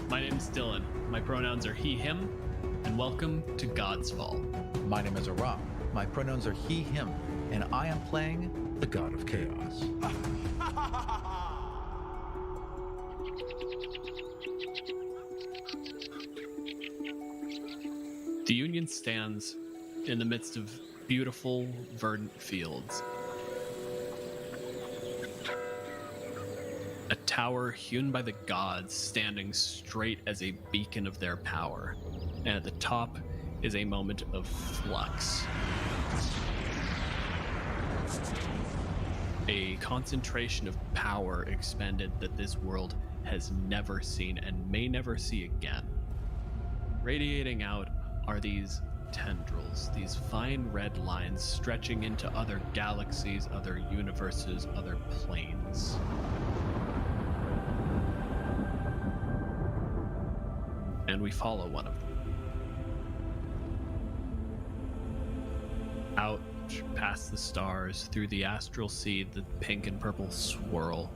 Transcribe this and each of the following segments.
My name's Dylan. My pronouns are he, him, and welcome to Godsfall. My name is Aram. My pronouns are he, him, and I am playing the God of Chaos. The Union stands in the midst of beautiful, verdant fields. A tower hewn by the gods standing straight as a beacon of their power. And at the top is a moment of flux. A concentration of power expended that this world has never seen and may never see again. Radiating out are these tendrils, these fine red lines stretching into other galaxies, other universes, other planes. And we follow one of them. Out past the stars, through the astral sea, the pink and purple swirl,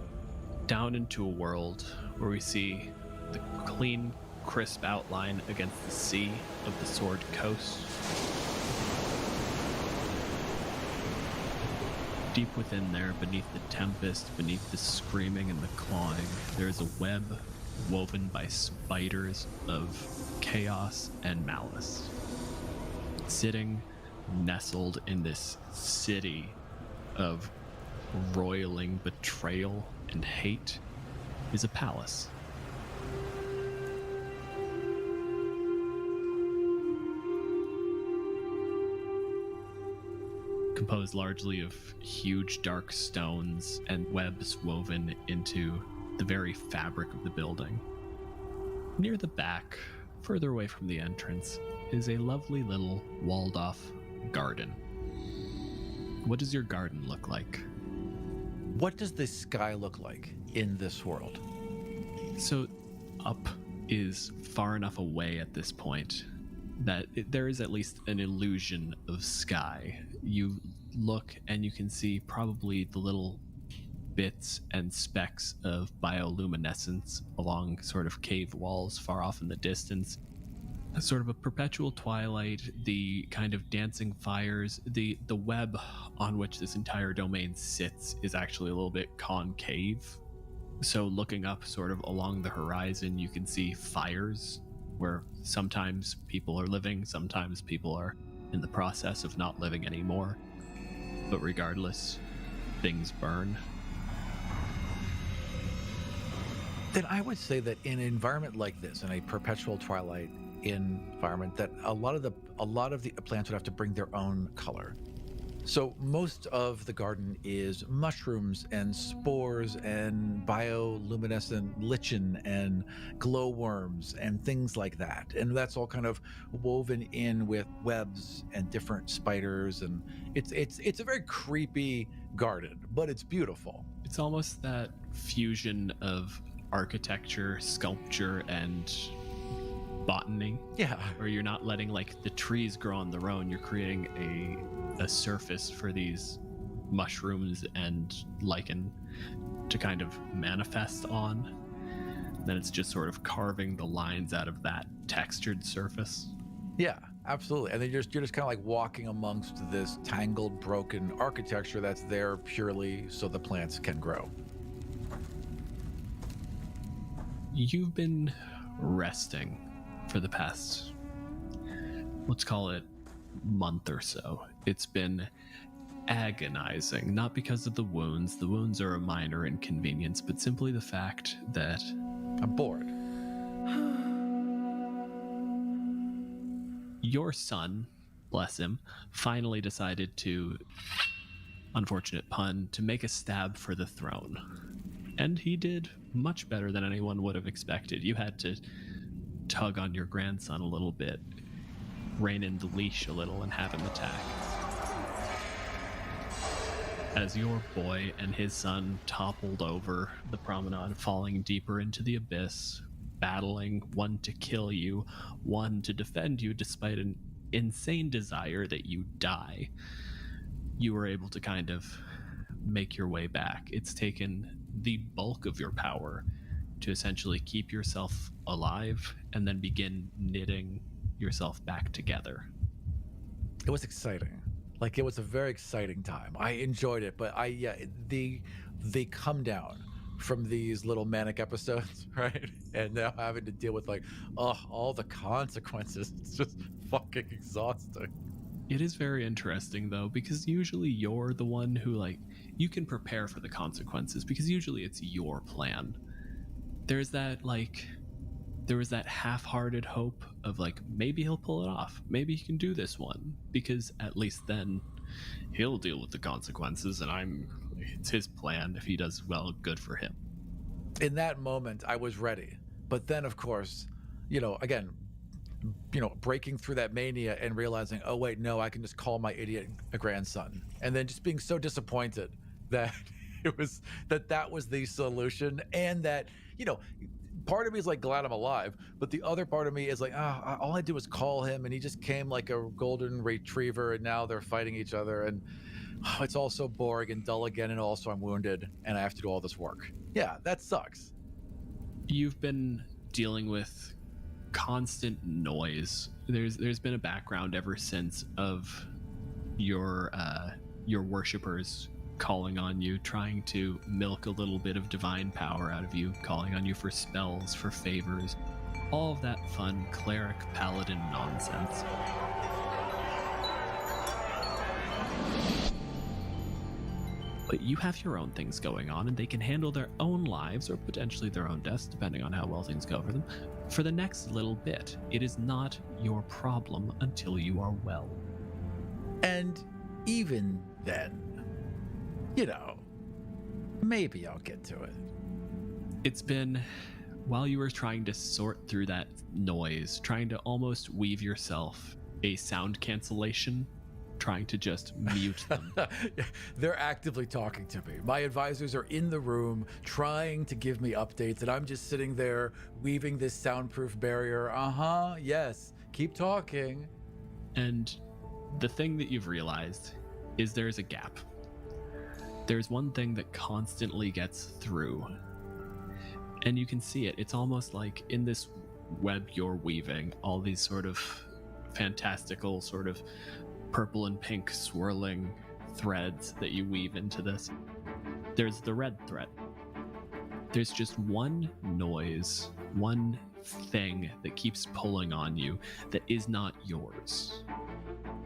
down into a world where we see the clean, crisp outline against the sea of the Sword Coast. Deep within there, beneath the tempest, beneath the screaming and the clawing, there is a web woven by spiders of chaos and malice. Sitting nestled in this city of roiling betrayal and hate is a palace. Composed largely of huge dark stones and webs woven into the very fabric of the building. Near the back, further away from the entrance, is a lovely little walled-off garden. What does your garden look like? What does the sky look like in this world? So, up is far enough away at this point that there is at least an illusion of sky. You look and you can see probably the little bits and specks of bioluminescence along sort of cave walls far off in the distance. A sort of a perpetual twilight, the kind of dancing fires, the web on which this entire domain sits is actually a little bit concave. So looking up sort of along the horizon, you can see fires where sometimes people are living, sometimes people are in the process of not living anymore. But regardless, things burn. Then I would say that in an environment like this, in a perpetual twilight environment, that a lot of the plants would have to bring their own color. So most of the garden is mushrooms and spores and bioluminescent lichen and glowworms and things like that. And that's all kind of woven in with webs and different spiders. And it's a very creepy garden, but it's beautiful. It's almost that fusion of architecture, sculpture, and botany. Yeah. Where you're not letting like the trees grow on their own, you're creating a surface for these mushrooms and lichen to kind of manifest on. Then it's just sort of carving the lines out of that textured surface. Yeah, absolutely. And then you're just kind of like walking amongst this tangled, broken architecture that's there purely so the plants can grow. You've been resting for the past, let's call it, month or so. It's been agonizing, not because of the wounds. The wounds are a minor inconvenience, but simply the fact that I'm bored. Your son, bless him, finally decided to, unfortunate pun, to make a stab for the throne. And he did much better than anyone would have expected. You had to tug on your grandson a little bit, rein in the leash a little, and have him attack. As your boy and his son toppled over the promenade, falling deeper into the abyss, battling, one to kill you, one to defend you despite an insane desire that you die, you were able to kind of make your way back. It's taken the bulk of your power to essentially keep yourself alive and then begin knitting yourself back together. It was exciting. Like, it was a very exciting time. I enjoyed it, but they come down from these little manic episodes, right? And now having to deal with like, all the consequences. It's just fucking exhausting. It is very interesting though, because usually you're the one who, like, you can prepare for the consequences because usually it's your plan. There was that half-hearted hope of like, maybe he'll pull it off, maybe he can do this one, because at least then he'll deal with the consequences, and it's his plan. If he does well, good for him. In that moment, I was ready. But then, of course, again, breaking through that mania and realizing, oh wait, no, I can just call my idiot grandson, and then just being so disappointed that that was the solution, and that part of me is like glad I'm alive, but the other part of me is like, all I did was call him, and he just came like a golden retriever, and now they're fighting each other, and it's all so boring and dull again, and also I'm wounded, and I have to do all this work. Yeah, that sucks. You've been dealing with constant noise. There's been a background ever since of your worshippers calling on you, trying to milk a little bit of divine power out of you, calling on you for spells, for favors, all of that fun cleric paladin nonsense. But you have your own things going on, and they can handle their own lives, or potentially their own deaths, depending on how well things go for them, for the next little bit. It is not your problem until you are well. And even then, maybe I'll get to it. It's been, while you were trying to sort through that noise, trying to almost weave yourself a sound cancellation, trying to just mute them. They're actively talking to me. My advisors are in the room trying to give me updates, and I'm just sitting there weaving this soundproof barrier. Yes, keep talking. And the thing that you've realized is there's a gap. There's one thing that constantly gets through, and you can see it. It's almost like in this web you're weaving, all these sort of fantastical sort of purple and pink swirling threads that you weave into this. There's the red thread. There's just one noise, one thing that keeps pulling on you that is not yours.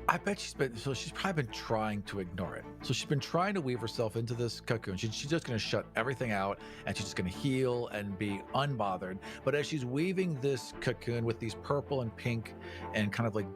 I bet she's probably been trying to ignore it. So she's been trying to weave herself into this cocoon. She's just going to shut everything out, and she's just going to heal and be unbothered. But as she's weaving this cocoon with these purple and pink and kind of like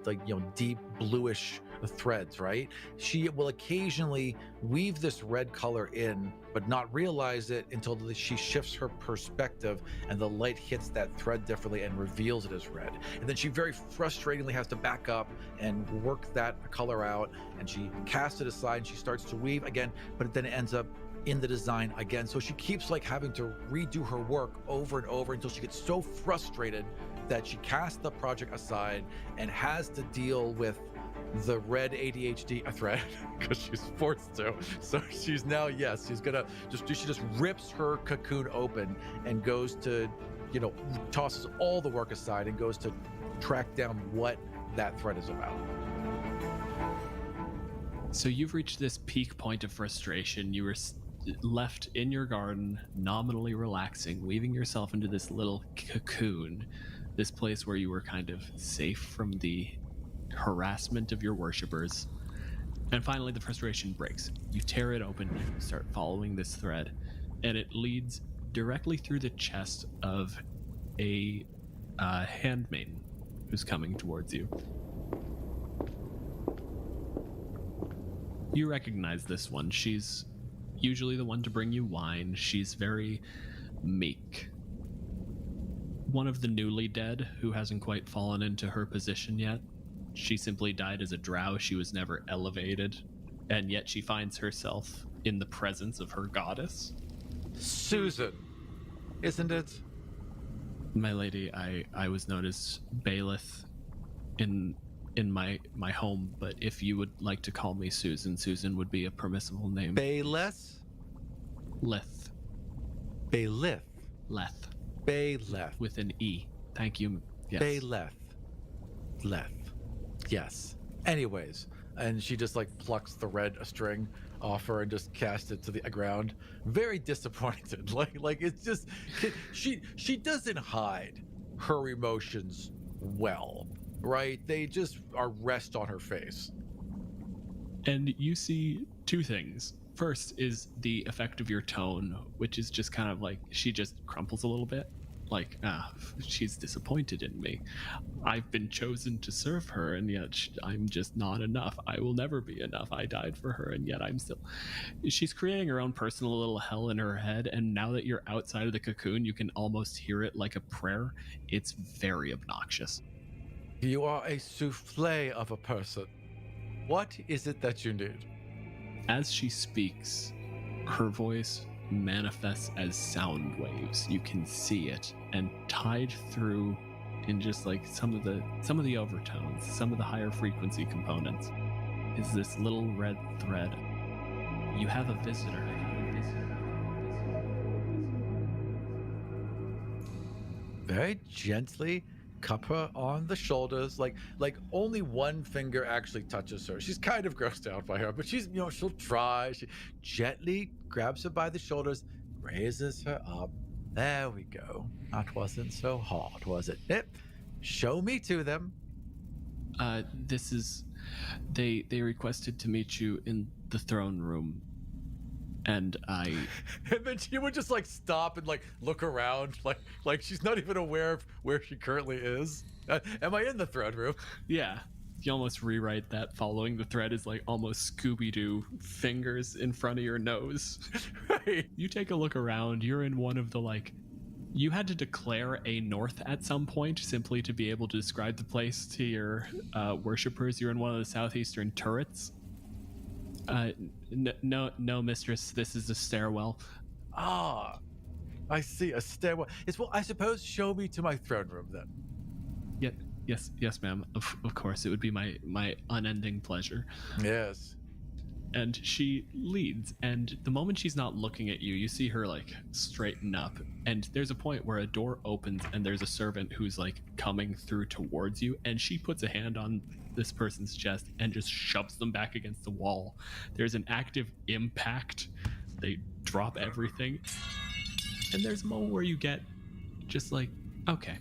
deep bluish threads, right? She will occasionally weave this red color in, but not realize it until she shifts her perspective and the light hits that thread differently and reveals it as red. And then she very frustratingly has to back up and work that color out, and she casts it aside and she starts to weave again, but then it ends up in the design again. So she keeps like having to redo her work over and over until she gets so frustrated that she casts the project aside and has to deal with the red ADHD thread because she's forced to. So she's now, she just rips her cocoon open and goes to, tosses all the work aside and goes to track down what that thread is about. So you've reached this peak point of frustration. You were left in your garden, nominally relaxing, weaving yourself into this little cocoon, this place where you were kind of safe from the harassment of your worshippers. And finally the frustration breaks. You tear it open, you start following this thread, and it leads directly through the chest of a handmaiden who's coming towards you. You recognize this one. She's usually the one to bring you wine. She's very meek. One of the newly dead who hasn't quite fallen into her position yet. She simply died as a drow. She was never elevated, and yet she finds herself in the presence of her goddess. Susan, isn't it? My lady, I was known as Baelith in my home, but if you would like to call me Susan, Susan would be a permissible name. Baelith? Leth. Baelith? Leth. Bayleth. with an E. Thank you. Yes. Bayleth. Leth. Yes. Anyways, and she just like plucks the red string off her and just casts it to the ground. Very disappointed. Like it's just she doesn't hide her emotions well, right? They just are rest on her face. And you see two things. First is the effect of your tone, which is just kind of like she just crumples a little bit. Like, she's disappointed in me. I've been chosen to serve her, and yet I'm just not enough. I will never be enough. I died for her, and yet I'm still. She's creating her own personal little hell in her head, and now that you're outside of the cocoon, you can almost hear it like a prayer. It's very obnoxious. You are a souffle of a person. What is it that you need? As she speaks, her voice manifests as sound waves. You can see it, and tied through in just like some of the overtones, some of the higher frequency components, is this little red thread. You have a visitor. Very gently cup her on the shoulders, like only one finger actually touches her. She's kind of grossed out by her, but she's, she'll try. She gently grabs her by the shoulders, raises her up. There we go. That wasn't so hard, was it? Yep. Show me to them. This is they requested to meet you in the throne room. And then she would just like stop and like look around, like she's not even aware of where she currently is. Am I in the throne room? Yeah, you almost rewrite that. Following the thread is like almost Scooby-Doo fingers in front of your nose. Right. You take a look around. You're in one of the you had to declare a north at some point simply to be able to describe the place to your worshippers. You're in one of the southeastern turrets. No, mistress. This is a stairwell. Ah, I see, a stairwell. I suppose show me to my throne room then. Yes, ma'am. Of course, it would be my unending pleasure. Yes. And she leads, and the moment she's not looking at you, you see her like straighten up, and there's a point where a door opens and there's a servant who's like coming through towards you, and she puts a hand on this person's chest and just shoves them back against the wall. There's an active impact. They drop everything, and there's a moment where you get just like, okay,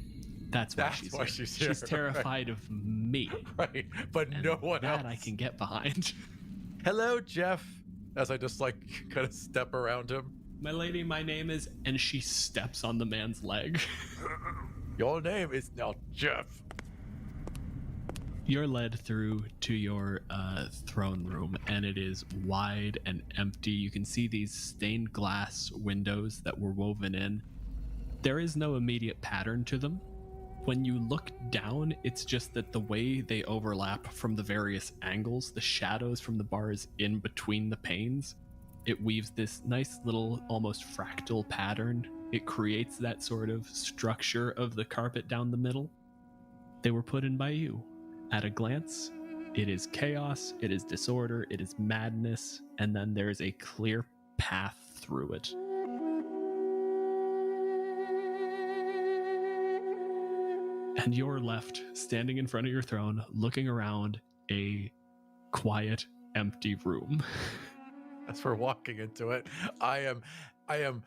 that's why she's here. She's terrified right. of me, right? But and no one else that I can get behind. Hello, Jeff. As I just like kind of step around him. My lady, my name is, and she steps on the man's leg. Your name is now Jeff. You're led through to your throne room, and it is wide and empty. You can see these stained glass windows that were woven in. There is no immediate pattern to them. When you look down, it's just that the way they overlap from the various angles, the shadows from the bars in between the panes, it weaves this nice little almost fractal pattern. It creates that sort of structure of the carpet down the middle. They were put in by you. At a glance, it is chaos, it is disorder, it is madness, and then there is a clear path through it. And you're left standing in front of your throne, looking around a quiet, empty room. As we're walking into it, I am,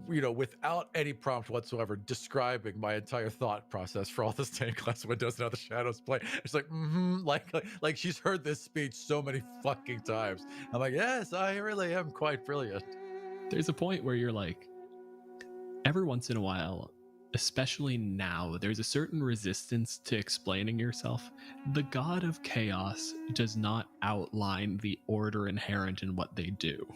without any prompt whatsoever, describing my entire thought process for all the stained glass windows and how the shadows play. It's like, like she's heard this speech so many fucking times. I'm like, yes, I really am quite brilliant. There's a point where you're like, every once in a while, especially now, there's a certain resistance to explaining yourself. The god of chaos does not outline the order inherent in what they do.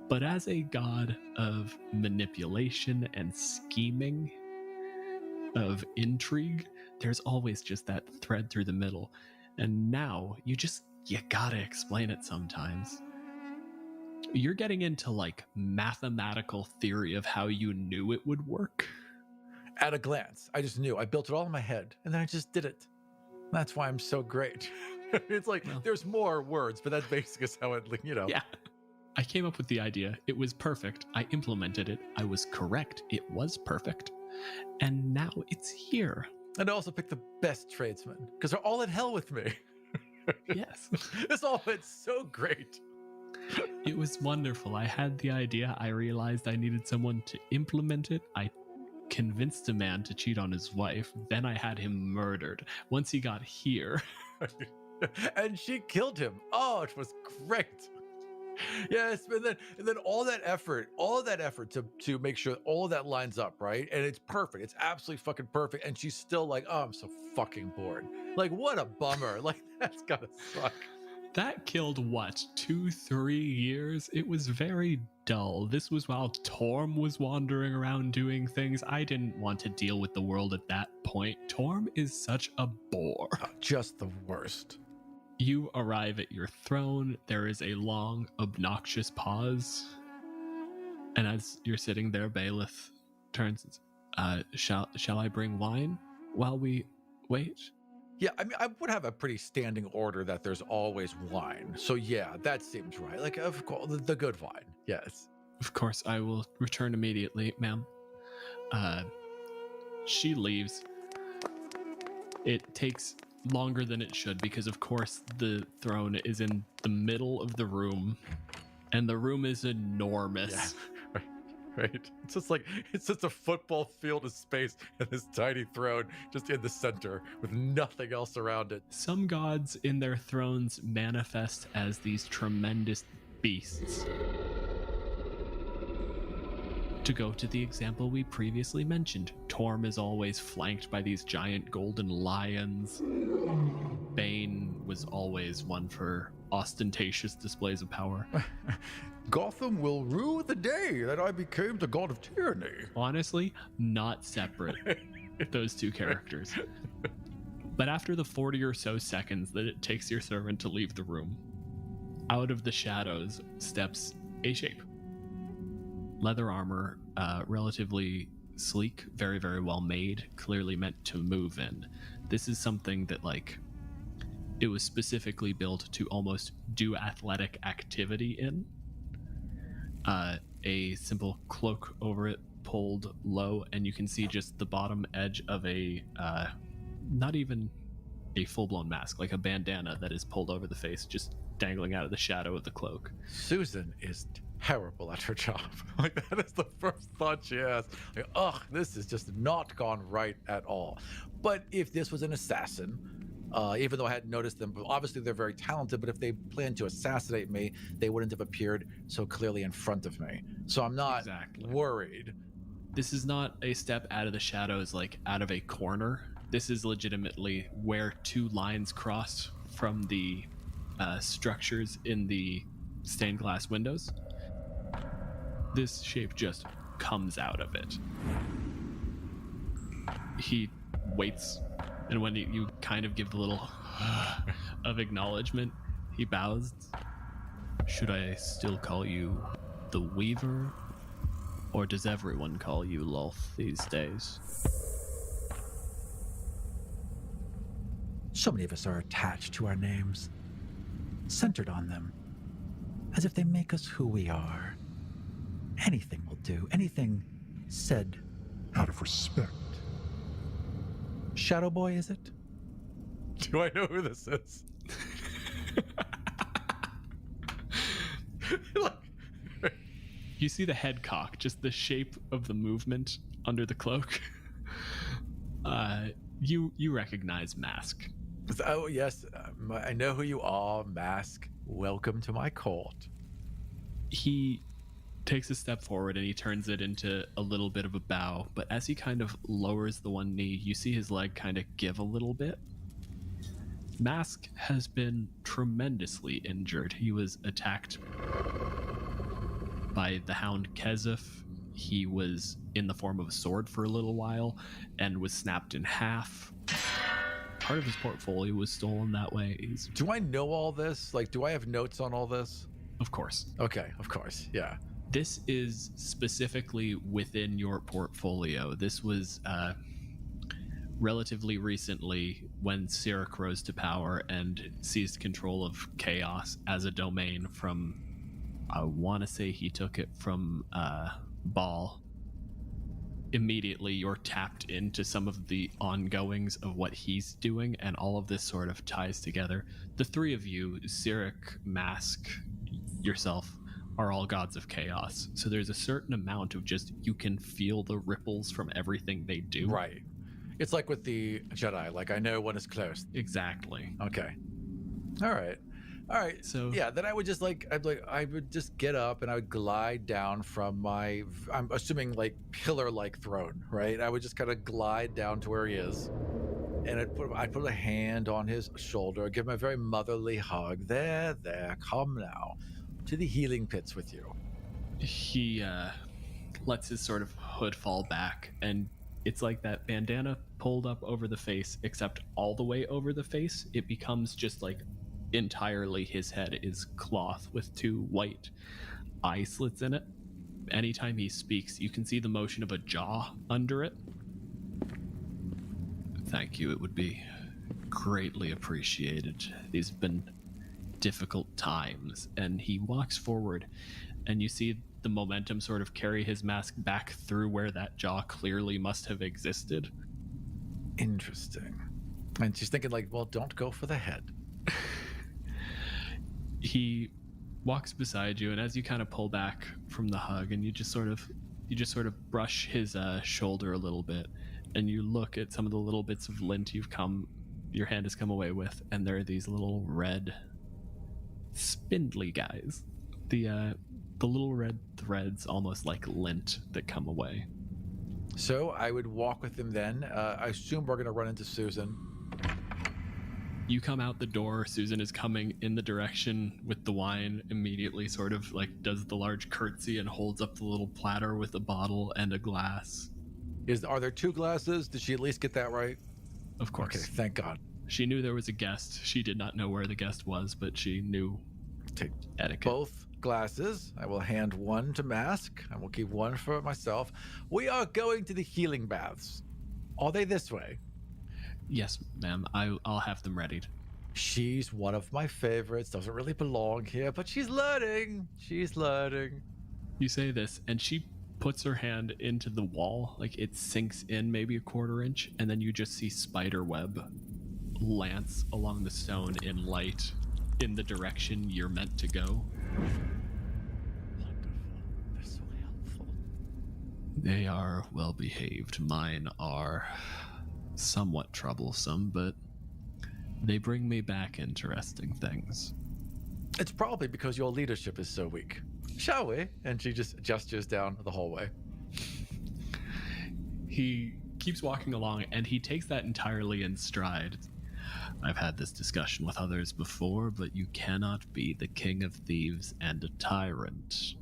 But as a god of manipulation and scheming, of intrigue, there's always just that thread through the middle. And now, you gotta explain it sometimes. You're getting into like mathematical theory of how you knew it would work. At a glance, I just knew. I built it all in my head, and then I just did it. That's why I'm so great. It's like, there's more words, but that basically is how it, Yeah. I came up with the idea. It was perfect. I implemented it. I was correct. It was perfect. And now it's here. And I also picked the best tradesmen because they're all in hell with me. Yes. This all went so great. It was wonderful. I had the idea. I realized I needed someone to implement it. I convinced a man to cheat on his wife. Then I had him murdered. Once he got here. And she killed him. Oh, it was great. Yes, and then all that effort to make sure all of that lines up, right? And it's perfect. It's absolutely fucking perfect. And she's still like, oh, I'm so fucking bored. Like, what a bummer. Like, that's gotta suck. That killed what, 2-3 years? It was very dull. This was while Torm was wandering around doing things. I didn't want to deal with the world at that point. Torm is such a bore. Just the worst. You arrive at your throne. There is a long, obnoxious pause. And as you're sitting there, Bailiff turns, shall I bring wine while we wait? Yeah, I mean, I would have a pretty standing order that there's always wine. So yeah, that seems right. Like, of course, the good wine. Yes. Of course, I will return immediately, ma'am. She leaves. It takes longer than it should because, of course, the throne is in the middle of the room, and the room is enormous. Yeah. Right. It's just a football field of space and this tiny throne just in the center with nothing else around it. Some gods in their thrones manifest as these tremendous beasts. To go to the example we previously mentioned, Torm is always flanked by these giant golden lions. Bane was always one for ostentatious displays of power. Gotham will rue the day that I became the god of tyranny. Honestly, not separate, those two characters. But after the 40 or so seconds that it takes your servant to leave the room, out of the shadows steps a shape. Leather armor, relatively sleek, very, very well made, clearly meant to move in. This is something that, like, it was specifically built to almost do athletic activity in. A simple cloak over it, pulled low, and you can see just the bottom edge of a, not even a full-blown mask, like a bandana that is pulled over the face, just dangling out of the shadow of the cloak. Susan is terrible at her job. Like, that is the first thought she has. Like, ugh, this has just not gone right at all. But if this was an assassin, even though I hadn't noticed them, but obviously they're very talented, but if they planned to assassinate me, they wouldn't have appeared so clearly in front of me. So I'm not worried. This is not a step out of the shadows, like out of a corner. This is legitimately where two lines cross from the structures in the stained glass windows. This shape just comes out of it. He waits, and when you kind of give the little of acknowledgement, he bows. Should I still call you the Weaver, or does everyone call you Lolth these days? So many of us are attached to our names, centered on them, as if they make us who we are. Anything will do, anything said out of respect. Shadow Boy, is it? Do I know who this is? You see the head cock, just the shape of the movement under the cloak. You recognize Mask. Oh, yes. I know who you are, Mask. Welcome to my court. He takes a step forward and he turns it into a little bit of a bow, but as he kind of lowers the one knee, you see his leg kind of give a little bit. Mask has been tremendously injured. He was attacked by the hound Kezif. He was in the form of a sword for a little while and was snapped in half. Part of his portfolio was stolen that way. Do I know all this? Like, do I have notes on all this? Of course. Okay, of course, yeah. This is specifically within your portfolio. This was relatively recently when Sirik rose to power and seized control of Chaos as a domain from, I want to say he took it from Baal. immediately you're tapped into some of the ongoings of what he's doing, and all of this sort of ties together. The three of you, Cyric, Mask, yourself, are all gods of chaos. So there's a certain amount of just, you can feel the ripples from everything they do. Right. It's like with the Jedi, like I know when it's close. Exactly. Okay. All right. So yeah, then I would just I would just get up and I would glide down from my, I'm assuming like pillar-like throne, right? I would just kind of glide down to where he is, and I'd put a hand on his shoulder, give him a very motherly hug. There, come now to the healing pits with you. he lets his sort of hood fall back, and it's like that bandana pulled up over the face, except all the way over the face. It becomes just like entirely his head is cloth with two white eye slits in it. Anytime he speaks, you can see the motion of a jaw under it. Thank you. It would be greatly appreciated. These have been difficult times. And he walks forward, and you see the momentum sort of carry his mask back through where that jaw clearly must have existed. Interesting. And she's thinking like, well, don't go for the head. He walks beside you, and as you kind of pull back from the hug, and you just sort of brush his shoulder a little bit, and you look at some of the little bits of lint your hand has come away with, and there are these little red spindly guys. The little red threads, almost like lint, that come away. So I would walk with him then. I assume we're going to run into Susan. You come out the door. Susan is coming in the direction with the wine, immediately sort of like does the large curtsy and holds up the little platter with a bottle and a glass. Are there two glasses? Did she at least get that right? Of course. Okay, thank God. She knew there was a guest. She did not know where the guest was, but she knew Take etiquette. Both glasses. I will hand one to Mask. I will keep one for myself. We are going to the healing baths. Are they this way? Yes, ma'am. I'll have them readied. She's one of my favorites. Doesn't really belong here, but she's learning. She's learning. You say this, and she puts her hand into the wall, like it sinks in maybe a quarter inch, and then you just see spider web lance along the stone in light in the direction you're meant to go. Wonderful. They're so helpful. They are well behaved. Mine are somewhat troublesome, but they bring me back interesting things. It's probably because your leadership is so weak. Shall we? And she just gestures down the hallway. He keeps walking along, and he takes that entirely in stride. I've had this discussion with others before, but you cannot be the king of thieves and a tyrant.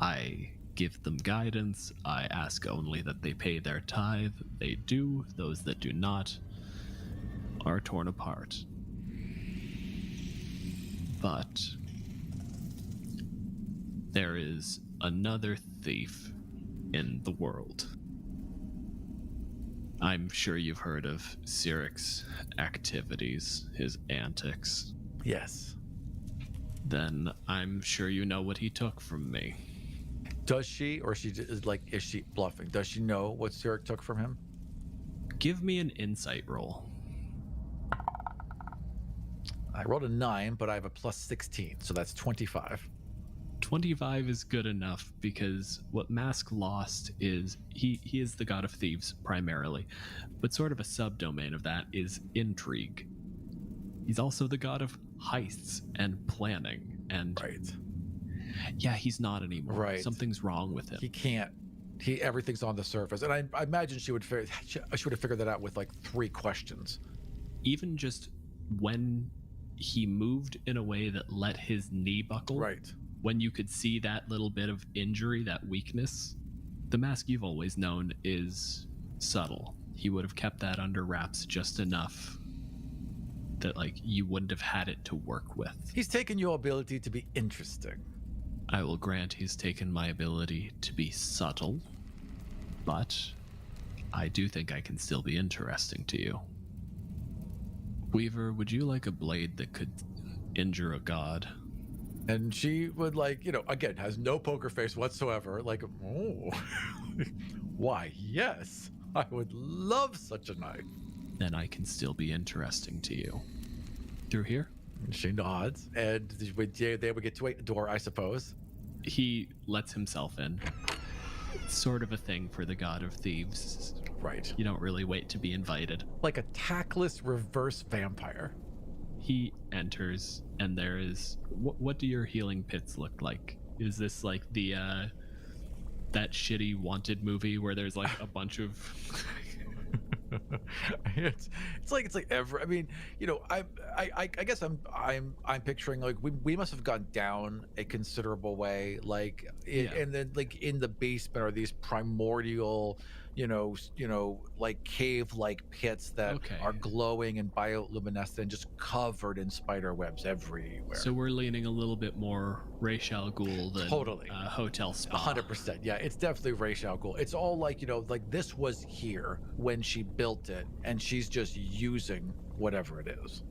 I give them guidance. I ask only that they pay their tithe. They do. Those that do not are torn apart. But there is another thief in the world. I'm sure you've heard of Cyric's activities, his antics. Yes. Then I'm sure you know what he took from me. Does she, or is she bluffing? Does she know what Cyric took from him? Give me an insight roll. I rolled a 9, but I have a plus 16, so that's 25. 25 is good enough, because what Mask lost is he is the god of thieves primarily, but sort of a subdomain of that is intrigue. He's also the god of heists and planning, and Right. yeah, he's not anymore. Right. Something's wrong with him. He can't. Everything's on the surface, and I imagine she would have figured that out with like 3 questions. Even just when he moved in a way that let his knee buckle. Right. When you could see that little bit of injury, that weakness, the Mask you've always known is subtle. He would have kept that under wraps just enough that, like, you wouldn't have had it to work with. He's taken your ability to be interesting. I will grant he's taken my ability to be subtle, but I do think I can still be interesting to you. Weaver, would you like a blade that could injure a god? And she would, again, has no poker face whatsoever. Like, oh, Why, yes, I would love such a knife. Then I can still be interesting to you. Through here? She nods, and they would get to a door, I suppose. He lets himself in. It's sort of a thing for the god of thieves. Right. You don't really wait to be invited. Like a tactless reverse vampire. He enters, and there is... What do your healing pits look like? Is this like the that shitty Wanted movie where there's like a bunch of... it's like every, I mean, you know, I guess I'm picturing like we must have gone down a considerable way, like and then like in the basement are these primordial, you know, like cave-like pits that are glowing and bioluminescent, just covered in spider webs everywhere. So we're leaning a little bit more Ra's al Ghul than totally Hotel Spa. 100%. Yeah, it's definitely Ra's al Ghul. It's all like, you know, like this was here when she built it, and she's just using whatever it is.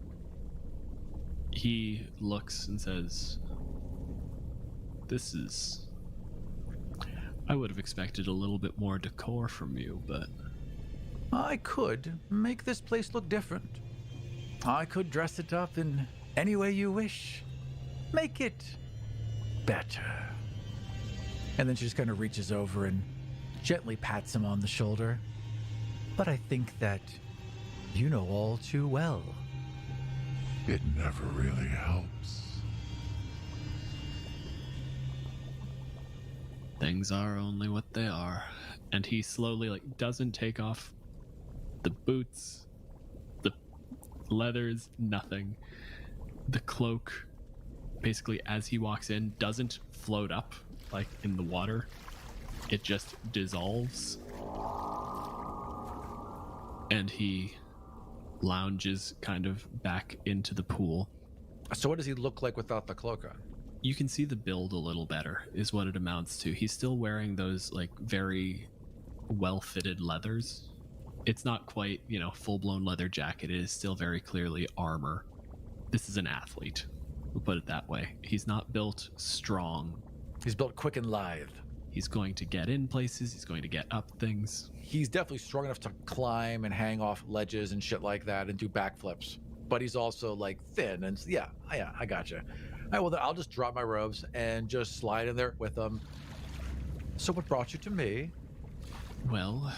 He looks and says, "This is... I would have expected a little bit more decor from you, but..." I could make this place look different. I could dress it up in any way you wish. Make it better. And then she just kind of reaches over and gently pats him on the shoulder. But I think that you know all too well. It never really helps. Things are only what they are. And he slowly, like, doesn't take off the boots, the leathers, nothing. The cloak, basically, as he walks in, doesn't float up, like, in the water. It just dissolves. And he lounges kind of back into the pool. So what does he look like without the cloak on? You can see the build a little better, is what it amounts to. He's still wearing those, like, very well-fitted leathers. It's not quite, you know, full-blown leather jacket. It is still very clearly armor. This is an athlete, we'll put it that way. He's not built strong. He's built quick and lithe. He's going to get in places. He's going to get up things. He's definitely strong enough to climb and hang off ledges and shit like that and do backflips. But he's also, like, thin. And yeah, I gotcha. All right, well, then I'll just drop my robes and just slide in there with him. So what brought you to me? Well,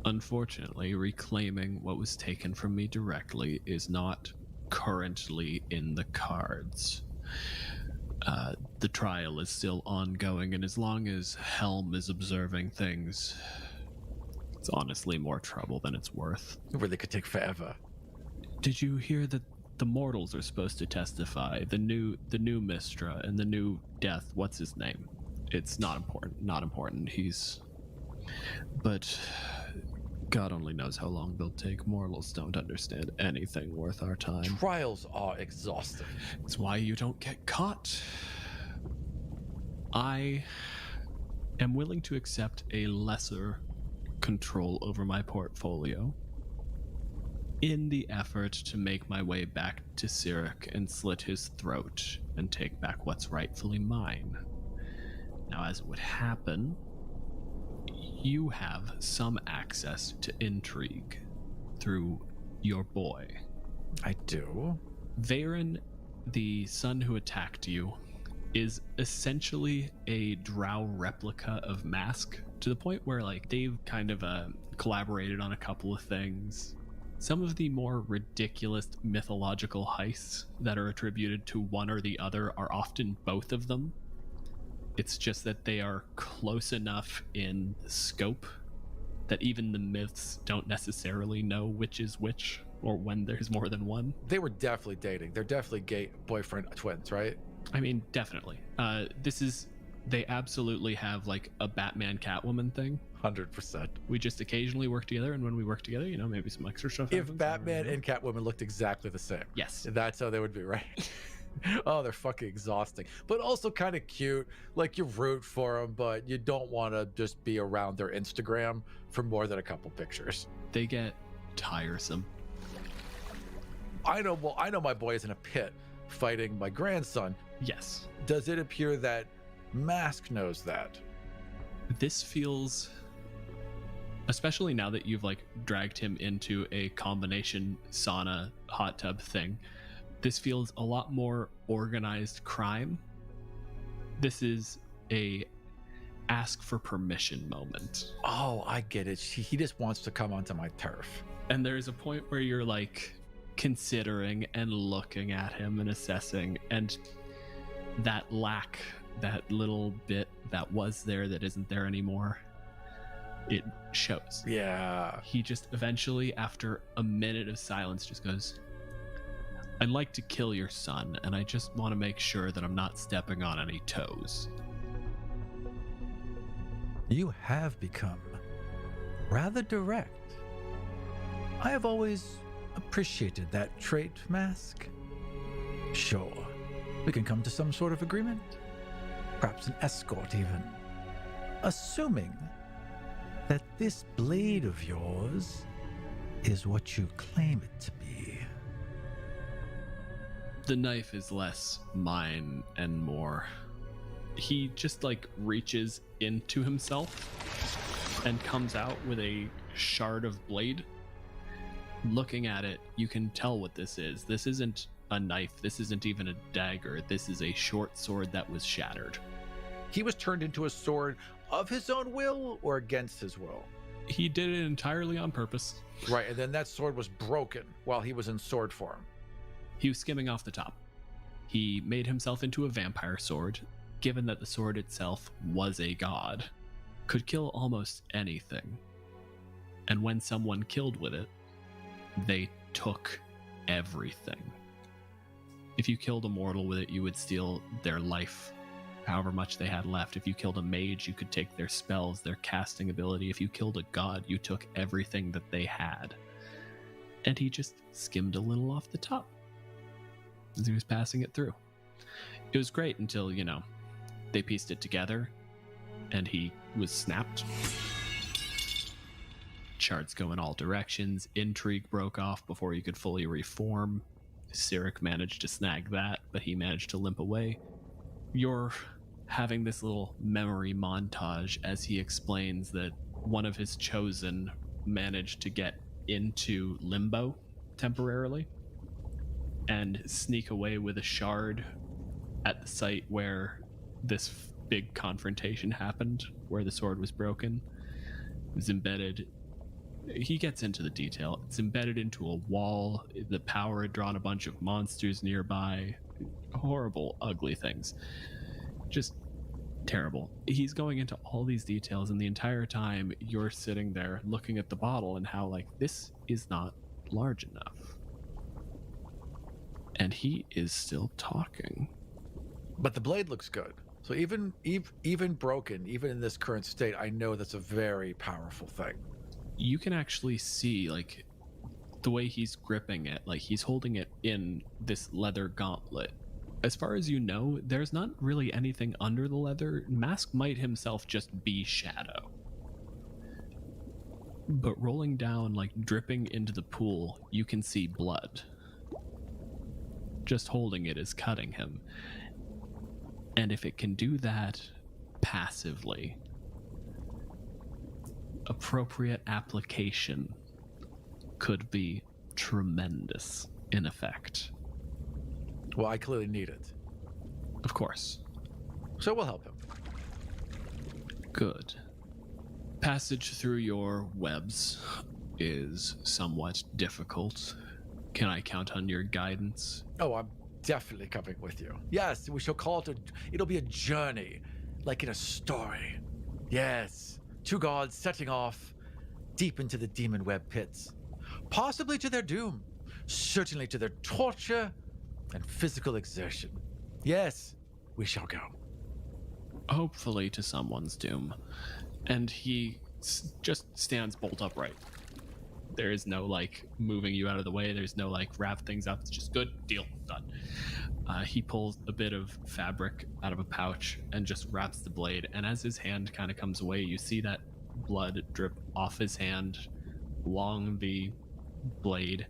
unfortunately, reclaiming what was taken from me directly is not currently in the cards. The trial is still ongoing, and as long as Helm is observing things, it's honestly more trouble than it's worth. It really could take forever. Did you hear that the mortals are supposed to testify? The new Mistra and the new Death, what's his name? It's not important. But God only knows how long they'll take. Mortals don't understand anything worth our time. Trials are exhausting. It's why you don't get caught. I am willing to accept a lesser control over my portfolio in the effort to make my way back to Cyric and slit his throat and take back what's rightfully mine. Now, as it would happen, you have some access to intrigue through your boy. I do. Varen, the son who attacked you, is essentially a drow replica of Mask, to the point where, like, they've kind of collaborated on a couple of things. Some of the more ridiculous mythological heists that are attributed to one or the other are often both of them. It's just that they are close enough in scope that even the myths don't necessarily know which is which or when there's more than one. They were definitely dating. They're definitely gay boyfriend twins, right? I mean, definitely. They absolutely have, like, a Batman Catwoman thing. 100%. We just occasionally work together, and when we work together, you know, maybe some extra stuff happens. If Batman and Catwoman looked exactly the same. Yes. That's how they would be, right? Oh, they're fucking exhausting. But also kind of cute. Like, you root for them, but you don't want to just be around their Instagram for more than a couple pictures. They get tiresome. I know my boy is in a pit fighting my grandson. Yes. Does it appear that Mask knows that? This feels especially now that you've like dragged him into a combination sauna hot tub thing. This feels a lot more organized crime. This is a ask for permission moment. Oh, I get it. He just wants to come onto my turf. And there's a point where you're like considering and looking at him and assessing, and that lack, that little bit that was there that isn't there anymore, it shows. Yeah. He just eventually, after a minute of silence, just goes, I'd like to kill your son, and I just want to make sure that I'm not stepping on any toes. You have become rather direct. I have always appreciated that trait, Mask. Sure, we can come to some sort of agreement. Perhaps an escort, even. Assuming that this blade of yours is what you claim it to be. The knife is less mine and more. He just like reaches into himself and comes out with a shard of blade. Looking at it, you can tell what this is. This isn't a knife. This isn't even a dagger. This is a short sword that was shattered. He was turned into a sword of his own will or against his will? He did it entirely on purpose. Right, and then that sword was broken while he was in sword form. He was skimming off the top. He made himself into a vampire sword, given that the sword itself was a god, could kill almost anything. And when someone killed with it, they took everything. If you killed a mortal with it, you would steal their life, however much they had left. If you killed a mage, you could take their spells, their casting ability. If you killed a god, you took everything that they had. And he just skimmed a little off the top as he was passing it through. It was great until, they pieced it together and he was snapped. Shards go in all directions. Intrigue broke off before he could fully reform. Cyric managed to snag that, but he managed to limp away. You're having this little memory montage as he explains that one of his chosen managed to get into limbo temporarily and sneak away with a shard at the site where this big confrontation happened, where the sword was broken. It was embedded. He gets into the detail. It's embedded into a wall. The power had drawn a bunch of monsters nearby. Horrible, ugly things. Just terrible. He's going into all these details, and the entire time you're sitting there looking at the bottle and how, this is not large enough. And he is still talking. But the blade looks good. So even broken, even in this current state, I know that's a very powerful thing. You can actually see, the way he's gripping it, he's holding it in this leather gauntlet. As far as you know, there's not really anything under the leather. Mask might himself just be shadow. But rolling down, dripping into the pool, you can see blood. Just holding it is cutting him. And if it can do that passively, appropriate application could be tremendous in effect. Well, I clearly need it. Of course. So we'll help him. Good. Passage through your webs is somewhat difficult. Can I count on your guidance? Oh, I'm definitely coming with you. Yes, we shall call it it'll be a journey, like in a story. Yes, two gods setting off deep into the demon web pits. Possibly to their doom. Certainly to their torture and physical exertion. Yes, we shall go. Hopefully to someone's doom. And he just stands bolt upright. There is no moving you out of the way. There's no wrap things up. It's just good, deal, done. He pulls a bit of fabric out of a pouch and just wraps the blade. And as his hand kind of comes away, you see that blood drip off his hand along the blade.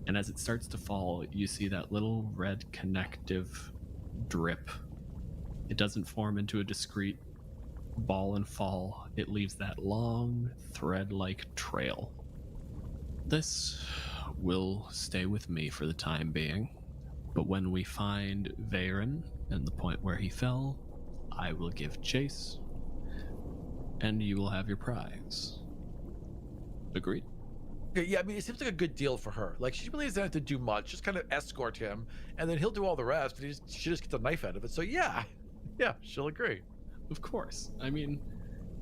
And as it starts to fall, you see that little red connective drip. It doesn't form into a discrete ball and fall, it leaves that long, thread-like trail. This will stay with me for the time being, but when we find Veyron and the point where he fell, I will give chase, and you will have your prize. Agreed? Yeah, I mean, it seems like a good deal for her. Like, she really doesn't have to do much, just kind of escort him, and then he'll do all the rest, and she just gets a knife out of it. So yeah, she'll agree. Of course. I mean,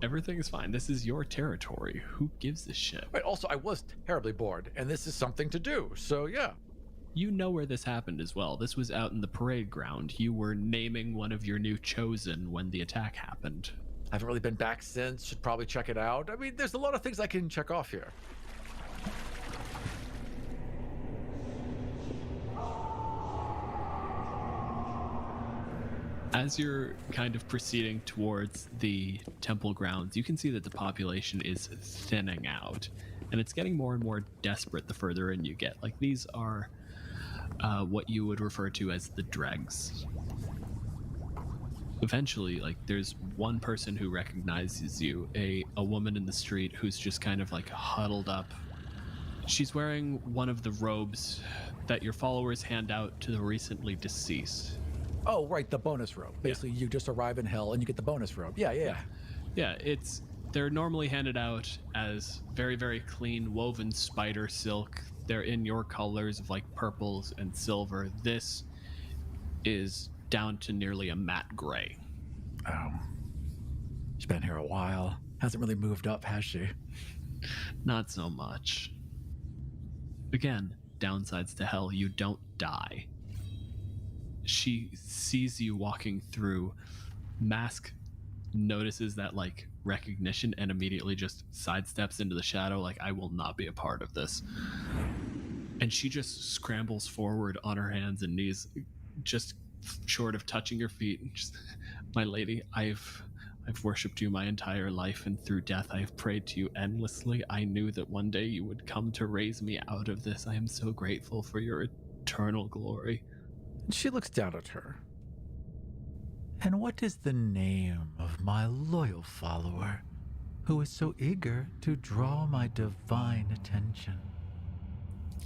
everything is fine. This is your territory. Who gives a shit? Right, also, I was terribly bored, and this is something to do, so yeah. You know where this happened as well. This was out in the parade ground. You were naming one of your new chosen when the attack happened. I haven't really been back since. Should probably check it out. I mean, there's a lot of things I can check off here. As you're kind of proceeding towards the temple grounds, you can see that the population is thinning out, and it's getting more and more desperate the further in you get. Like, these are what you would refer to as the dregs. Eventually, like, there's one person who recognizes you, a woman in the street who's just kind of like huddled up. She's wearing one of the robes that your followers hand out to the recently deceased. Oh, right, the bonus robe. Basically, you just arrive in hell and you get the bonus robe. Yeah. Yeah, they're normally handed out as very, very clean woven spider silk. They're in your colors of like purples and silver. This is down to nearly a matte gray. Oh. She's been here a while. Hasn't really moved up, has she? Not so much. Again, downsides to hell, you don't die. She sees you walking through. Mask notices that like recognition and immediately just sidesteps into the shadow like, I will not be a part of this. And she just scrambles forward on her hands and knees, just short of touching your feet. Just, my lady, I've worshipped you my entire life, and through death I have prayed to you endlessly. I knew that one day you would come to raise me out of this. I am so grateful for your eternal glory. She looks down at her. And what is the name of my loyal follower who is so eager to draw my divine attention?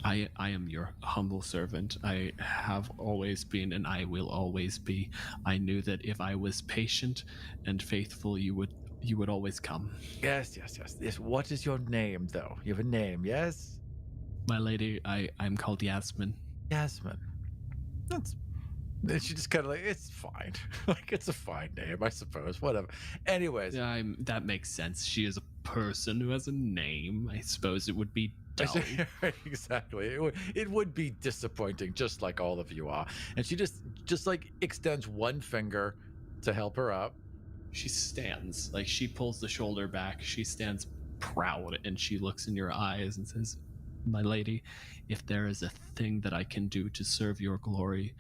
I am your humble servant. I have always been, and I will always be. I knew that if I was patient and faithful, you would always come. Yes. What is your name, though? You have a name, yes? My lady, I'm called Yasmin. Yasmin. She just kind of like, it's fine. Like, it's a fine name, I suppose. Whatever. Anyways. Yeah, that makes sense. She is a person who has a name. I suppose it would be dull. Exactly. It would be disappointing, just like all of you are. And she just like extends one finger to help her up. She stands, like she pulls the shoulder back. She stands proud, and she looks in your eyes and says, my lady, if there is a thing that I can do to serve your glory,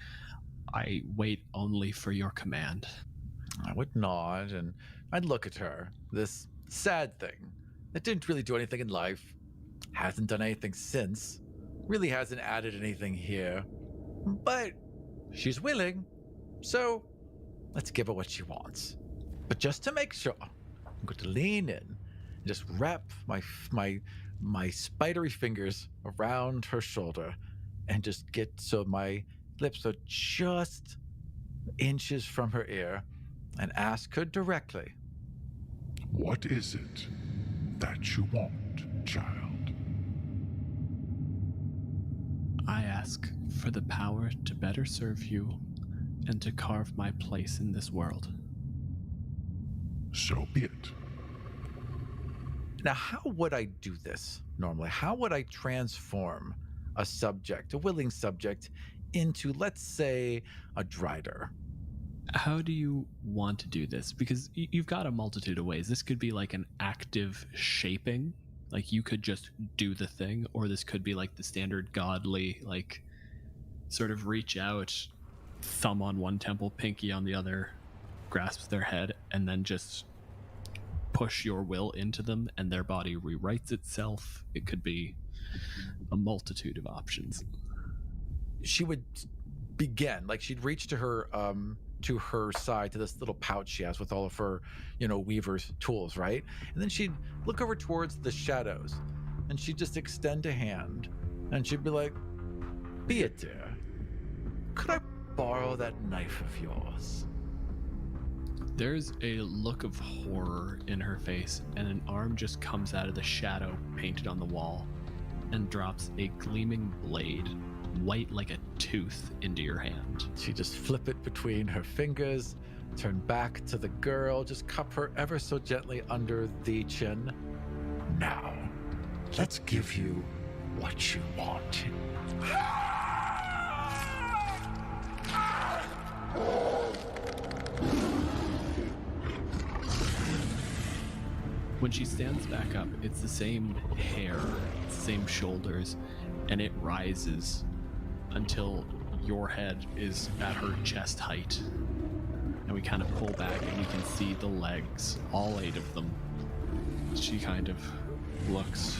I wait only for your command. I would nod, and I'd look at her, this sad thing that didn't really do anything in life, hasn't done anything since, really hasn't added anything here, but she's willing, so let's give her what she wants. But just to make sure, I'm going to lean in and just wrap my spidery fingers around her shoulder and just get so my lips are just inches from her ear and ask her directly. What is it that you want, child? I ask for the power to better serve you and to carve my place in this world. So be it. Now, how would I do this normally? How would I transform a subject, a willing subject, into, let's say, a Drider? How do you want to do this? Because you've got a multitude of ways. This could be like an active shaping, like you could just do the thing, or this could be like the standard godly, like sort of reach out, thumb on one temple, pinky on the other, grasp their head, and then just push your will into them and their body rewrites itself. It could be a multitude of options. She would begin, like she'd reach to her to her side, to this little pouch she has with all of her, weaver's tools, right? And then she'd look over towards the shadows, and she'd just extend a hand, and she'd be like, "Be it, dear. Could I borrow that knife of yours?" There's a look of horror in her face, and an arm just comes out of the shadow painted on the wall and drops a gleaming blade, white like a tooth, into your hand. She just flip it between her fingers, turn back to the girl, just cup her ever so gently under the chin. "Now, let's give you what you want." When she stands back up, it's the same hair, it's the same shoulders, and it rises until your head is at her chest height. And we kind of pull back and we can see the legs, all 8 of them. She kind of looks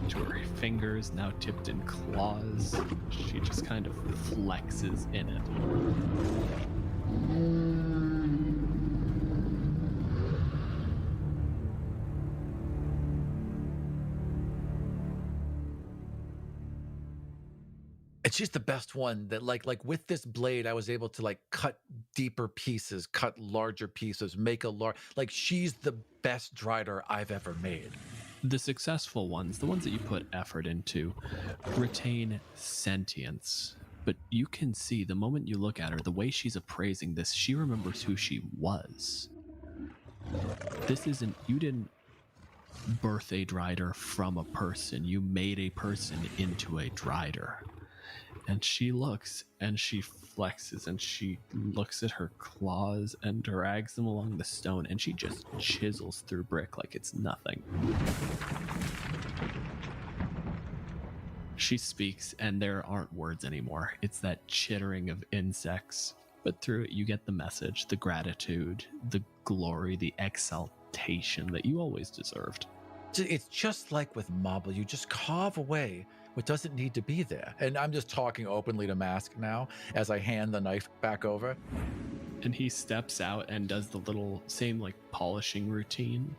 to her fingers, now tipped in claws. She just kind of flexes in it. And she's the best one that like with this blade, I was able to like cut deeper pieces, cut larger pieces, make a large, like she's the best drider I've ever made. The successful ones, the ones that you put effort into, retain sentience. But you can see the moment you look at her, the way she's appraising this, she remembers who she was. This isn't, you didn't birth a drider from a person. You made a person into a drider. And she looks and she flexes and she looks at her claws and drags them along the stone, and she just chisels through brick like it's nothing. She speaks and there aren't words anymore. It's that chittering of insects, but through it you get the message, the gratitude, the glory, the exaltation that you always deserved. It's just like with Marble, you just carve away what doesn't need to be there. And I'm just talking openly to Mask now as I hand the knife back over. And he steps out and does the little same like polishing routine.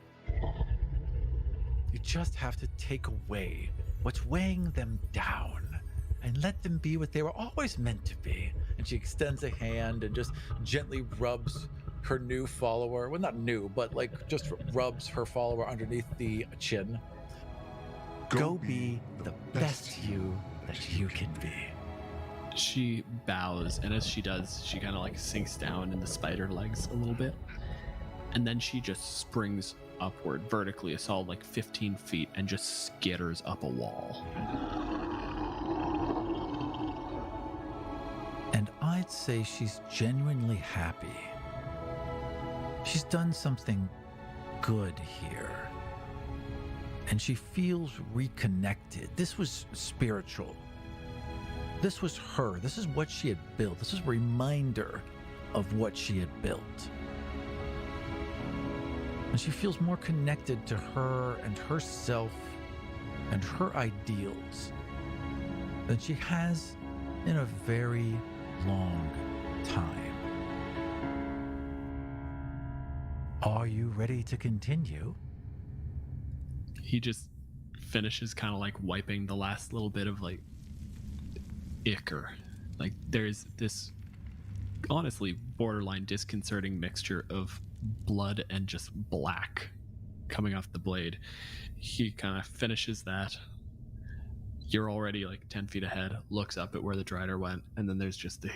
You just have to take away what's weighing them down and let them be what they were always meant to be. And she extends a hand and just gently rubs her new follower. Well, not new, but like just rubs her follower underneath the chin. Go be the best you that you can be. She bows, and as she does, she kind of like sinks down in the spider legs a little bit. And then she just springs upward vertically, a solid like 15 feet, and just skitters up a wall. And I'd say she's genuinely happy. She's done something good here. And she feels reconnected. This was spiritual. This was her. This is what she had built. This is a reminder of what she had built. And she feels more connected to her and herself and her ideals than she has in a very long time. Are you ready to continue? He just finishes kind of like wiping the last little bit of like ichor. Like there's this honestly borderline disconcerting mixture of blood and just black coming off the blade. He kind of finishes that. You're already like 10 feet ahead, looks up at where the drider went, and then there's just the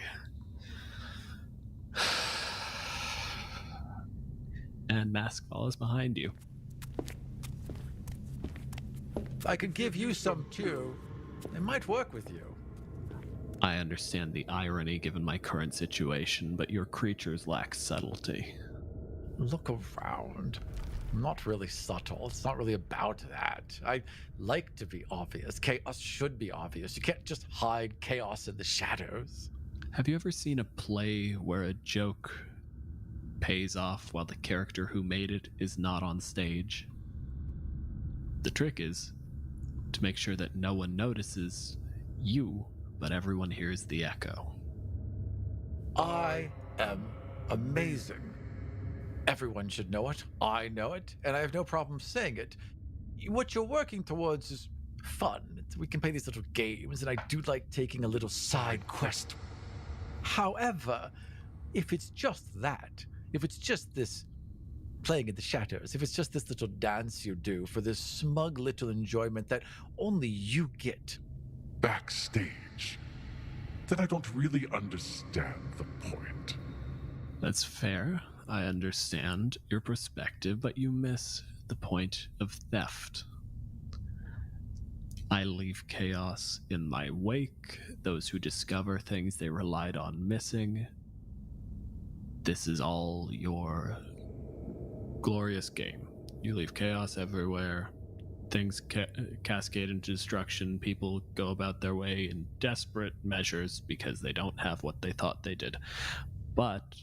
and Mask follows behind you. I could give you some too. It might work with you. I understand the irony given my current situation, but your creatures lack subtlety. Look around. I'm not really subtle. It's not really about that. I like to be obvious. Chaos should be obvious. You can't just hide chaos in the shadows. Have you ever seen a play where a joke pays off while the character who made it is not on stage? The trick is to make sure that no one notices you, but everyone hears the echo. I am amazing. Everyone should know it. I know it, and I have no problem saying it. What you're working towards is fun. We can play these little games, and I do like taking a little side quest. However, if it's just that, if it's just this playing in the shadows, if it's just this little dance you do for this smug little enjoyment that only you get, Backstage, then I don't really understand the point. That's fair. I understand your perspective, but you miss the point of theft. I leave chaos in my wake, those who discover things they relied on missing. This is all your glorious game. You leave chaos everywhere. Things cascade into destruction. People go about their way in desperate measures because they don't have what they thought they did. But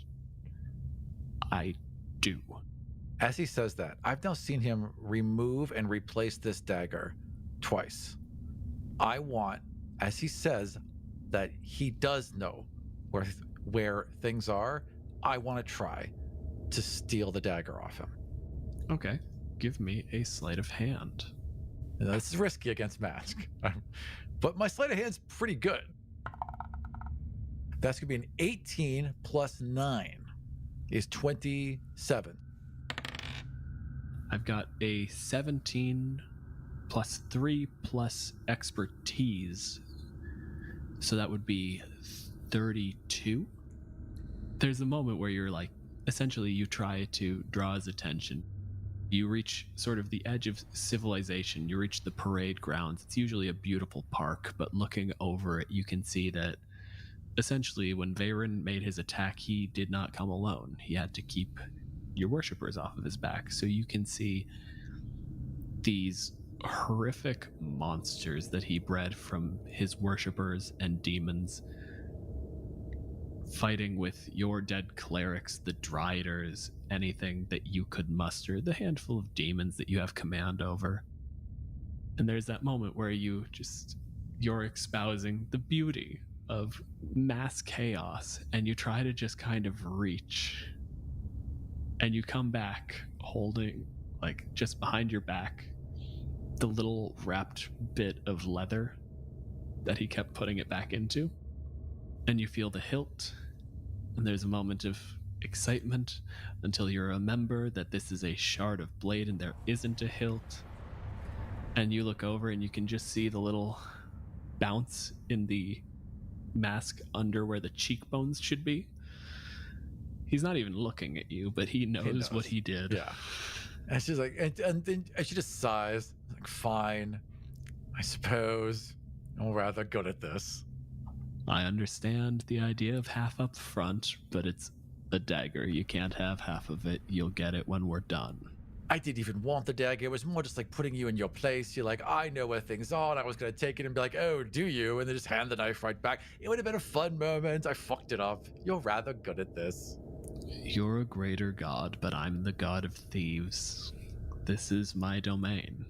I do. As he says that, I've now seen him remove and replace this dagger twice. I want, as he says, that he does know where things are. I want to try to steal the dagger off him. Okay. Give me a sleight of hand. Now, this is risky against Mask, but my sleight of hand's pretty good. That's going to be an 18 plus 9 is 27. I've got a 17 plus 3 plus expertise. So that would be 32. There's a moment where you're like, essentially you try to draw his attention. You reach sort of the edge of civilization. You reach the parade grounds. It's usually a beautiful park, but looking over it, you can see that essentially when Veyron made his attack, he did not come alone. He had to keep your worshippers off of his back. So you can see these horrific monsters that he bred from his worshippers and demons fighting with your dead clerics, the Driders, anything that you could muster, the handful of demons that you have command over. And there's that moment where you're espousing the beauty of mass chaos, and you try to just kind of reach, and you come back holding, like, just behind your back, the little wrapped bit of leather that he kept putting it back into. And you feel the hilt, and there's a moment of excitement until you remember that this is a shard of blade and there isn't a hilt. And you look over and you can just see the little bounce in the mask under where the cheekbones should be. He's not even looking at you, but he knows what he did. Yeah. And she's like, and then she just sighs, like, fine, I suppose I'm rather good at this. I understand the idea of half up front, but it's a dagger. You can't have half of it. You'll get it when we're done. I didn't even want the dagger. It was more just like putting you in your place. You're like, I know where things are, and I was going to take it and be like, oh, do you? And then just hand the knife right back. It would have been a fun moment. I fucked it up. You're rather good at this. You're a greater god, but I'm the god of thieves. This is my domain.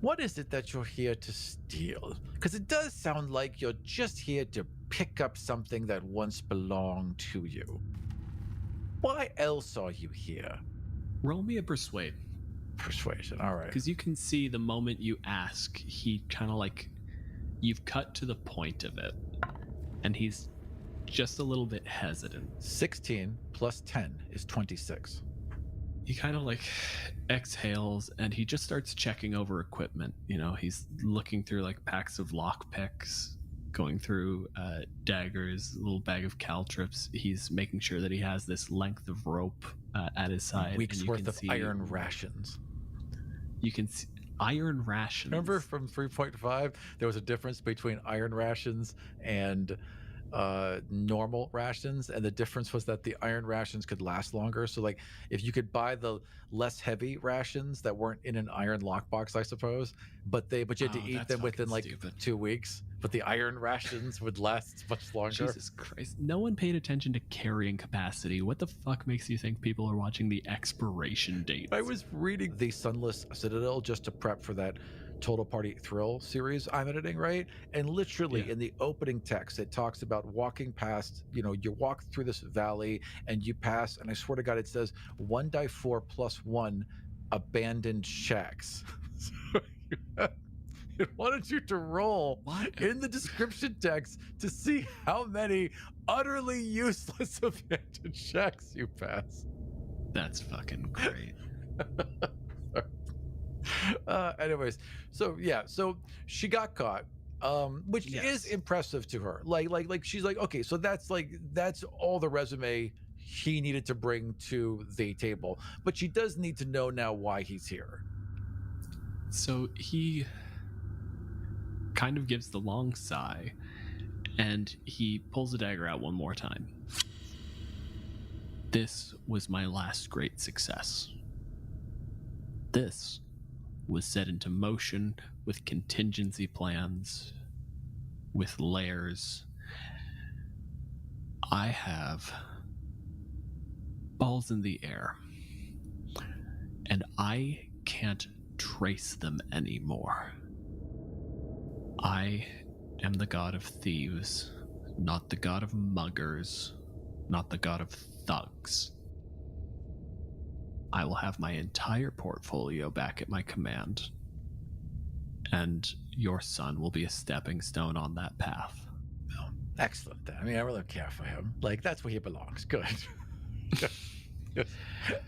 What is it that you're here to steal? Because it does sound like you're just here to pick up something that once belonged to you. Why else are you here? Roll me a persuade. Persuasion, all right. Because you can see the moment you ask, he kind of like, you've cut to the point of it. And he's just a little bit hesitant. 16 plus 10 is 26. He kind of like exhales and he just starts checking over equipment. You know, he's looking through like packs of lockpicks, going through daggers, a little bag of caltrips. He's making sure that he has this length of rope at his side. Weeks worth of iron rations. You can see iron rations. Remember from 3.5, there was a difference between iron rations and normal rations, and the difference was that the iron rations could last longer. So like if you could buy the less heavy rations that weren't in an iron lockbox, I suppose, but you had to eat them within like stupid. 2 weeks, but the iron rations would last much longer. Jesus Christ, no one paid attention to carrying capacity. What the fuck makes you think people are watching the expiration dates? I was reading the Sunless Citadel just to prep for that Total Party Thrill series I'm editing, right? And literally in the opening text, it talks about walking past, you walk through this valley and you pass, and I swear to God, it says 1-4 + 1 abandoned shacks. So it wanted you to roll in the description text to see how many utterly useless abandoned shacks you pass. That's fucking great. Anyways, so she got caught, which is impressive to her. Like she's like, okay, so that's all the resume he needed to bring to the table, but she does need to know now why he's here. So he kind of gives the long sigh, and he pulls the dagger out one more time. This was my last great success. This was set into motion with contingency plans, with layers. I have balls in the air, and I can't trace them anymore. I am the god of thieves, not the god of muggers, not the god of thugs. I will have my entire portfolio back at my command, and your son will be a stepping stone on that path. Oh, excellent. I mean, I really care for him. Like, that's where he belongs. Good.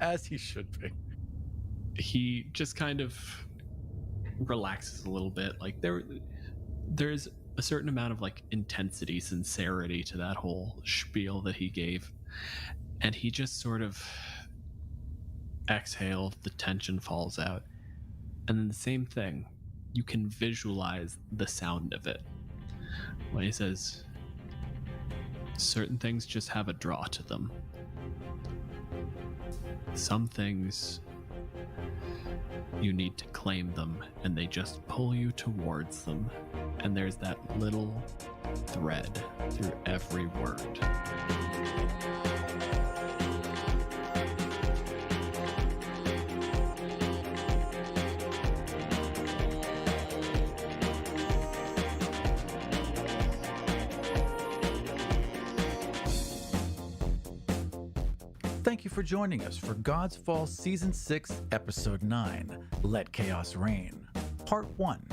As he should be. He just kind of relaxes a little bit. Like, there's a certain amount of like intensity, sincerity to that whole spiel that he gave, and he just sort of exhale, the tension falls out, and then the same thing, you can visualize the sound of it when he says certain things just have a draw to them. Some things you need to claim them and they just pull you towards them, and there's that little thread through every word. Thank you for joining us for Godsfall Season 6, Episode 9, Let Chaos Reign, Part 1.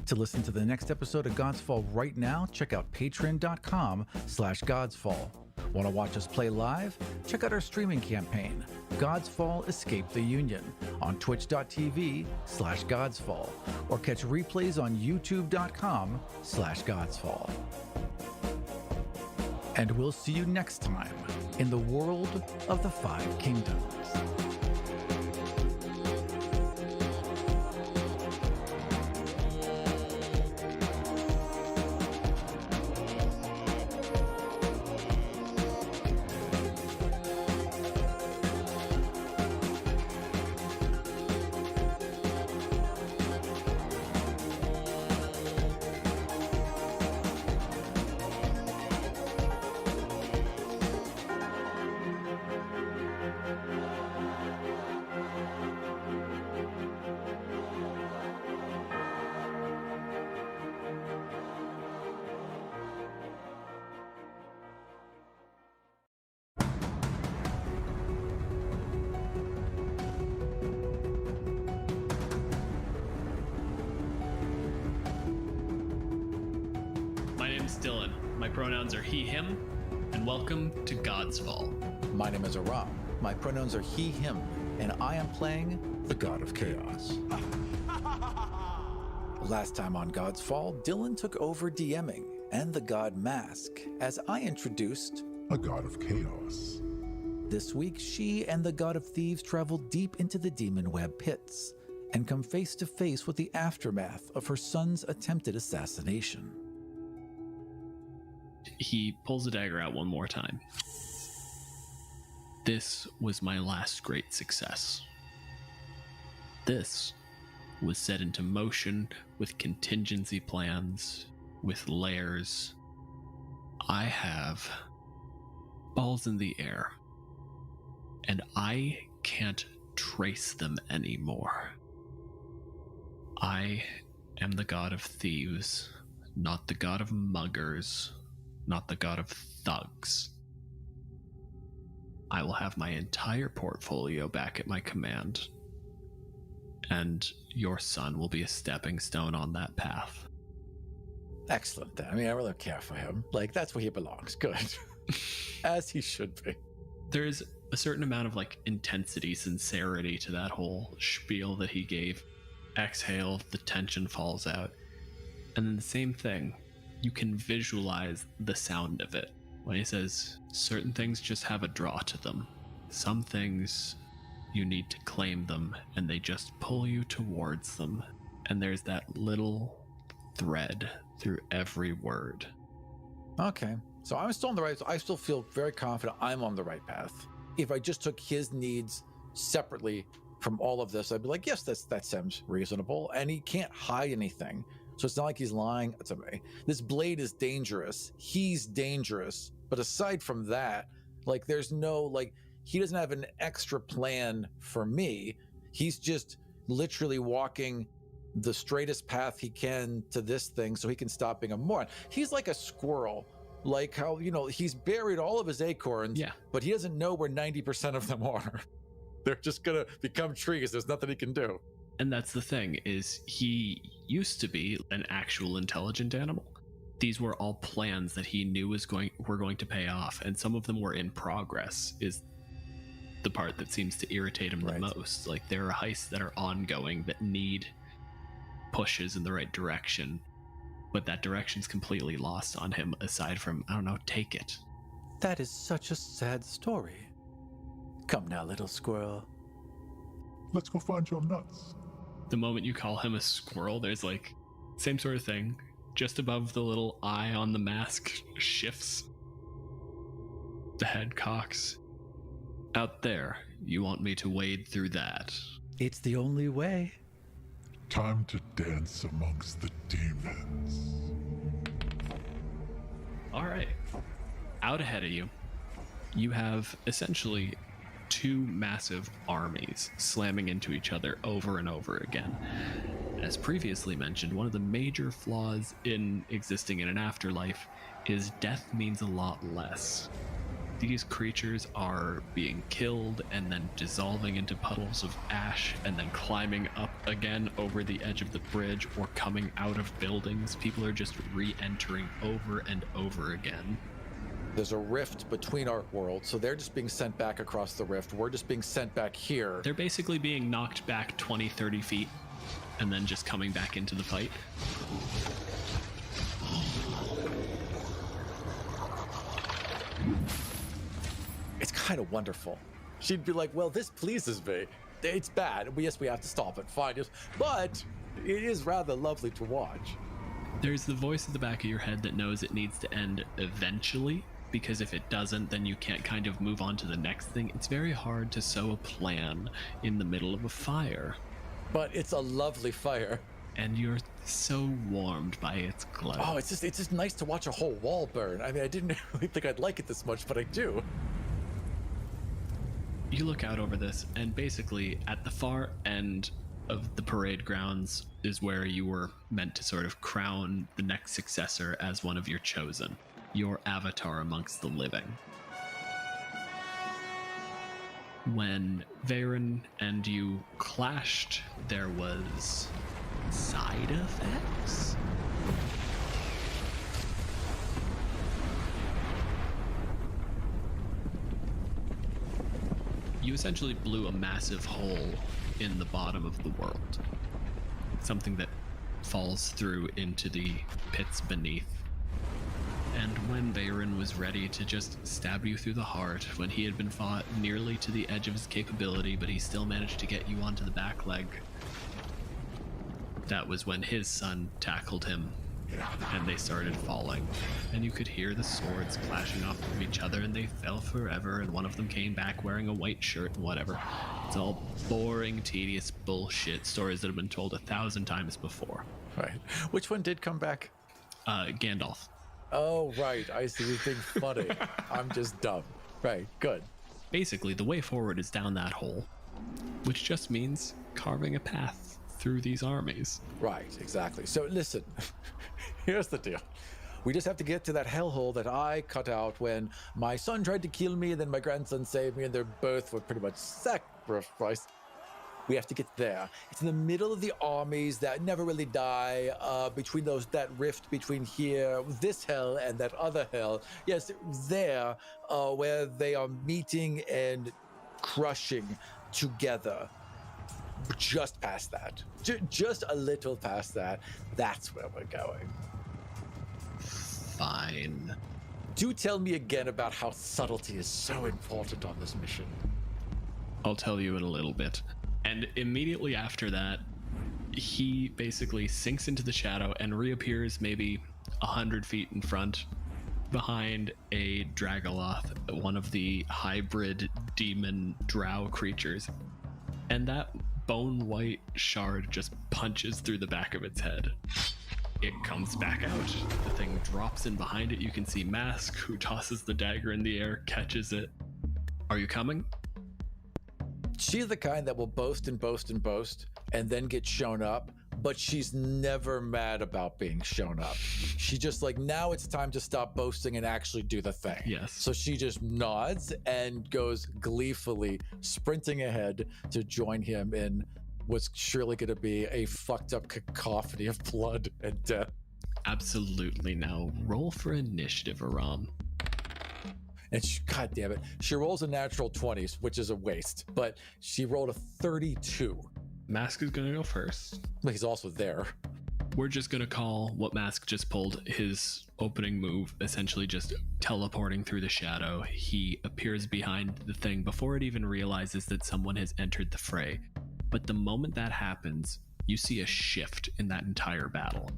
To listen to the next episode of Godsfall right now, check out patreon.com/Godsfall. Want to watch us play live? Check out our streaming campaign, Godsfall Escape the Union, on twitch.tv/Godsfall, or catch replays on youtube.com/Godsfall. And we'll see you next time in the world of the Five Kingdoms. My name's Dylan. My pronouns are he, him, and welcome to Godsfall. My name is Aram. My pronouns are he, him, and I am playing the God of Chaos. Last time on Godsfall, Dylan took over DMing and the God Mask as I introduced a god of chaos. This week, she and the God of Thieves travel deep into the demon web pits and come face to face with the aftermath of her son's attempted assassination. He pulls the dagger out one more time. This was my last great success. This was set into motion with contingency plans, with layers. I have balls in the air, and I can't trace them anymore. I am the god of thieves, not the god of muggers, not the god of thugs. I will have my entire portfolio back at my command, and your son will be a stepping stone on that path. Excellent, then. I mean, I really care for him. Like, that's where he belongs. Good. As he should be. There's a certain amount of, like, intensity, sincerity to that whole spiel that he gave. Exhale, the tension falls out. And then the same thing, you can visualize the sound of it. When he says, certain things just have a draw to them. Some things, you need to claim them, and they just pull you towards them. And there's that little thread through every word. Okay. So I'm still on the right. I still feel very confident I'm on the right path. If I just took his needs separately from all of this, I'd be like, yes, that sounds reasonable. And he can't hide anything. So it's not like he's lying to me. This blade is dangerous. He's dangerous. But aside from that, like, there's no, like, he doesn't have an extra plan for me. He's just literally walking the straightest path he can to this thing so he can stop being a moron. He's like a squirrel. Like how, he's buried all of his acorns, but he doesn't know where 90% of them are. They're just going to become trees. There's nothing he can do. And that's the thing, is he used to be an actual intelligent animal. These were all plans that he knew were going to pay off, and some of them were in progress, is the part that seems to irritate him the most. Like, there are heists that are ongoing that need pushes in the right direction, but that direction's completely lost on him, aside from, I don't know, take it. That is such a sad story. Come now, little squirrel. Let's go find your nuts. The moment you call him a squirrel, there's like, same sort of thing. Just above the little eye on the mask shifts. The head cocks. Out there, you want me to wade through that? It's the only way. Time to dance amongst the demons. All right. Out ahead of you, you have essentially two massive armies slamming into each other over and over again. As previously mentioned, one of the major flaws in existing in an afterlife is death means a lot less. These creatures are being killed and then dissolving into puddles of ash and then climbing up again over the edge of the bridge or coming out of buildings. People are just re-entering over and over again. There's a rift between our worlds, so they're just being sent back across the rift. We're just being sent back here. They're basically being knocked back 20, 30 feet and then just coming back into the fight. It's kind of wonderful. She'd be like, well, this pleases me. It's bad. Yes, we have to stop it. Fine. But it is rather lovely to watch. There's the voice at the back of your head that knows it needs to end eventually, because if it doesn't, then you can't kind of move on to the next thing. It's very hard to sow a plan in the middle of a fire. But it's a lovely fire. And you're so warmed by its glow. Oh, it's just nice to watch a whole wall burn. I mean, I didn't really think I'd like it this much, but I do. You look out over this, and basically at the far end of the parade grounds is where you were meant to sort of crown the next successor as one of your chosen, your avatar amongst the living. When Varen and you clashed, there was side effects? You essentially blew a massive hole in the bottom of the world. Something that falls through into the pits beneath. And when Varen was ready to just stab you through the heart, when he had been fought nearly to the edge of his capability, but he still managed to get you onto the back leg, that was when his son tackled him, and they started falling. And you could hear the swords clashing off of each other, and they fell forever, and one of them came back wearing a white shirt and whatever. It's all boring, tedious bullshit stories that have been told 1,000 times before. Right. Which one did come back? Gandalf. Oh, right. I see you think funny. I'm just dumb. Right. Good. Basically, the way forward is down that hole, which just means carving a path through these armies. Right, exactly. So listen, here's the deal. We just have to get to that hellhole that I cut out when my son tried to kill me and then my grandson saved me, and they both were pretty much sacrificed. We have to get there. It's in the middle of the armies that never really die, between that rift between here, this hell, and that other hell. Yes, there, where they are meeting and crushing together. Just past that. Just a little past that. That's where we're going. Fine. Do tell me again about how subtlety is so important on this mission. I'll tell you in a little bit. And immediately after that, he basically sinks into the shadow and reappears maybe 100 feet in front behind a Dragoloth, one of the hybrid demon drow creatures. And that bone white shard just punches through the back of its head. It comes back out. The thing drops in behind it. You can see Mask, who tosses the dagger in the air, catches it. Are you coming? She's the kind that will boast and boast and boast and then get shown up, but she's never mad about being shown up. She just like, now it's time to stop boasting and actually do the thing. Yes. So she just nods and goes gleefully sprinting ahead to join him in what's surely going to be a fucked up cacophony of blood and death. Absolutely. Now roll for initiative, Aram. And God damn it, she rolls a natural 20s, which is a waste, but she rolled a 32. Mask is going to go first. He's also there. We're just going to call what Mask just pulled his opening move, essentially just teleporting through the shadow. He appears behind the thing before it even realizes that someone has entered the fray. But the moment that happens, you see a shift in that entire battle.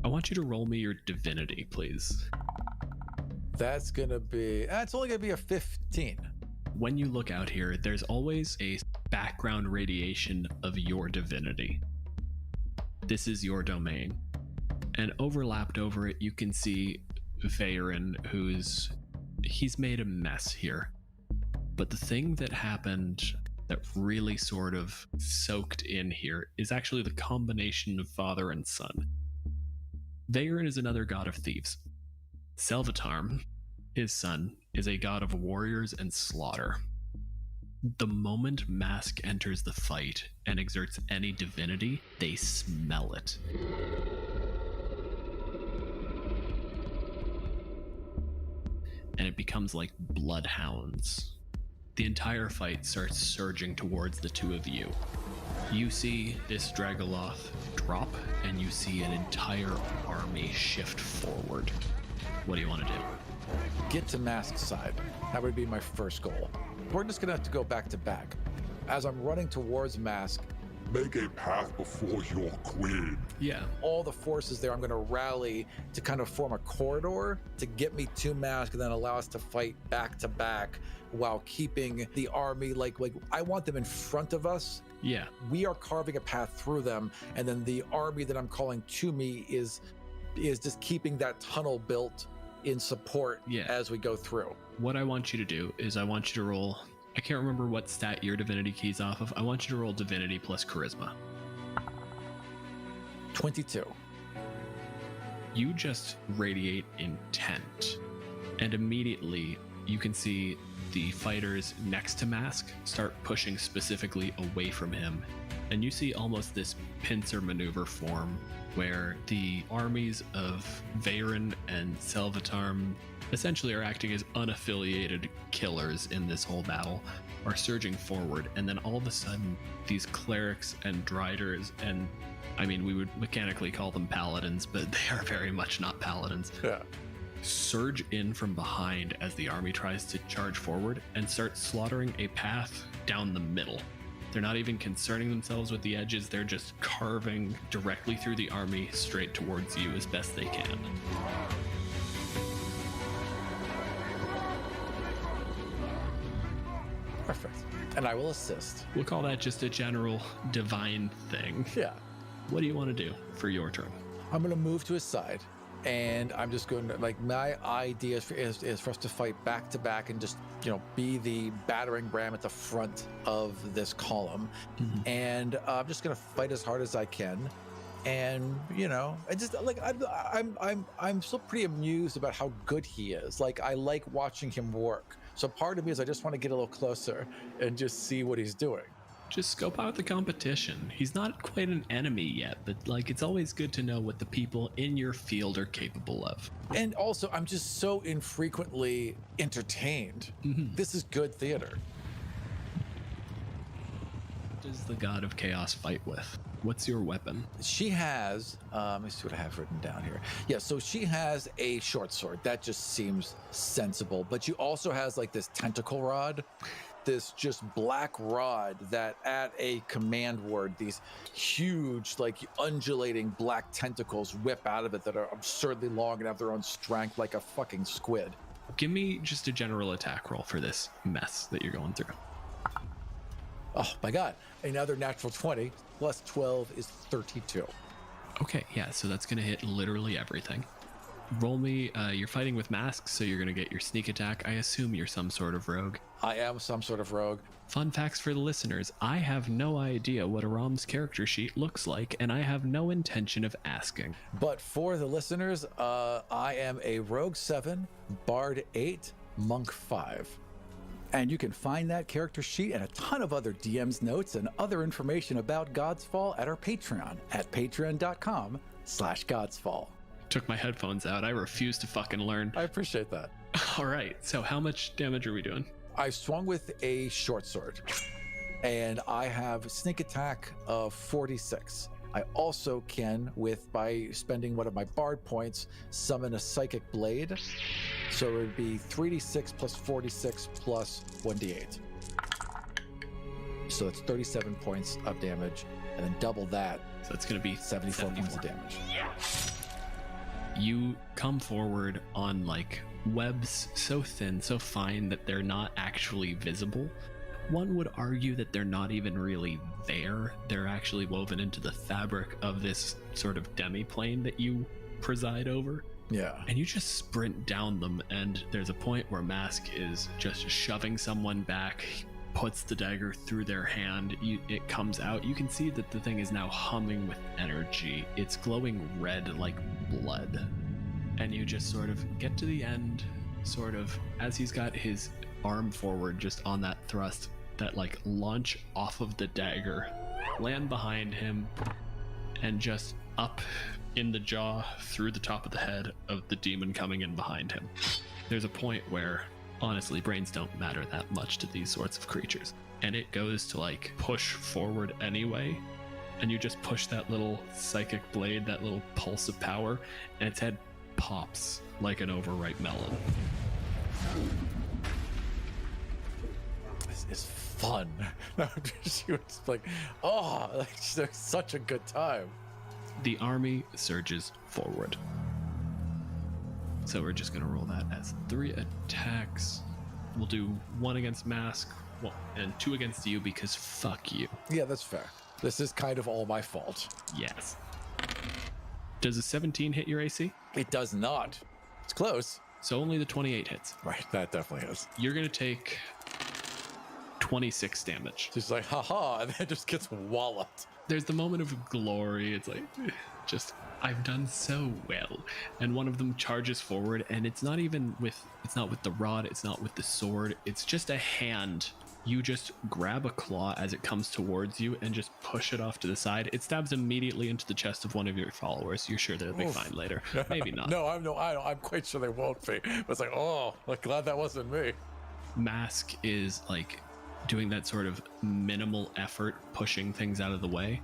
I want you to roll me your divinity, please. That's gonna be, it's only gonna be a 15. When you look out here, there's always a background radiation of your divinity. This is your domain. And overlapped over it, you can see Veyron, he's made a mess here. But the thing that happened that really sort of soaked in here is actually the combination of father and son. Veyron is another god of thieves. Selvatarm, his son, is a god of warriors and slaughter. The moment Mask enters the fight and exerts any divinity, they smell it. And it becomes like bloodhounds. The entire fight starts surging towards the two of you. You see this Dragoloth drop, and you see an entire army shift forward. What do you want to do? Get to Mask's side. That would be my first goal. We're just gonna have to go back to back. As I'm running towards Mask, Make a path before your queen. Yeah. all the forces there, I'm gonna rally to kind of form a corridor to get me to Mask and then allow us to fight back to back while keeping the army like I want them in front of us. Yeah. We are carving a path through them, and then the army that I'm calling to me is just keeping that tunnel built in support as we go through. What I want you to do is I want you to roll, I can't remember what stat your divinity key's off of. I want you to roll divinity plus charisma. 22. You just radiate intent, and immediately you can see the fighters next to Mask start pushing specifically away from him, and you see almost this pincer maneuver form where the armies of Veyron and Selvatarm essentially are acting as unaffiliated killers in this whole battle, are surging forward, and then all of a sudden these clerics and driders, and I mean we would mechanically call them paladins, but they are very much not paladins, surge in from behind as the army tries to charge forward and start slaughtering a path down the middle. They're not even concerning themselves with the edges, they're just carving directly through the army straight towards you as best they can. Perfect. And I will assist. We'll call that just a general divine thing. Yeah. What do you want to do for your turn? I'm going to move to his side, And I'm just going to, like, my idea is for us to fight back to back and just, be the battering ram at the front of this column. And I'm just going to fight as hard as I can. And I just like I'm still pretty amused about how good he is. Like, I like watching him work. So part of me is I just want to get a little closer and just see what he's doing. Just scope out the competition. He's not quite an enemy yet, but like, it's always good to know what the people in your field are capable of. And also, I'm just so infrequently entertained. This is good theater. What does the god of chaos fight with? What's your weapon? She has, let me see what I have written down here. Yeah, so she has a short sword. That just seems sensible. But she also has like this tentacle rod, this just black rod that at a command word, these huge, like undulating black tentacles whip out of it that are absurdly long and have their own strength like a fucking squid. Give me just a general attack roll for this mess that you're going through. Oh my God, another natural 20 plus 12 is 32. Okay, yeah, so that's gonna hit literally everything. Roll me, you're fighting with masks, so you're gonna get your sneak attack. I assume you're some sort of rogue. I am some sort of rogue. Fun facts for the listeners. I have no idea what Aram's character sheet looks like, and I have no intention of asking. But for the listeners, I am a rogue 7, bard 8, monk 5. And you can find that character sheet and a ton of other DM's notes and other information about Godsfall at our Patreon at patreon.com/Godsfall. Took my headphones out. I refuse to fucking learn. I appreciate that. All right, so how much damage are we doing? I swung with a short sword, and I have sneak attack of 46. I also can, by spending one of my bard points, summon a psychic blade. So it would be 3d6 plus 46 plus 1d8. So it's 37 points of damage, and then double that. So it's going to be 74 points of damage. You come forward on like webs so thin, so fine that they're not actually visible. One would argue that they're not even really there. They're actually woven into the fabric of this sort of demi-plane that you preside over. Yeah. And you just sprint down them, and there's a point where Mask is just shoving someone back, puts the dagger through their hand. It comes out. You can see that the thing is now humming with energy. It's glowing red like blood. And you just sort of get to the end, sort of, as he's got his arm forward just on that thrust, that like launch off of the dagger, land behind him, and just up in the jaw through the top of the head of the demon coming in behind him. There's a point where, honestly, brains don't matter that much to these sorts of creatures. And it goes to like push forward anyway. And you just push that little psychic blade, that little pulse of power, and its head pops like an overripe melon. This is fun. It's like, oh, like, such a good time. The army surges forward. So we're just going to roll that as 3 attacks. We'll do 1 against Mask, and 2 against you because fuck you. Yeah, that's fair. This is kind of all my fault. Yes. Does a 17 hit your AC? It does not. It's close. So only the 28 hits. Right, that definitely is. You're going to take 26 damage. She's like, haha, and then it just gets walloped. There's the moment of glory. It's like, just, I've done so well. And one of them charges forward, and it's not with the rod, it's not with the sword, it's just a hand. You just grab a claw as it comes towards you and just push it off to the side. It stabs immediately into the chest of one of your followers. You're sure they'll be fine later. Maybe not. I'm quite sure they won't be. But it's like, oh, like, glad that wasn't me. Mask is like doing that sort of minimal effort, pushing things out of the way.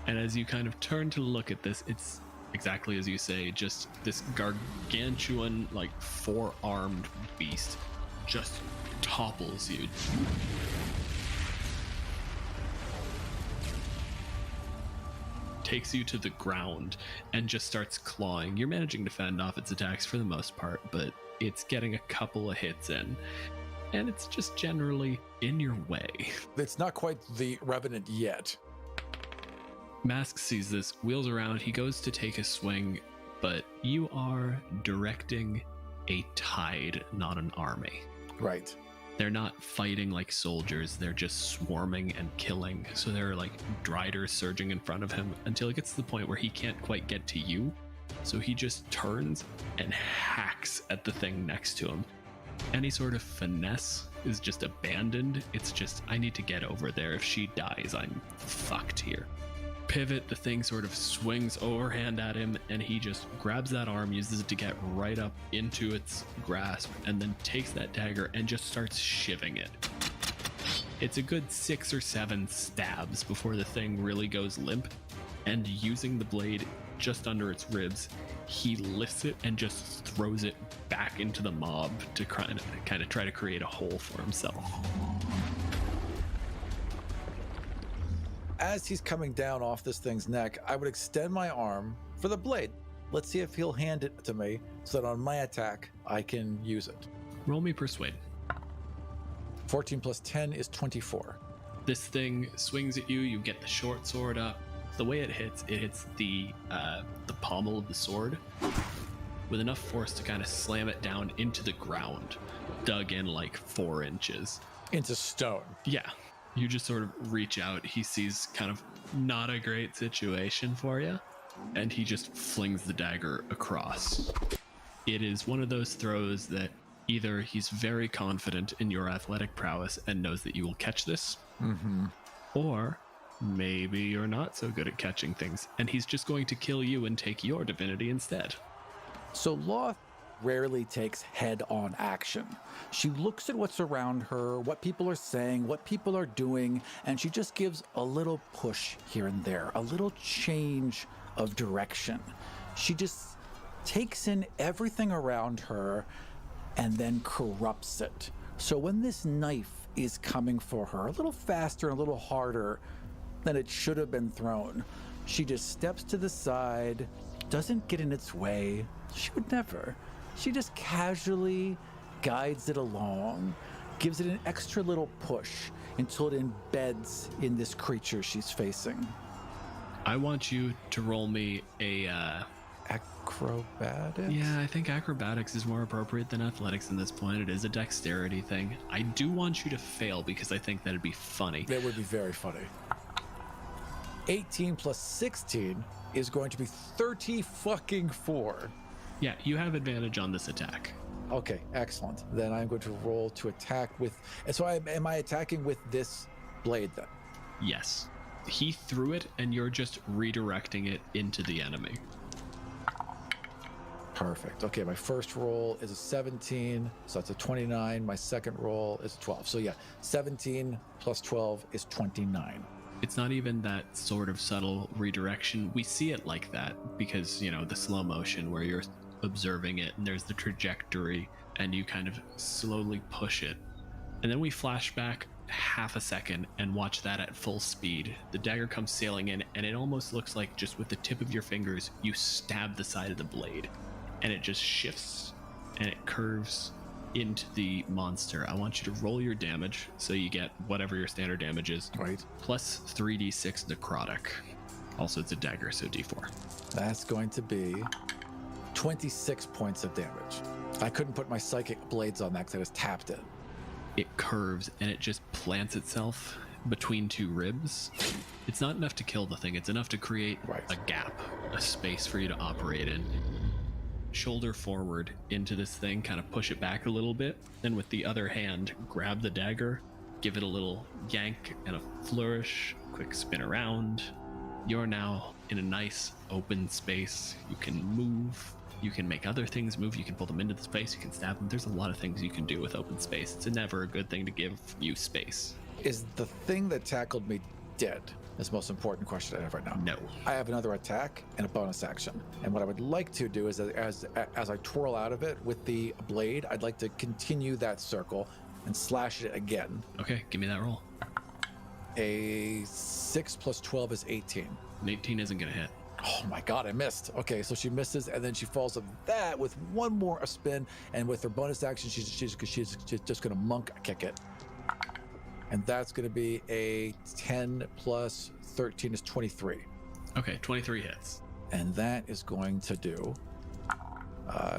And as you kind of turn to look at this, it's exactly as you say, just this gargantuan, like 4-armed beast just topples you. Takes you to the ground and just starts clawing. You're managing to fend off its attacks for the most part, but it's getting a couple of hits in. And it's just generally in your way. It's not quite the Revenant yet. Mask sees this, wheels around, he goes to take a swing, but you are directing a tide, not an army. Right. They're not fighting like soldiers, they're just swarming and killing. So there are like driders surging in front of him until it gets to the point where he can't quite get to you. So he just turns and hacks at the thing next to him. Any sort of finesse is just abandoned. It's just, I need to get over there. If she dies, I'm fucked here. Pivot, the thing sort of swings overhand at him, and he just grabs that arm, uses it to get right up into its grasp, and then takes that dagger and just starts shivving it. It's a good 6 or 7 stabs before the thing really goes limp, and using the blade just under its ribs, he lifts it and just throws it back into the mob to kind of try to create a hole for himself. As he's coming down off this thing's neck, I would extend my arm for the blade. Let's see if he'll hand it to me so that on my attack, I can use it. Roll me Persuade. 14 plus 10 is 24. This thing swings at you, you get the short sword up. The way it hits the pommel of the sword with enough force to kind of slam it down into the ground, dug in like 4 inches. Into stone. Yeah. You just sort of reach out. He sees kind of not a great situation for you, and he just flings the dagger across. It is one of those throws that either he's very confident in your athletic prowess and knows that you will catch this, or maybe you're not so good at catching things, and he's just going to kill you and take your divinity instead. So Loth rarely takes head-on action. She looks at what's around her, what people are saying, what people are doing, and she just gives a little push here and there, a little change of direction. She just takes in everything around her and then corrupts it. So when this knife is coming for her, a little faster and a little harder than it should have been thrown, she just steps to the side, doesn't get in its way. She would never. She just casually guides it along, gives it an extra little push until it embeds in this creature she's facing. I want you to roll me a... Acrobatics? Yeah, I think acrobatics is more appropriate than athletics in this point. It is a dexterity thing. I do want you to fail because I think that'd be funny. That would be very funny. 18 plus 16 is going to be 30-fucking-4. Yeah, you have advantage on this attack. Okay, excellent. Then I'm going to roll to attack with... And so am I attacking with this blade then? Yes. He threw it, and you're just redirecting it into the enemy. Perfect. Okay, my first roll is a 17, so that's a 29. My second roll is 12. So yeah, 17 plus 12 is 29. It's not even that sort of subtle redirection. We see it like that because, you know, the slow motion where you're observing it and there's the trajectory and you kind of slowly push it. And then we flash back half a second and watch that at full speed. The dagger comes sailing in and it almost looks like just with the tip of your fingers, you stab the side of the blade and it just shifts and it curves into the monster. I want you to roll your damage so you get whatever your standard damage is. Right. Plus 3d6 necrotic. Also, it's a dagger, so d4. That's going to be 26 points of damage. I couldn't put my psychic blades on that because I was tapped it. It curves and it just plants itself between 2 ribs. It's not enough to kill the thing. It's enough to create a gap, a space for you to operate in. Shoulder forward into this thing, kind of push it back a little bit, then with the other hand, grab the dagger, give it a little yank and a flourish, quick spin around. You're now in a nice open space. You can move, you can make other things move, you can pull them into the space, you can stab them. There's a lot of things you can do with open space. It's never a good thing to give you space. Is the thing that tackled me dead? That's the most important question I have right now. No. I have another attack and a bonus action. And what I would like to do is as I twirl out of it with the blade, I'd like to continue that circle and slash it again. Okay, give me that roll. A 6 plus 12 is 18. An 18 isn't gonna hit. Oh my God, I missed. Okay, so she misses and then she falls of that with one more spin. And with her bonus action, she's just gonna monk kick it. And that's going to be a 10 plus 13 is 23. Okay, 23 hits. And that is going to do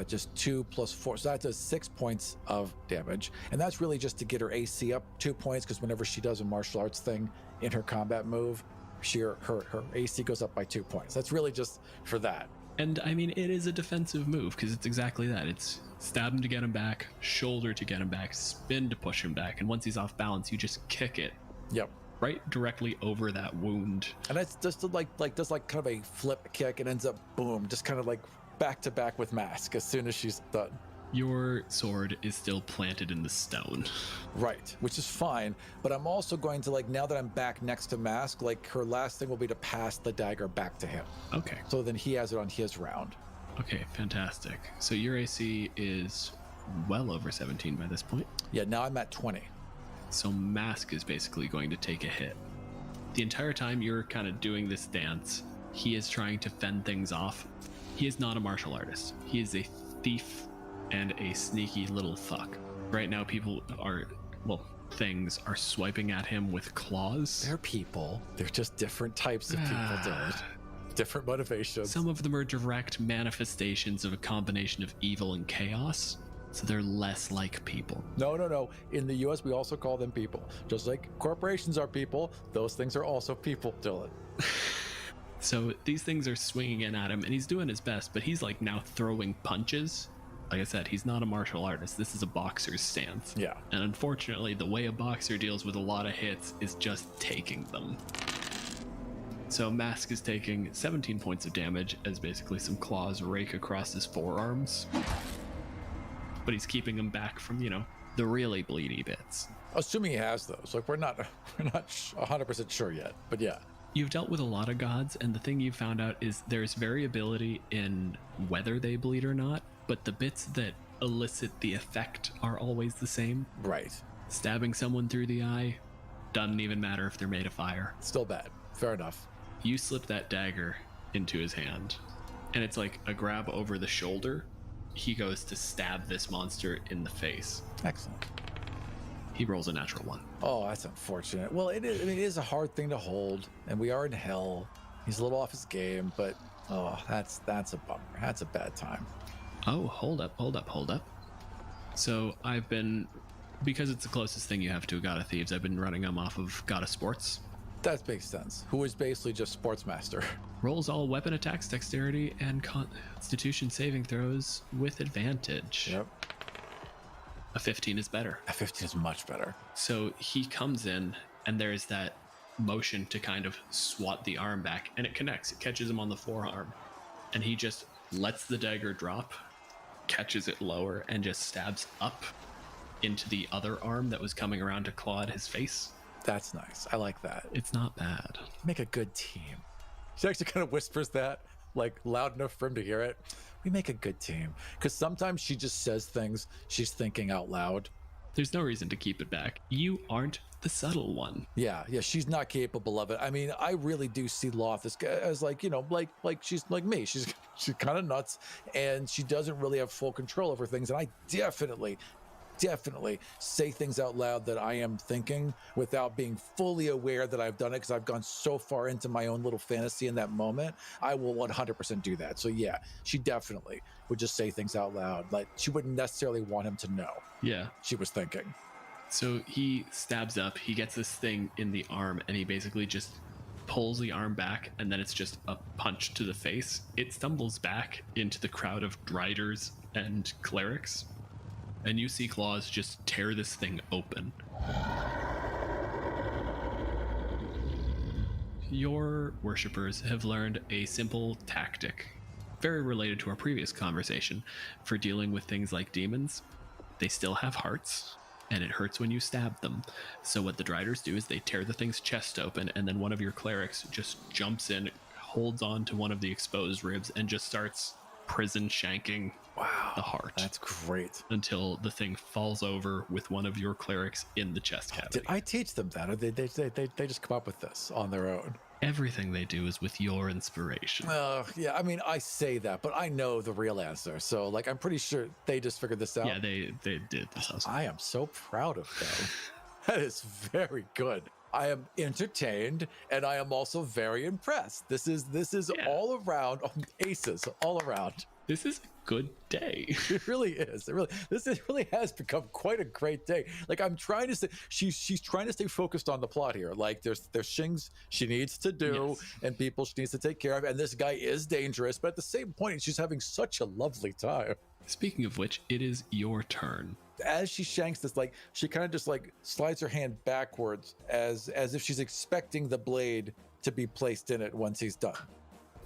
Just 2 plus 4. So that does 6 points of damage. And that's really just to get her AC up 2 points, because whenever she does a martial arts thing in her combat move, her AC goes up by 2 points. That's really just for that. And I mean, it is a defensive move because it's exactly that. It's stab him to get him back, shoulder to get him back, spin to push him back. And once he's off balance, you just kick it. Yep. Right directly over that wound. And that's just does like kind of a flip kick. It ends up boom, just kind of like back to back with Mask as soon as she's done. Your sword is still planted in the stone. Right, which is fine, but I'm also going to, like, now that I'm back next to Mask, like, her last thing will be to pass the dagger back to him. Okay. So then he has it on his round. Okay, fantastic. So your AC is well over 17 by this point. Yeah, now I'm at 20. So Mask is basically going to take a hit. The entire time you're kind of doing this dance, he is trying to fend things off. He is not a martial artist. He is a thief and a sneaky little fuck. Right now, things are swiping at him with claws. They're people. They're just different types of people, Dylan. Different motivations. Some of them are direct manifestations of a combination of evil and chaos, so they're less like people. No. In the US, we also call them people. Just like corporations are people, those things are also people, Dylan. So these things are swinging in at him, and he's doing his best, but he's like now throwing punches. Like I said, he's not a martial artist. This is a boxer's stance. Yeah. And unfortunately, the way a boxer deals with a lot of hits is just taking them. So Mask is taking 17 points of damage as basically some claws rake across his forearms. But he's keeping him back from, the really bleedy bits. Assuming he has those. Like, we're not 100% sure yet, but yeah. You've dealt with a lot of gods, and the thing you've found out is there's variability in whether they bleed or not, but the bits that elicit the effect are always the same. Right. Stabbing someone through the eye doesn't even matter if they're made of fire. Still bad. Fair enough. You slip that dagger into his hand, and it's like a grab over the shoulder. He goes to stab this monster in the face. Excellent. He rolls a natural 1. Oh, that's unfortunate. Well, it is a hard thing to hold, and we are in hell. He's a little off his game, but that's a bummer. That's a bad time. Oh, hold up. So because it's the closest thing you have to a God of Thieves, I've been running him off of God of Sports. That makes sense. Who is basically just Sportsmaster. Rolls all weapon attacks, dexterity, and constitution saving throws with advantage. Yep. A 15 is better. A 15 is much better. So he comes in, and there's that motion to kind of swat the arm back, and it connects. It catches him on the forearm, and he just lets the dagger drop, catches it lower, and just stabs up into the other arm that was coming around to claw at his face. That's nice. I like that. It's not bad. Make a good team. She actually kind of whispers that, like, loud enough for him to hear it. We make a good team. Because sometimes she just says things she's thinking out loud. There's no reason to keep it back. You aren't the subtle one. Yeah, she's not capable of it. I mean, I really do see Loth as like, like she's like me. She's kind of nuts, and she doesn't really have full control over things. And I definitely say things out loud that I am thinking without being fully aware that I've done it, because I've gone so far into my own little fantasy in that moment. I will 100% do that. So yeah, she definitely would just say things out loud. Like, she wouldn't necessarily want him to know. Yeah. She was thinking. So he stabs up, he gets this thing in the arm, and he basically just pulls the arm back, and then it's just a punch to the face. It stumbles back into the crowd of driders and clerics, and you see claws just tear this thing open. Your worshippers have learned a simple tactic, very related to our previous conversation, for dealing with things like demons. They still have hearts, and it hurts when you stab them. So what the driders do is they tear the thing's chest open, and then one of your clerics just jumps in, holds on to one of the exposed ribs, and just starts prison shanking the heart. That's great. Until the thing falls over with one of your clerics in the chest cavity. Did I teach them that, or they just come up with this on their own? Everything they do is with your inspiration. Yeah, I mean, I say that, but I know the real answer. So, like, I'm pretty sure they just figured this out. Yeah, they did this also. I am so proud of them. That is very good. I am entertained, and I am also very impressed. This is all around aces all around. This is a good day. It really is. Really has become quite a great day. Like, I'm trying to say, she's trying to stay focused on the plot here. Like, there's things she needs to do and people she needs to take care of. And this guy is dangerous, but at the same point, she's having such a lovely time. Speaking of which, it is your turn. As she shanks this, like, she kind of just like slides her hand backwards as if she's expecting the blade to be placed in it once he's done.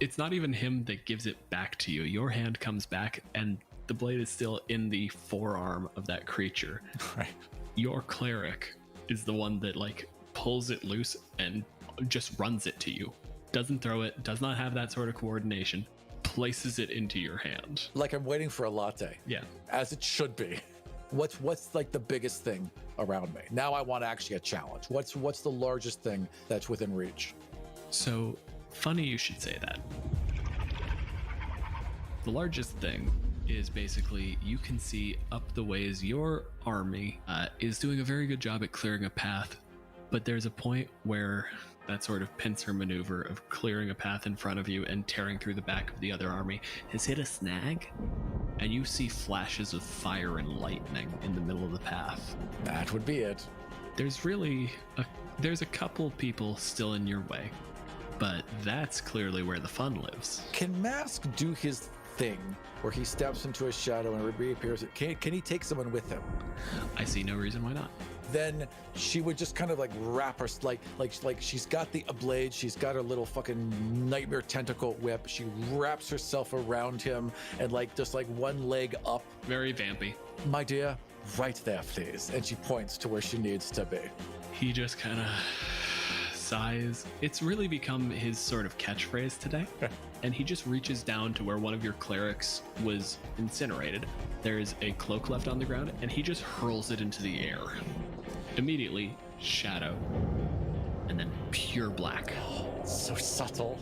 It's not even him that gives it back to you. Your hand comes back and the blade is still in the forearm of that creature. Right. Your cleric is the one that like pulls it loose and just runs it to you. Doesn't throw it, does not have that sort of coordination, places it into your hand. Like I'm waiting for a latte. Yeah. As it should be. What's like the biggest thing around me? Now I want actually a challenge. What's the largest thing that's within reach? So funny you should say that. The largest thing is basically you can see up the ways your army is doing a very good job at clearing a path, but there's a point where that sort of pincer maneuver of clearing a path in front of you and tearing through the back of the other army has hit a snag, and you see flashes of fire and lightning in the middle of the path. That would be it. There's a couple people still in your way, but that's clearly where the fun lives. Can Mask do his thing where he steps into a shadow and reappears? Can he take someone with him? I see no reason why not. Then she would just kind of like wrap her, like she's got the blade, she's got her little fucking nightmare tentacle whip. She wraps herself around him and like just like one leg up. Very vampy. My dear, right there, please. And she points to where she needs to be. He just kind of sighs. It's really become his sort of catchphrase today. And he just reaches down to where one of your clerics was incinerated. There's a cloak left on the ground, and he just hurls it into the air. Immediately, shadow, and then pure black. So subtle.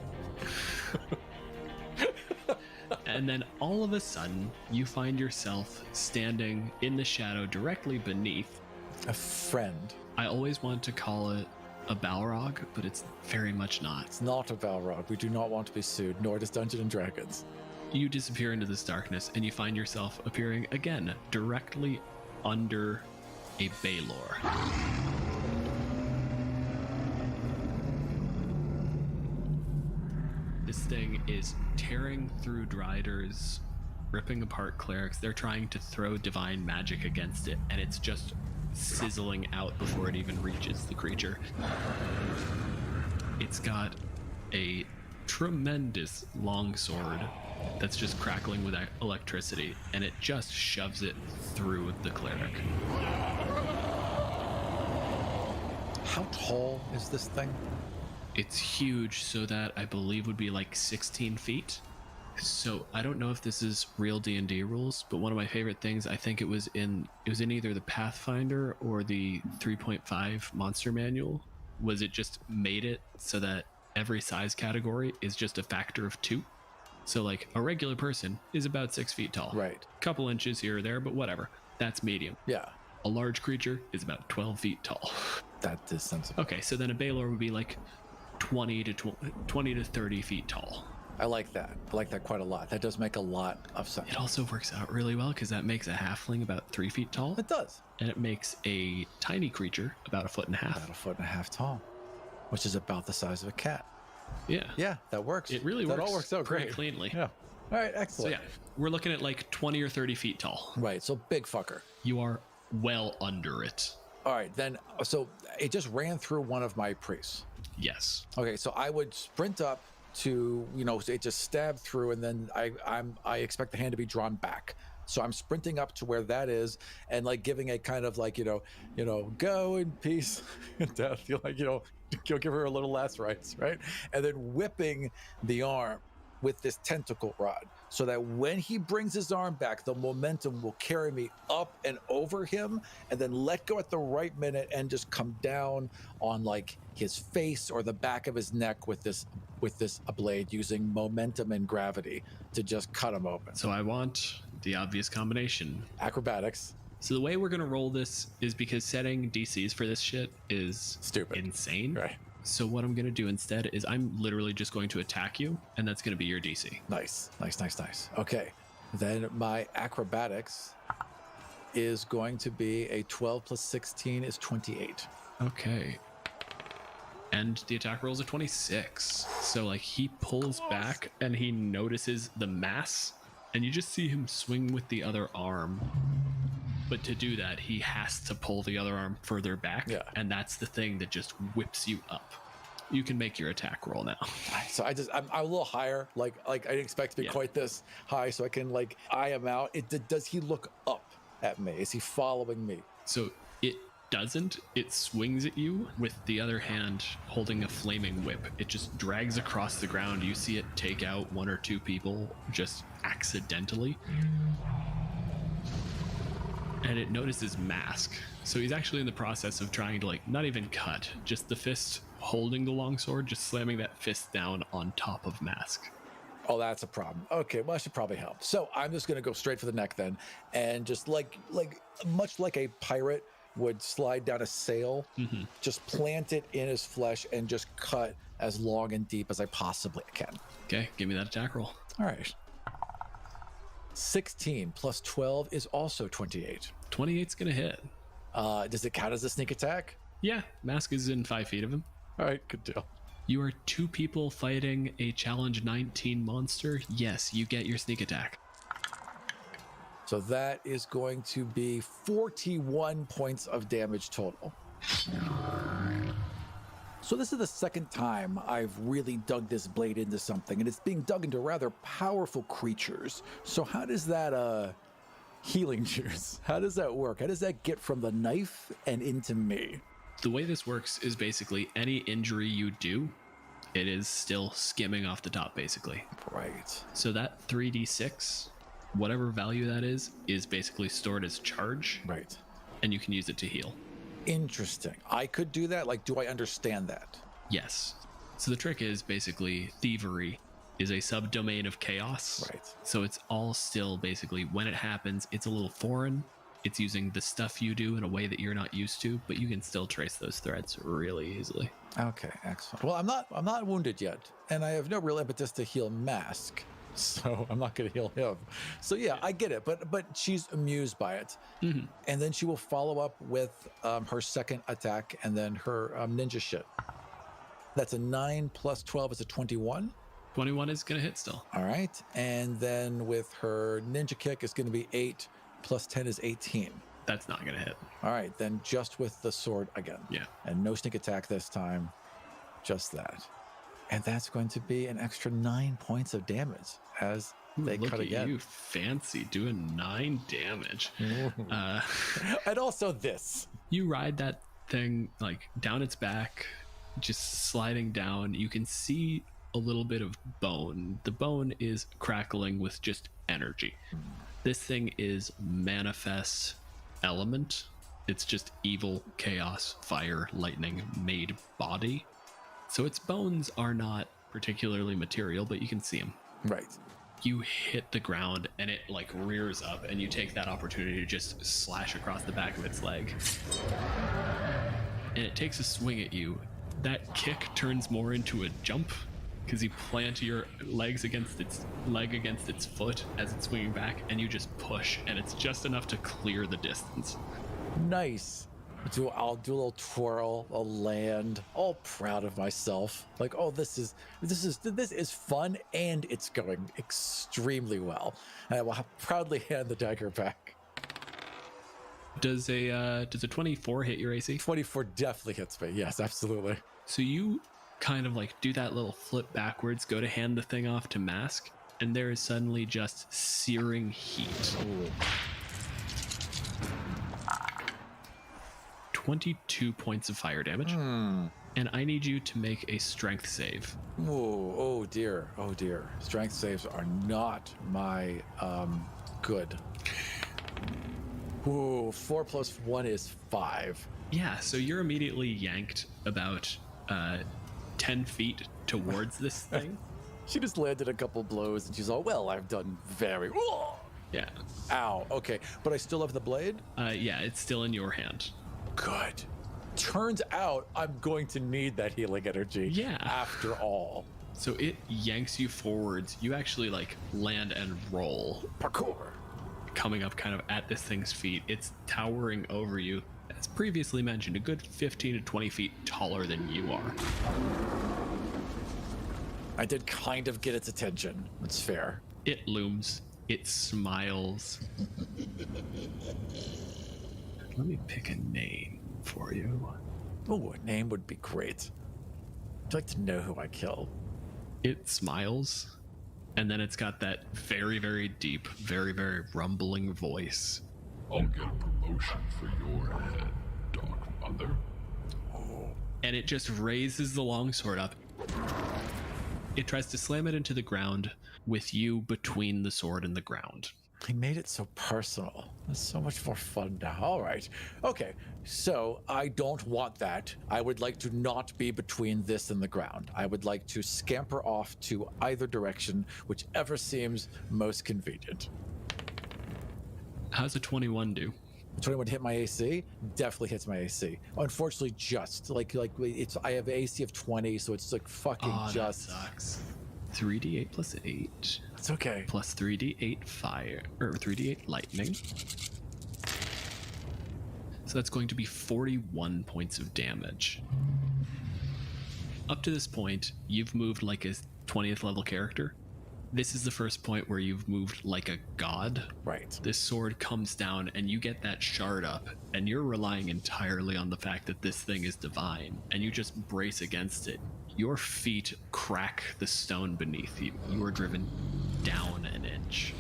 And then all of a sudden, you find yourself standing in the shadow directly beneath A friend. I always want to call it a Balrog, but it's very much not. It's not a Balrog. We do not want to be sued, nor does Dungeons and Dragons. You disappear into this darkness, and you find yourself appearing again directly under a Baylor. This thing is tearing through Driders, ripping apart clerics. They're trying to throw divine magic against it, and it's just sizzling out before it even reaches the creature. It's got a tremendous longsword that's just crackling with electricity, and it just shoves it through the cleric. How tall is this thing? It's huge, so that I believe would be like 16 feet. So I don't know if this is real D&D rules, but one of my favorite things, I think it was in either the Pathfinder or the 3.5 monster manual, was it just made it so that every size category is just a factor of 2. So like a regular person is about 6 feet tall. Right. Couple inches here or there, but whatever. That's medium. Yeah. A large creature is about 12 feet tall. That is sensible. Okay, so then a Baylor would be like 20 to 30 feet tall. I like that. I like that quite a lot. That does make a lot of sense. It also works out really well because that makes a halfling about 3 feet tall. It does. And it makes a tiny creature about 1.5 feet. About 1.5 feet tall, which is about the size of a cat. Yeah. Yeah, that works. It really that works. all works out pretty great. cleanly. Yeah. All right, So excellent. yeah, we're looking at like 20 or 30 feet tall. Right, so big fucker. You are well under it. All right, then, so it just ran through one of my priests. Yes. Okay, so I would sprint up to, it just stabbed through, and then I expect the hand to be drawn back. So I'm sprinting up to where that is, and like giving a kind of like, go in peace and death. You'll give her a little last rites, right? And then whipping the arm with this tentacle rod, so that when he brings his arm back, the momentum will carry me up and over him, and then let go at the right minute and just come down on like his face or the back of his neck with this blade, using momentum and gravity to just cut him open. So I want the obvious combination. Acrobatics. So the way we're going to roll this is because setting DCs for this shit is Stupid. insane. Right. So what I'm going to do instead is I'm literally just going to attack you, and that's going to be your DC. Nice. Okay. Then my acrobatics is going to be a 12 plus 16 is 28. Okay. And the attack roll is a 26. So, like, he pulls back and he notices the mass, and you just see him swing with the other arm. But to do that, he has to pull the other arm further back, and that's the thing that just whips you up. You can make your attack roll now. So I'm a little higher. Like I didn't expect to be quite this high, so I can like eye him out. Does he look up at me? Is he following me? So it doesn't. It swings at you with the other hand holding a flaming whip. It just drags across the ground. You see it take out one or two people just accidentally. And it notices Mask. So he's actually in the process of trying to, like, not even cut, just the fist holding the longsword, just slamming that fist down on top of Mask. Oh, that's a problem. Okay, well, I should probably help. So I'm just going to go straight for the neck then, and just like much like a pirate would slide down a sail, just plant it in his flesh and just cut as long and deep as I possibly can. Okay, give me that attack roll. All right. 16 plus 12 is also 28. 28's gonna hit. Does it count as a sneak attack? Yeah, Mask is in 5 feet of him. All right, good deal. You are 2 people fighting a challenge 19 monster. Yes, you get your sneak attack. So that is going to be 41 points of damage total. So this is the second time I've really dug this blade into something, and it's being dug into rather powerful creatures. So how does that healing juice, how does that work? How does that get from the knife and into me? The way this works is basically any injury you do, it is still skimming off the top, basically. Right. So that 3d6, whatever value that is basically stored as charge. Right. And you can use it to heal. Interesting. I could do that? Like, do I understand that? Yes. So the trick is basically thievery is a subdomain of chaos. Right. So it's all still basically, when it happens, it's a little foreign. It's using the stuff you do in a way that you're not used to, but you can still trace those threads really easily. Okay, excellent. Well, I'm not wounded yet, and I have no real impetus to heal Mask, so I'm not going to heal him. So yeah, I get it, but she's amused by it, and then she will follow up with her second attack, and then her ninja shit. That's a 9 plus 12 is a 21. 21 is going to hit still. All right, and then with her ninja kick is going to be 8 plus 10 is 18. That's not going to hit. All right, then just with the sword again. Yeah. And no sneak attack this time, just that. And that's going to be an extra 9 points of damage as they Look cut at again. you, fancy, doing 9 damage. And also this. You ride that thing like down its back, just sliding down. You can see a little bit of bone. The bone is crackling with just energy. This thing is manifest element. It's just evil, chaos, fire, lightning made body. So its bones are not particularly material, but you can see them. Right. You hit the ground and it like rears up, and you take that opportunity to just slash across the back of its leg. And it takes a swing at you. That kick turns more into a jump, because you plant your legs against its foot as it's swinging back, and you just push, and it's just enough to clear the distance. Nice. I'll do a little twirl, I'll land, all proud of myself. Like, oh, this is fun, and it's going extremely well. And I will proudly hand the dagger back. Does a 24 hit your AC? 24 definitely hits me. Yes, absolutely. So you kind of like do that little flip backwards, go to hand the thing off to Mask, and there is suddenly just searing heat. Ooh. 22 points of fire damage. And I need you to make a strength save. Oh dear. Oh dear. Strength saves are not my good. Ooh, 4 plus 1 is 5. Yeah, so you're immediately yanked about 10 feet towards this thing. She just landed a couple blows and she's all, well, I've done very... Whoa! Yeah. Ow, okay. But I still have the blade? Yeah, it's still in your hand. Good. Turns out I'm going to need that healing energy. Yeah. After all. So it yanks you forwards. You actually like land and roll, Parkour. coming up kind of at this thing's feet. It's towering over you. As previously mentioned, a good 15 to 20 feet taller than you are. I did kind of get its attention. That's fair. It looms. It smiles. Let me pick a name for you. Oh, a name would be great. I'd like to know who I killed. It smiles, and then it's got that very, very deep, very, very rumbling voice. I'll get a promotion for your head, Dark Mother. And it just raises the longsword up. It tries to slam it into the ground with you between the sword and the ground. He made it so personal. It's so much more fun now. All right. Okay. So I don't want that. I would like to not be between this and the ground. I would like to scamper off to either direction, whichever seems most convenient. How's a 21 do? 21 hit my AC? Definitely hits my AC. Unfortunately, just like it's. I have AC of 20, so it's like fucking just. That sucks. 3d8 plus 8. It's okay. Plus 3d8 fire, or 3d8 lightning. So that's going to be 41 points of damage. Up to this point, you've moved like a 20th level character. This is the first point where you've moved like a god. Right. This sword comes down and you get that shard up, and you're relying entirely on the fact that this thing is divine, and you just brace against it. Your feet crack the stone beneath you. You are driven down an inch.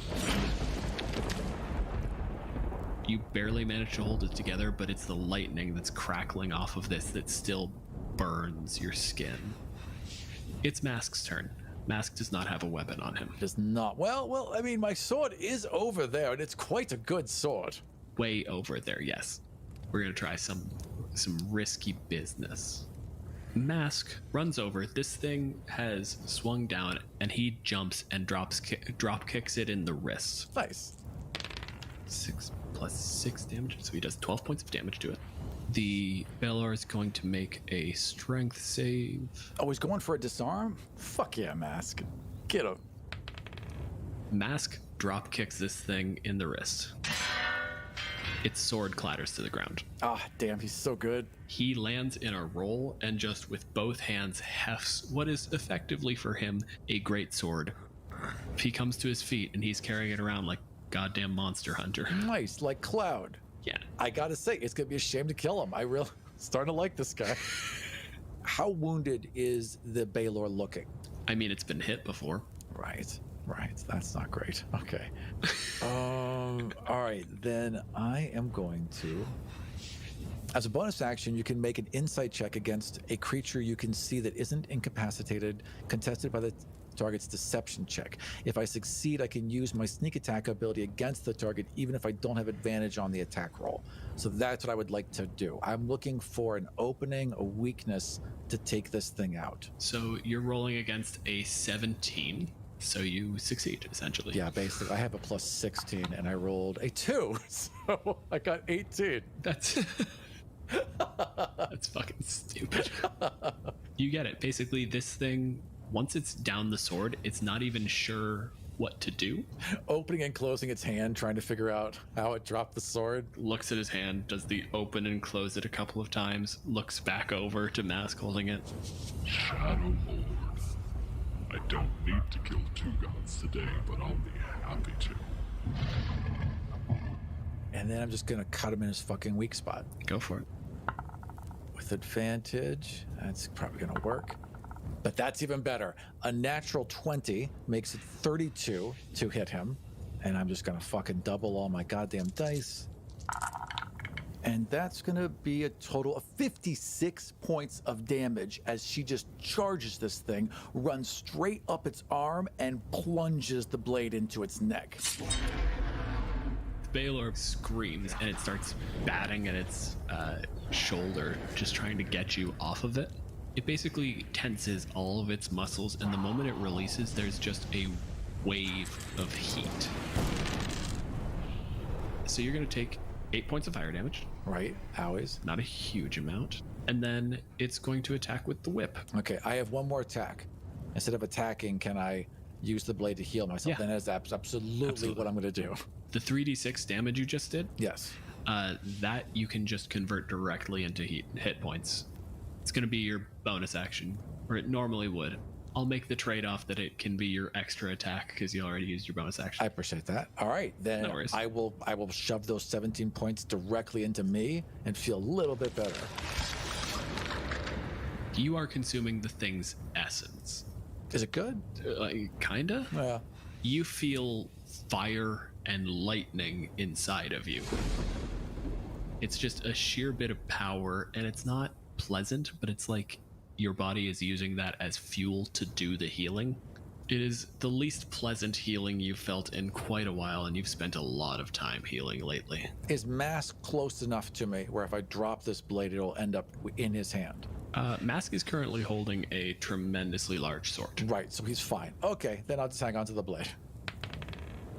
You barely manage to hold it together, but it's the lightning that's crackling off of this that still burns your skin. It's Mask's turn. Mask does not have a weapon on him. Does not. Well, I mean, my sword is over there, and it's quite a good sword. Way over there, yes. We're gonna try some risky business. Mask runs over. This thing has swung down, and he jumps and drop kicks it in the wrist. Nice. 6 plus 6 damage, so he does 12 points of damage to it. The Baylor is going to make a strength save. Oh, he's going for a disarm? Fuck yeah, Mask. Get him. Mask drop kicks this thing in the wrist. Its sword clatters to the ground. Ah, damn, he's so good. He lands in a roll and just with both hands hefts what is effectively for him a great sword. He comes to his feet and he's carrying it around like goddamn monster hunter. Nice, like Cloud. Yeah. I gotta say, it's gonna be a shame to kill him. I really starting to like this guy. How wounded is the Baylor looking? I mean, it's been hit before. Right. That's not great. Okay. All right, then I am going to. As a bonus action, you can make an insight check against a creature you can see that isn't incapacitated, contested by the target's deception check. If I succeed, I can use my sneak attack ability against the target, even if I don't have advantage on the attack roll. So that's what I would like to do. I'm looking for an opening, a weakness to take this thing out. So you're rolling against a 17. So you succeed, essentially. Yeah, basically. I have a plus 16 and I rolled a 2. So I got 18. That's that's fucking stupid. You get it. Basically, this thing, once it's down the sword, it's not even sure what to do. Opening and closing its hand, trying to figure out how it dropped the sword. Looks at his hand, does the open and close it a couple of times, looks back over to Mask holding it. Shadow Lord. I don't need to kill 2 gods today, but I'll be happy to. And then I'm just gonna cut him in his fucking weak spot. Go for it. With advantage, that's probably gonna work. But that's even better. A natural 20 makes it 32 to hit him. And I'm just gonna fucking double all my goddamn dice. And that's gonna be a total of 56 points of damage as she just charges this thing, runs straight up its arm, and plunges the blade into its neck. Baylor screams and it starts batting at its shoulder, just trying to get you off of it. It basically tenses all of its muscles, and the moment it releases, there's just a wave of heat. So you're going to take 8 points of fire damage. Right, always. Not a huge amount. And then it's going to attack with the whip. Okay, I have one more attack. instead of attacking, can I use the blade to heal myself? Yeah. Then that's absolutely what I'm going to do. The 3d6 damage you just did, Yes. that you can just convert directly into hit points. It's going to be your bonus action, or it normally would. I'll make the trade-off that it can be your extra attack because you already used your bonus action. I appreciate that. All right, then No worries. I will shove those 17 points directly into me and feel a little bit better. You are consuming the thing's essence. Is it good? Kinda? Yeah. You feel fire and lightning inside of you. It's just a sheer bit of power, and it's not pleasant, but it's like your body is using that as fuel to do the healing. It is the least pleasant healing you've felt in quite a while, and you've spent a lot of time healing lately. Is Mask close enough to me where if I drop this blade, it'll end up in his hand? Mask is currently holding a tremendously large sword. Right, so he's fine. Okay, then I'll just hang on to the blade.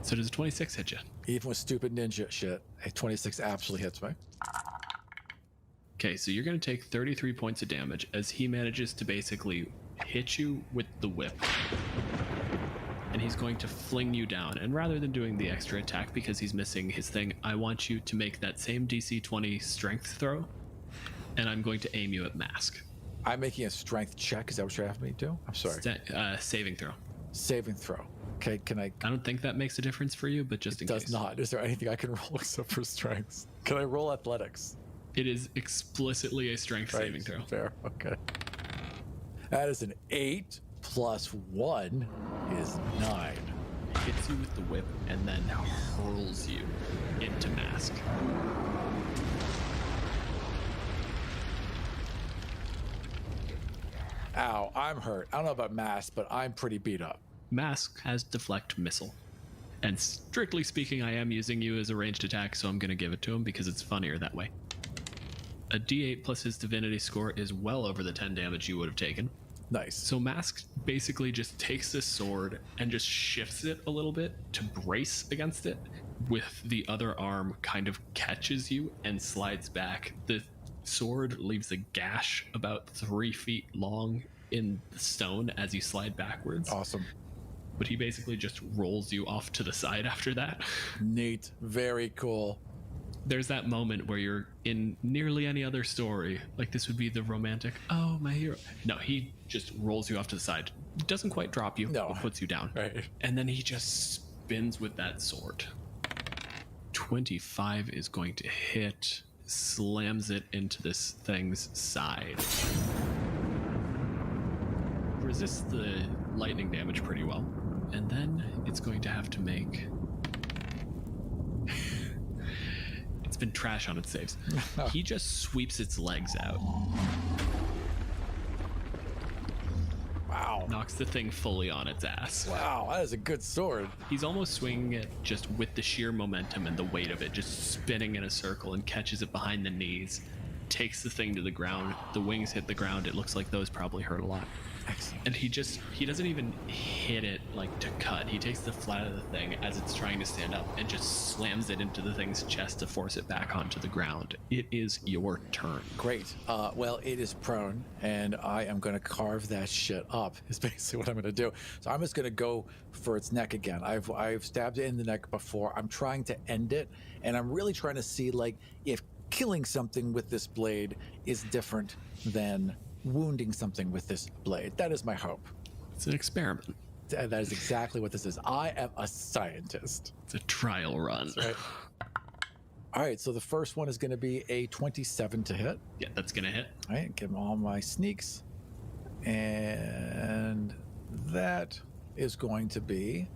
So does a 26 hit you? Even with stupid ninja shit, a 26 absolutely hits me. Okay, so you're going to take 33 points of damage as he manages to basically hit you with the whip. And he's going to fling you down. And rather than doing the extra attack because he's missing his thing, I want you to make that same DC 20 strength throw. And I'm going to aim you at Mask. I'm making a strength check. Is that what you're having me do? I'm sorry. Saving throw. Saving throw. Okay, can I? I don't think that makes a difference for you, but just in case. It does not. Is there anything I can roll except for strengths? Can I roll athletics? It is explicitly a strength saving throw. Fair. Okay. That is an 8 plus 1 is 9. Hits you with the whip and then hurls you into Mask. Ow, I'm hurt. I don't know about Mask, but I'm pretty beat up. Mask has deflect missile. And strictly speaking, I am using you as a ranged attack, so I'm going to give it to him because it's funnier that way. A d8 plus his divinity score is well over the 10 damage you would have taken. Nice. So Mask basically just takes this sword and just shifts it a little bit to brace against it. With the other arm kind of catches you and slides back. The sword leaves a gash about 3 feet long in the stone as you slide backwards. Awesome. But he basically just rolls you off to the side after that. Neat. Very cool. There's that moment where you're in nearly any other story, like this would be the romantic, oh, my hero. No, he just rolls you off to the side. Doesn't quite drop you, No. but puts you down. Right. And then he just spins with that sword. 25 is going to hit, slams it into this thing's side. Resists the lightning damage pretty well. And then it's going to have to make... It's been trash on its saves. He just sweeps its legs out. Wow. Knocks the thing fully on its ass. Wow, that is a good sword. He's almost swinging it just with the sheer momentum and the weight of it, just spinning in a circle, and catches it behind the knees. Takes the thing to the ground. The wings hit the ground. It looks like those probably hurt a lot. Excellent. And he doesn't even hit it like to cut. He takes the flat of the thing as it's trying to stand up and just slams it into the thing's chest to force it back onto the ground. It is your turn. Great. Well, it is prone, and I am going to carve that shit up, is basically what I'm going to do. So I'm just going to go for its neck again. I've stabbed it in the neck before. I'm trying to end it, and I'm really trying to see, like, if killing something with this blade is different than wounding something with this blade. That is my hope. It's an experiment. That is exactly what this is. I am a scientist. It's a trial run. Right. All right, so the first one is going to be a 27 to hit. Yeah, that's gonna hit. All right, give them all my sneaks. And that is going to be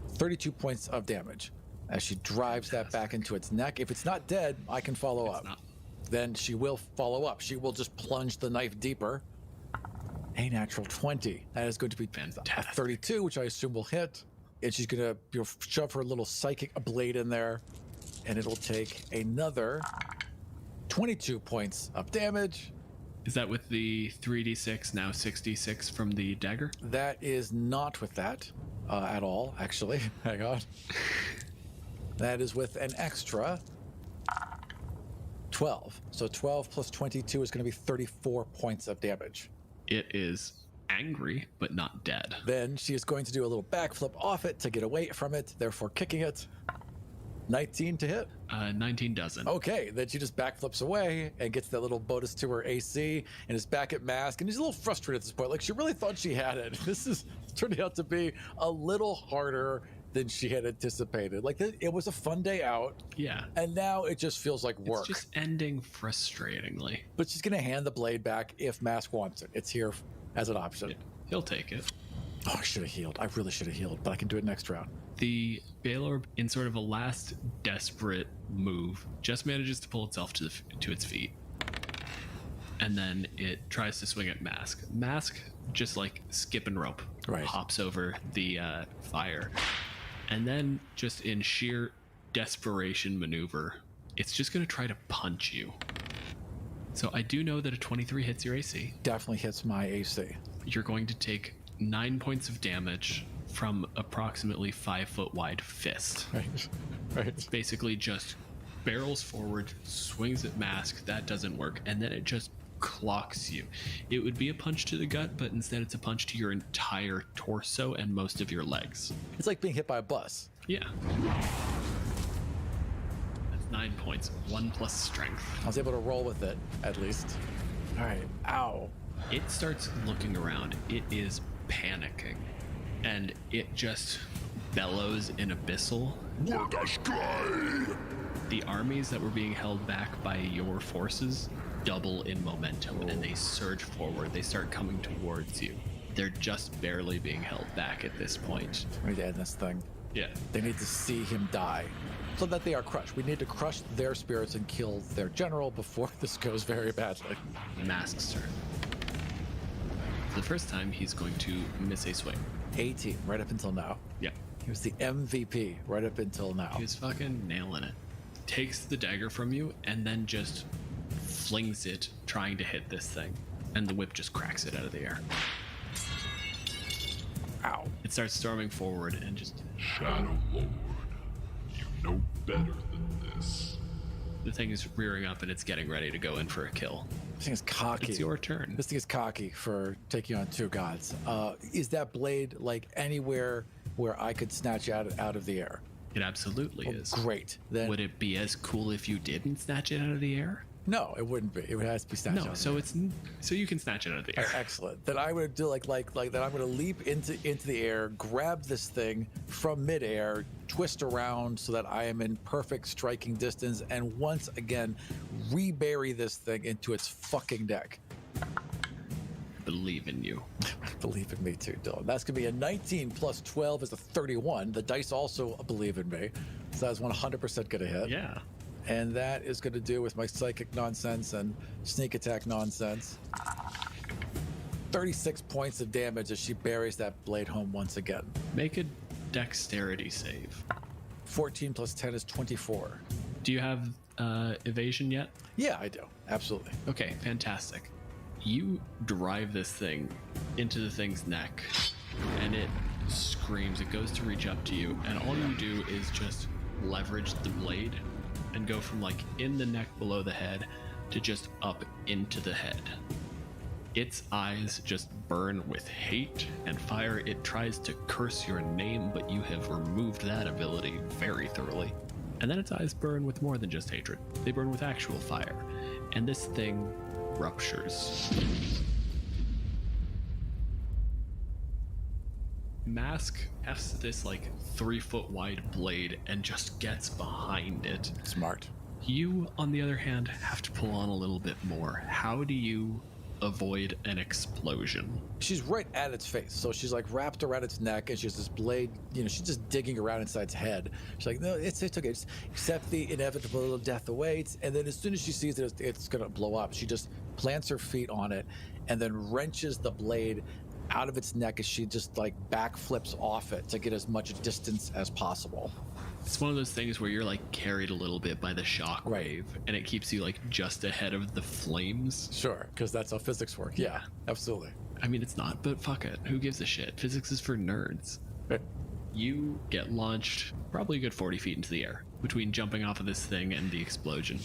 32 points of damage as she drives that back into its neck. If it's not dead, I can follow up. Not. Then she will follow up. She will just plunge the knife deeper. A natural 20. That is going to be Fantastic. a 32, which I assume will hit. And she's going to shove her little psychic blade in there. And it'll take another 22 points of damage. Is that with the 3d6, now 66 from the dagger? That is not with that at all, actually. Hang on. That is with an extra 12. So 12 plus 22 is going to be 34 points of damage. It is angry, but not dead. Then she is going to do a little backflip off it to get away from it, therefore kicking it. 19 to hit. 19 doesn't. Okay, then she just backflips away and gets that little bonus to her AC and is back at mask, and she's a little frustrated at this point. Like, she really thought she had it. This is turning out to be a little harder than she had anticipated. Like, it was a fun day out. Yeah. And now it just feels like work. It's just ending frustratingly. But she's going to hand the blade back if Mask wants it. It's here as an option. Yeah, he'll take it. Oh, I should have healed. I really should have healed, but I can do it next round. The Veil Orb, in sort of a last desperate move, just manages to pull itself to its feet. And then it tries to swing at Mask. Mask, just like skipping rope, Right. hops over the fire. And then, just in sheer desperation maneuver, it's just going to try to punch you. So I do know that a 23 hits your AC. Definitely hits my AC. You're going to take 9 points of damage from approximately 5 foot wide fist. Right. Basically just barrels forward, swings at Mask, that doesn't work, and then it just clocks you. It would be a punch to the gut, but instead it's a punch to your entire torso and most of your legs. It's like being hit by a bus. Yeah. That's 9 points, 1 plus strength. I was able to roll with it, at least. All right. Ow. It starts looking around. It is panicking. And it just bellows in abyssal. The armies that were being held back by your forces double in momentum, and they surge forward. They start coming towards you. They're just barely being held back at this point. We need to end this thing. Yeah. They need to see him die so that they are crushed. We need to crush their spirits and kill their general before this goes very badly. Mask's turn. For the first time, he's going to miss a swing. 18, right up until now. Yeah. He was the MVP right up until now. He was fucking nailing it. Takes the dagger from you and then just flings it, trying to hit this thing. And the whip just cracks it out of the air. Ow. It starts storming forward and just... Shadow Lord, you know better than this. The thing is rearing up and it's getting ready to go in for a kill. This thing is cocky. It's your turn. This thing is cocky for taking on two gods. Is that blade like anywhere where I could snatch out of the air? It absolutely is. Great. Then Would it be as cool if you didn't snatch it out of the air? no, it wouldn't be. It would have to be snatched out. No, of so the it's so you can snatch it out of the air. air. Excellent. Then I would do like that. I'm going to leap into the air, grab this thing from midair, twist around so that I am in perfect striking distance, and once again rebury this thing into its fucking deck. Believe in you. Believe in me too, Dylan. That's gonna be a 19 plus 12 is a 31. The dice also believe in me, so that's 100% gonna hit. Yeah. And that is gonna do with my psychic nonsense and sneak attack nonsense. 36 points of damage as she buries that blade home once again. Make a dexterity save. 14 plus 10 is 24. Do you have evasion yet? Yeah, I do. Absolutely. Okay, fantastic. You drive this thing into the thing's neck, and it screams. It goes to reach up to you, and all you do is just leverage the blade and go from like in the neck below the head to just up into the head. Its eyes just burn with hate and fire. It tries to curse your name, but you have removed that ability very thoroughly. And then its eyes burn with more than just hatred. They burn with actual fire. And this thing ruptures. Mask hefts this like 3 foot wide blade and just gets behind it. Smart. You, on the other hand, have to pull on a little bit more. How do you avoid an explosion? She's right at its face, so she's like wrapped around its neck, and she has this blade. She's just digging around inside its head. She's like, no, it's okay. Just accept the inevitable death awaits. And then as soon as she sees that it's gonna blow up, she just plants her feet on it, and then wrenches the blade out of its neck as she just like backflips off it to get as much distance as possible. It's one of those things where you're like carried a little bit by the shock wave, and it keeps you like just ahead of the flames. Sure, because that's how physics work. Yeah, absolutely. I mean, it's not, but fuck it. Who gives a shit? Physics is for nerds. Right. You get launched probably a good 40 feet into the air between jumping off of this thing and the explosion.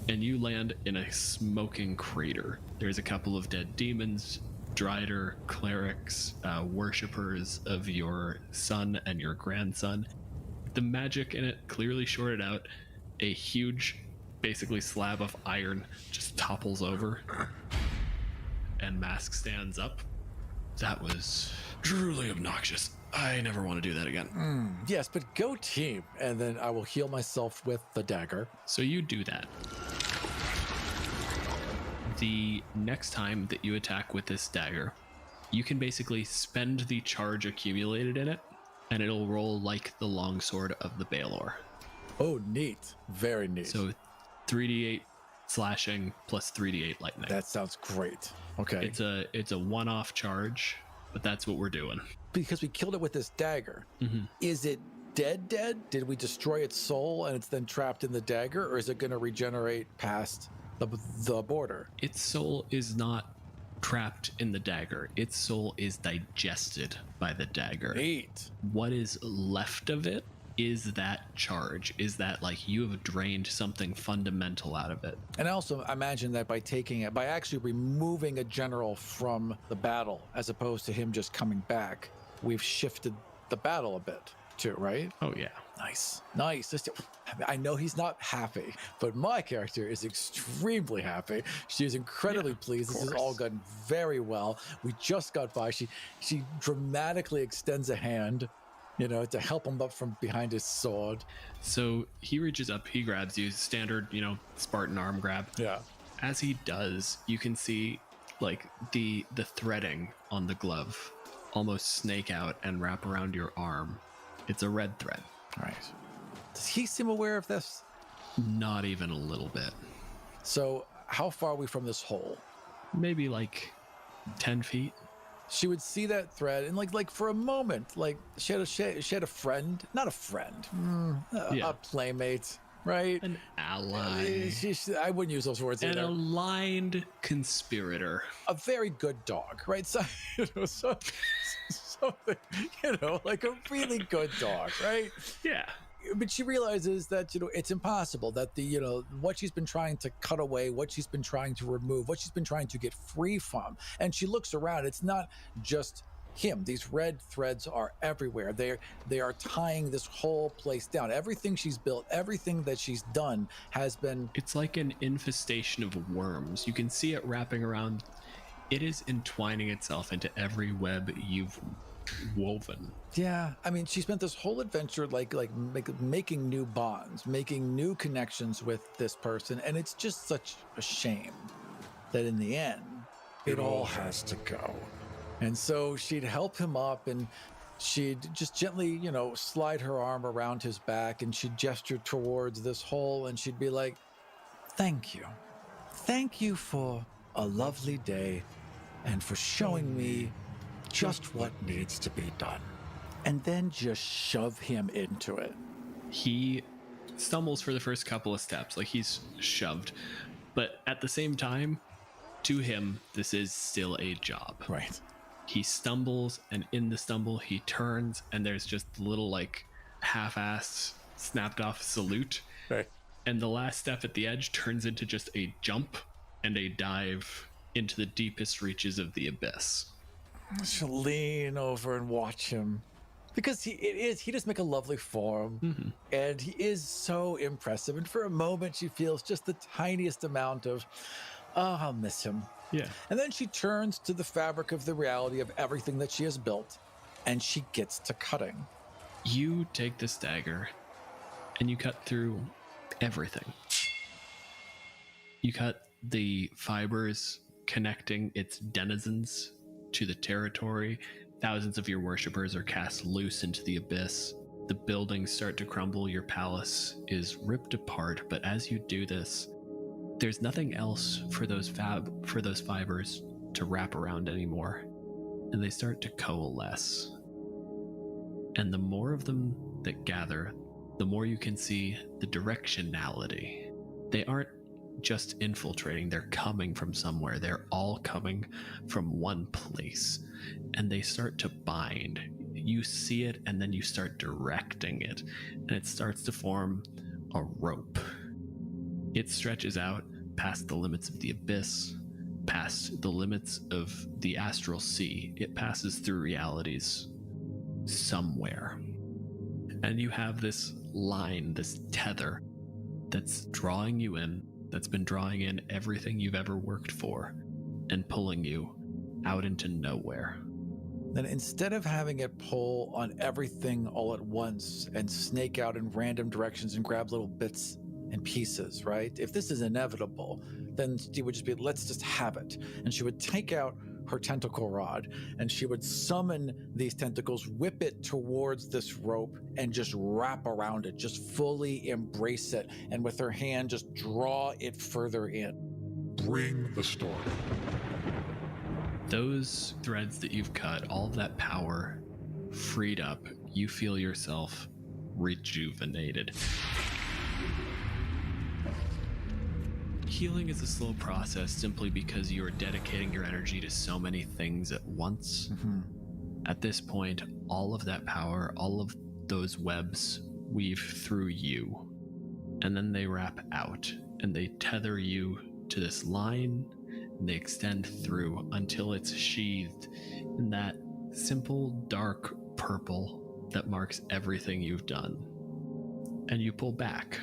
And you land in a smoking crater. There's a couple of dead demons Drider, clerics, worshippers of your son and your grandson. The magic in it clearly shorted out. A huge, basically slab of iron just topples over, and Mask stands up. That was truly obnoxious. I never want to do that again. Yes, but go team. And then I will heal myself with the dagger. So you do that. The next time that you attack with this dagger, you can basically spend the charge accumulated in it, and it'll roll like the longsword of the Baelor. Oh, neat. Very neat. So 3d8 slashing plus 3d8 lightning. That sounds great. Okay. It's a one-off charge, but that's what we're doing. Because we killed it with this dagger. Mm-hmm. Is it dead? Did we destroy its soul and it's then trapped in the dagger, or is it going to regenerate past the border? Its soul is not trapped in the dagger. Its soul is digested by the dagger. Neat. What is left of it is that charge, is that like you have drained something fundamental out of it. And I also imagine that by actually removing a general from the battle, as opposed to him just coming back, we've shifted the battle a bit too, right? Oh yeah. Nice. I know he's not happy, but my character is extremely happy. She is incredibly pleased. This has all gone very well. We just got by. She dramatically extends a hand, to help him up from behind his sword. So he reaches up, he grabs you, standard, Spartan arm grab. Yeah. As he does, you can see like the threading on the glove almost snake out and wrap around your arm. It's a red thread. All right. Does he seem aware of this? Not even a little bit. So how far are we from this hole? Maybe like 10 feet. She would see that thread and like for a moment, like she had a friend, not a friend, a playmate, right? An ally. I wouldn't use those words An either. aligned conspirator. A very good dog, right? So, something, like a really good dog, right? Yeah. But she realizes that, it's impossible, that what she's been trying to cut away, what she's been trying to remove, what she's been trying to get free from. And she looks around. It's not just him. These red threads are everywhere. They are tying this whole place down. Everything she's built, everything that she's done has been... It's like an infestation of worms. You can see it wrapping around. It is entwining itself into every web you've woven. Yeah, I mean, she spent this whole adventure making new bonds, making new connections with this person, and it's just such a shame that in the end, it all has to go. And so she'd help him up, and she'd just gently, slide her arm around his back, and she'd gesture towards this hole, and she'd be like, "Thank you. Thank you for a lovely day, and for showing me just what needs to be done." And then just shove him into it. He stumbles for the first couple of steps, like he's shoved. But at the same time, to him, this is still a job. Right. He stumbles, and in the stumble, he turns, and there's just a little, like, half-assed, snapped-off salute. Right. And the last step at the edge turns into just a jump and a dive into the deepest reaches of the abyss. She'll lean over and watch him. Because he does make a lovely form, and he is so impressive. And for a moment, she feels just the tiniest amount of, "Oh, I'll miss him." Yeah. And then she turns to the fabric of the reality of everything that she has built, and she gets to cutting. You take this dagger, and you cut through everything. You cut the fibers connecting its denizens to the territory. Thousands of your worshippers are cast loose into the abyss. The buildings start to crumble. Your palace is ripped apart. But as you do this, there's nothing else for those fibers to wrap around anymore. And they start to coalesce. And the more of them that gather, the more you can see the directionality. They aren't just infiltrating, they're coming from somewhere. They're all coming from one place, and they start to bind. You see it, and then you start directing it, and it starts to form a rope. It stretches out past the limits of the abyss, past the limits of the astral sea. It passes through realities somewhere. And you have this line, this tether, that's drawing you in, that's been drawing in everything you've ever worked for, and pulling you out into nowhere. Then instead of having it pull on everything all at once and snake out in random directions and grab little bits and pieces, right? If this is inevitable, then she would just be, let's just have it. And she would take out her tentacle rod and she would summon these tentacles, whip it towards this rope and just wrap around it, just fully embrace it. And with her hand, just draw it further in. Bring the storm. Those threads that you've cut, all of that power freed up, you feel yourself rejuvenated. Healing is a slow process simply because you are dedicating your energy to so many things at once. At this point, all of that power, all of those webs weave through you, and then they wrap out and they tether you to this line. They extend through until it's sheathed in that simple dark purple that marks everything you've done. And you pull back.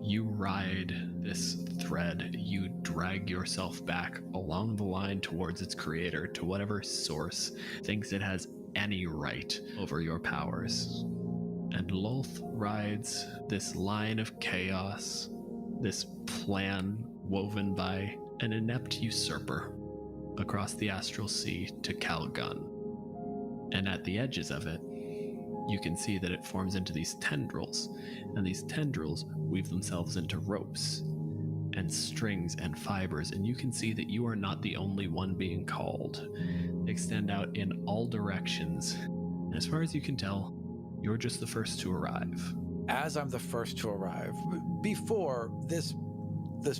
You ride this thread. You drag yourself back along the line towards its creator, to whatever source thinks it has any right over your powers. And Lolth rides this line of chaos, this plan woven by an inept usurper across the astral sea to Calgun. And at the edges of it, you can see that it forms into these tendrils, and these tendrils weave themselves into ropes and strings and fibers, and you can see that you are not the only one being called. They extend out in all directions, and as far as you can tell, you're just the first to arrive. As I'm the first to arrive, before this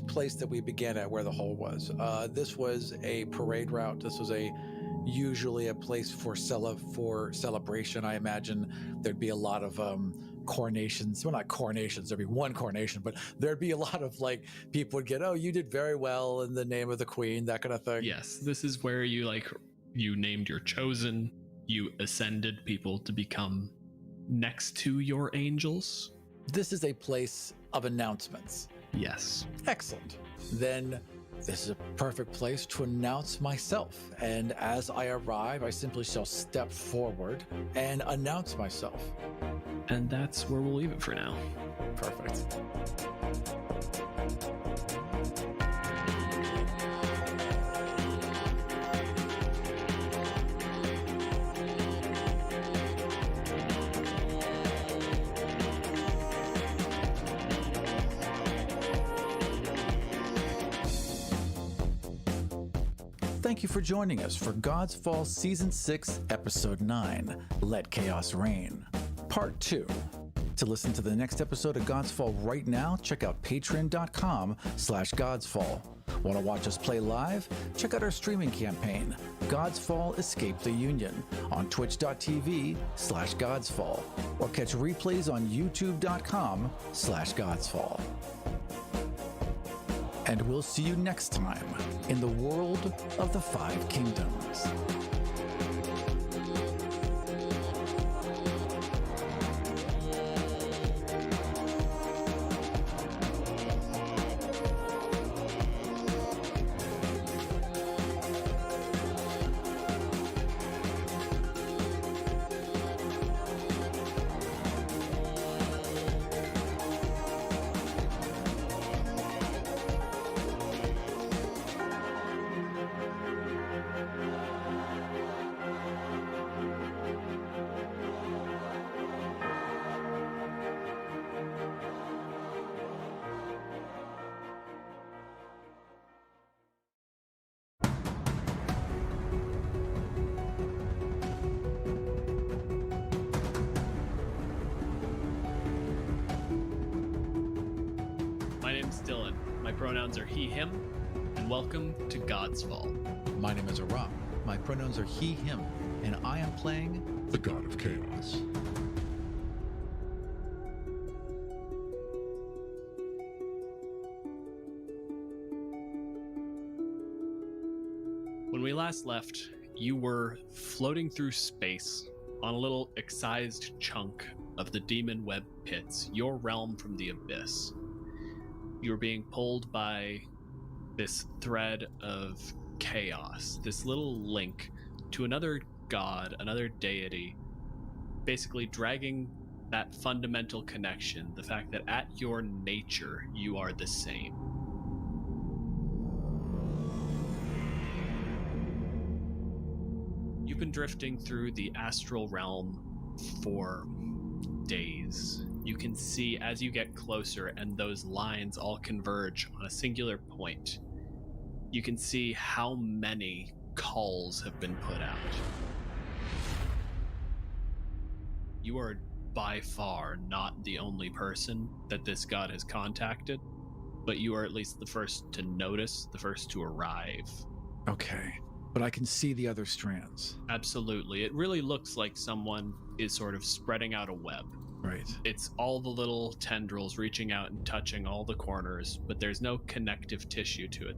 place that we began at, where the hole was, this was a parade route. This was usually a place for celebration. I imagine there'd be a lot of coronations. Well, not coronations. There'd be one coronation, but there'd be a lot of people would get, oh, you did very well in the name of the queen, that kind of thing. Yes, this is where you named your chosen. You ascended people to become next to your angels. This is a place of announcements. Yes. Excellent. Then this is a perfect place to announce myself. And as I arrive, I simply shall step forward and announce myself. And that's where we'll leave it for now. Perfect. Thank you for joining us for Godsfall Season 6, Episode 9, Let Chaos Reign, Part 2. To listen to the next episode of Godsfall right now, check out patreon.com/Godsfall. Want to watch us play live? Check out our streaming campaign, Godsfall Escape the Union, on twitch.tv/Godsfall, or catch replays on youtube.com/Godsfall. And we'll see you next time in the world of the Five Kingdoms. My name's Dylan. My pronouns are he, him, and welcome to Godsfall. My name is Aram. My pronouns are he, him, and I am playing The God of Chaos. When we last left, you were floating through space on a little excised chunk of the demon web pits, your realm from the abyss. You were being pulled by this thread of chaos, this little link to another god, another deity, basically dragging that fundamental connection, the fact that at your nature, you are the same. You've been drifting through the astral realm for days. You can see as you get closer and those lines all converge on a singular point, you can see how many calls have been put out. You are by far not the only person that this god has contacted, but you are at least the first to notice, the first to arrive. Okay, but I can see the other strands. Absolutely. It really looks like someone is sort of spreading out a web. Right. It's all the little tendrils reaching out and touching all the corners, but there's no connective tissue to it.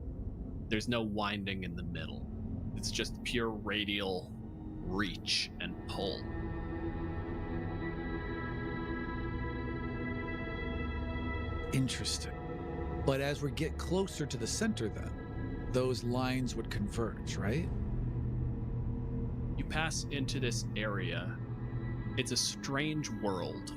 There's no winding in the middle. It's just pure radial reach and pull. Interesting. But as we get closer to the center then, those lines would converge, right? You pass into this area. It's a strange world.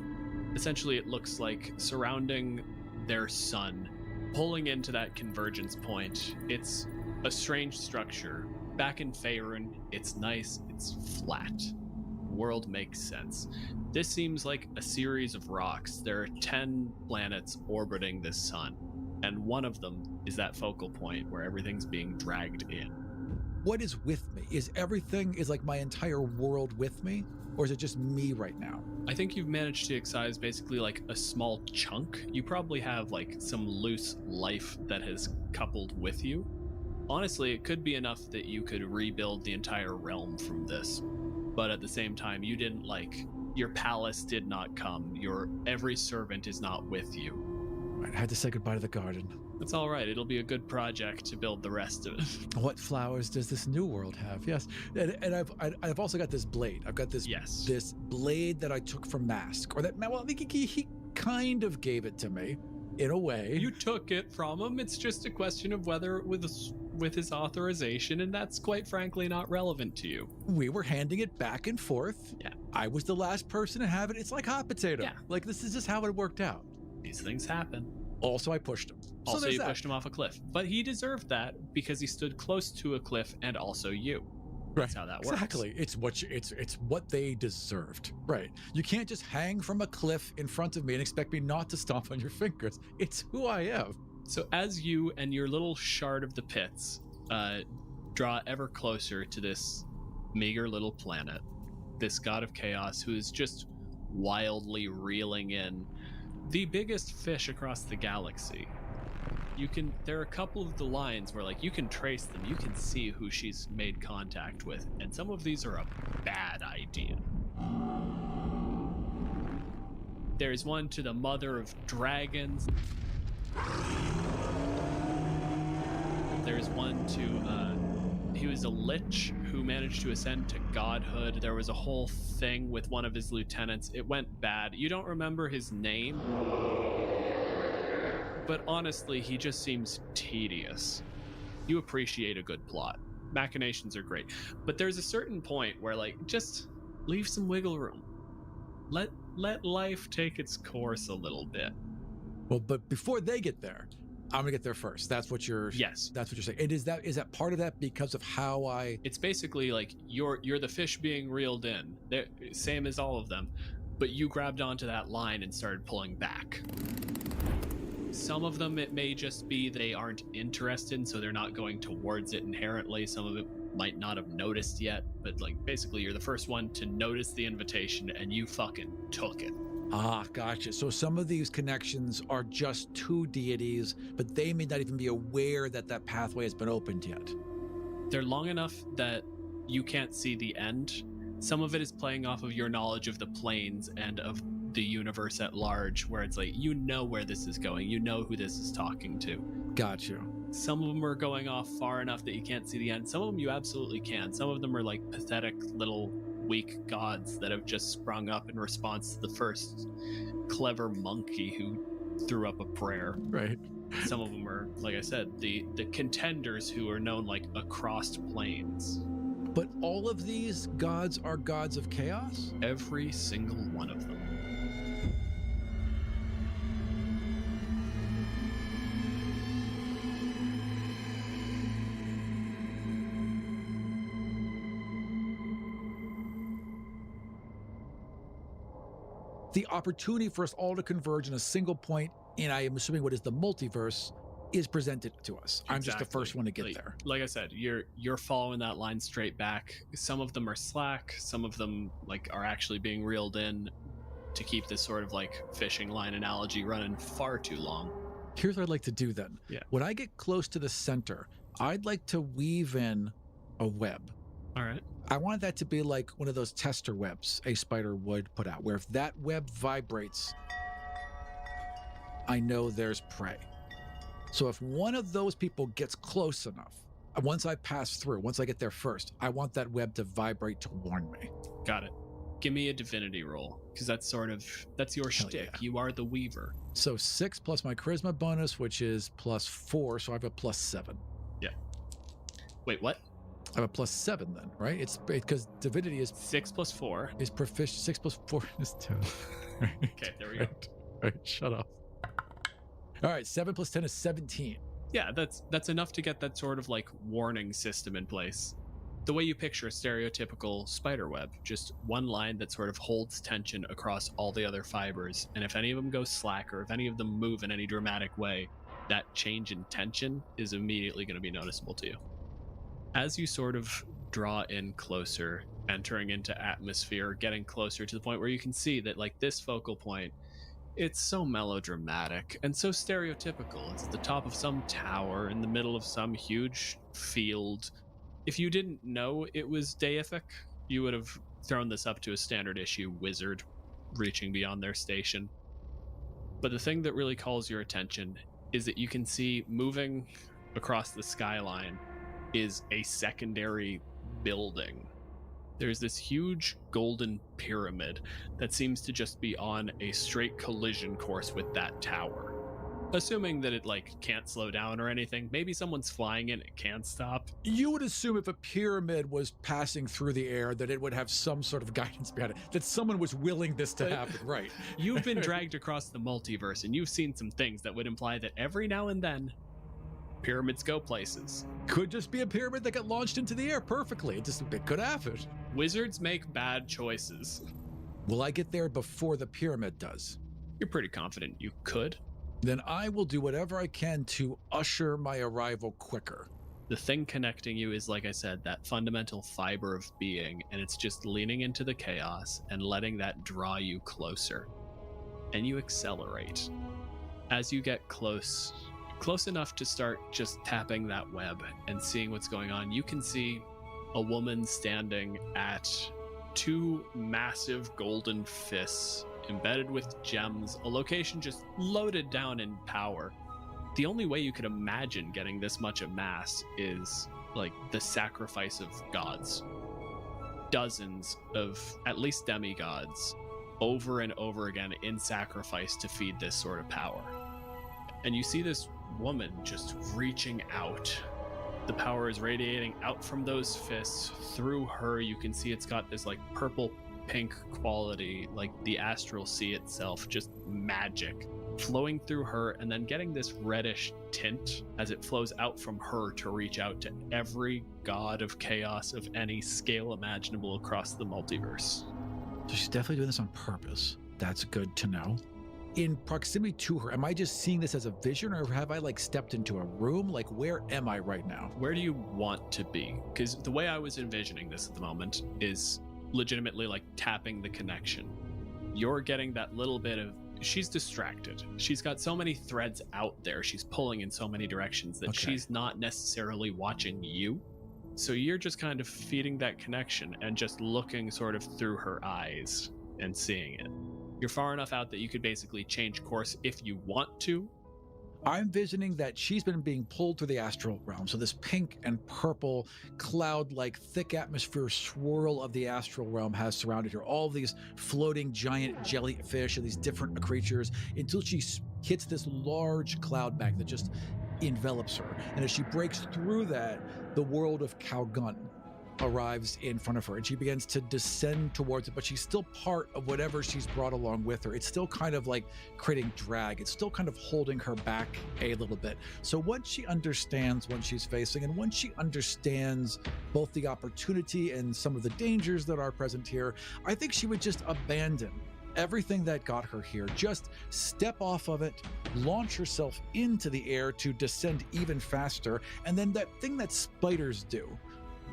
Essentially, it looks like surrounding their sun, pulling into that convergence point. It's a strange structure. Back in Faerun, it's nice, it's flat. The world makes sense. This seems like a series of rocks. There are 10 planets orbiting this sun, and one of them is that focal point where everything's being dragged in. What is with me? Is like my entire world with me? Or is it just me right now? I think you've managed to excise basically like a small chunk. You probably have like some loose life that has coupled with you. Honestly, it could be enough that you could rebuild the entire realm from this. But at the same time, you didn't your palace did not come. Every servant is not with you. Right, I had to say goodbye to the garden. That's all right. It'll be a good project to build the rest of it. What flowers does this new world have? Yes, and I've also got this blade. I've got this this blade that I took from Mask, or that he kind of gave it to me, in a way. You took it from him. It's just a question of whether with his authorization, and that's quite frankly not relevant to you. We were handing it back and forth. Yeah. I was the last person to have it. It's like hot potato. Yeah. Like this is just how it worked out. These things happen. Also, I pushed him. Also, you pushed him off a cliff. But he deserved that because he stood close to a cliff and also you. That's how that works. Exactly. It's what they deserved. Right. You can't just hang from a cliff in front of me and expect me not to stomp on your fingers. It's who I am. So as you and your little shard of the pits draw ever closer to this meager little planet, this god of chaos who is just wildly reeling in the biggest fish across the galaxy. There are a couple of the lines where you can trace them, you can see who she's made contact with, and some of these are a bad idea. There's one to the mother of dragons. There's one to he was a lich who managed to ascend to godhood. There was a whole thing with one of his lieutenants. It went bad. You don't remember his name, but honestly, he just seems tedious. You appreciate a good plot. Machinations are great, but there's a certain point where just leave some wiggle room. Let life take its course a little bit. Well, but before they get there, I'm gonna get there first. That's what you're. Yes. That's what you're saying. And is that part of that because of how I? It's basically you're the fish being reeled in. They're, same as all of them, but you grabbed onto that line and started pulling back. Some of them, it may just be they aren't interested, so they're not going towards it inherently. Some of it might not have noticed yet, but basically you're the first one to notice the invitation and you fucking took it. Ah, gotcha. So some of these connections are just to deities, but they may not even be aware that pathway has been opened yet. They're long enough that you can't see the end. Some of it is playing off of your knowledge of the planes and of the universe at large, where it's you know where this is going, you know who this is talking to. Gotcha. Some of them are going off far enough that you can't see the end. Some of them you absolutely can. Some of them are like pathetic little weak gods that have just sprung up in response to the first clever monkey who threw up a prayer. Right. Some of them are, like I said, the contenders who are known like across planes. But all of these gods are gods of chaos? Every single one of them. The opportunity for us all to converge in a single point, and I am assuming what is the multiverse, is presented to us. I'm just the first one to get there. Like I said, you're following that line straight back. Some of them are slack, some of them like are actually being reeled in to keep this sort of like fishing line analogy running far too long. Here's what I'd like to do then. Yeah. When I get close to the center, I'd like to weave in a web. All right. I want that to be like one of those tester webs a spider would put out, where if that web vibrates, I know there's prey. So if one of those people gets close enough, once I pass through, once I get there first, I want that web to vibrate to warn me. Got it. Give me a divinity roll, because that's your shtick. Yeah. You are the weaver. So 6 plus my charisma bonus, which is +4, so I have a +7. Yeah. Wait, what? I have a +7 then, right? It's because divinity is 6 plus 4. is proficient. 6 plus 4 is 10. Okay, there we go. Right, shut up. All right, 7 plus 10 is 17. Yeah, that's enough to get that sort of like warning system in place. The way you picture a stereotypical spider web, just one line that sort of holds tension across all the other fibers, and if any of them go slack or if any of them move in any dramatic way, that change in tension is immediately going to be noticeable to you. As you sort of draw in closer, entering into atmosphere, getting closer to the point where you can see that like this focal point, it's so melodramatic and so stereotypical. It's at the top of some tower in the middle of some huge field. If you didn't know it was deific, you would have thrown this up to a standard issue wizard reaching beyond their station. But the thing that really calls your attention is that you can see moving across the skyline is a secondary building. There's this huge golden pyramid that seems to just be on a straight collision course with that tower. Assuming that it like can't slow down or anything, maybe someone's flying in, it can't stop. You would assume if a pyramid was passing through the air that it would have some sort of guidance behind it, that someone was willing this to happen, right? You've been dragged across the multiverse and you've seen some things that would imply that every now and then pyramids go places. Could just be a pyramid that got launched into the air perfectly. It could happen. Wizards make bad choices. Will I get there before the pyramid does? You're pretty confident you could. Then I will do whatever I can to usher my arrival quicker. The thing connecting you is, like I said, that fundamental fiber of being, and it's just leaning into the chaos and letting that draw you closer. And you accelerate. As you get close enough to start just tapping that web and seeing what's going on, you can see a woman standing at two massive golden fists embedded with gems, a location just loaded down in power. The only way you could imagine getting this much amass is like the sacrifice of gods. Dozens of at least demigods over and over again in sacrifice to feed this sort of power. And you see this woman just reaching out. The power is radiating out from those fists through her. You can see it's got this like purple pink quality, like the astral sea itself, just magic flowing through her and then getting this reddish tint as it flows out from her to reach out to every god of chaos of any scale imaginable across the multiverse. So she's definitely doing this on purpose. That's good to know. In proximity to her, am I just seeing this as a vision, or have I like stepped into a room? Like, where am I right now? Where do you want to be? Because the way I was envisioning this at the moment is legitimately like tapping the connection. You're getting that little bit of, she's distracted. She's got so many threads out there. She's pulling in so many directions that she's not necessarily watching you. So you're just kind of feeding that connection and just looking sort of through her eyes and seeing it. You're far enough out that you could basically change course if you want to, I'm envisioning that she's been being pulled through the astral realm. So this pink and purple cloud-like thick atmosphere swirl of the astral realm has surrounded her. All these floating giant jellyfish and these different creatures until she hits this large cloud bank that just envelops her. And as she breaks through that, the world of Calgun arrives in front of her and she begins to descend towards it, but she's still part of whatever she's brought along with her. It's still kind of like creating drag. It's still kind of holding her back a little bit. So once she understands what she's facing and once she understands both the opportunity and some of the dangers that are present here, I think she would just abandon everything that got her here, just step off of it, launch herself into the air to descend even faster, and then that thing that spiders do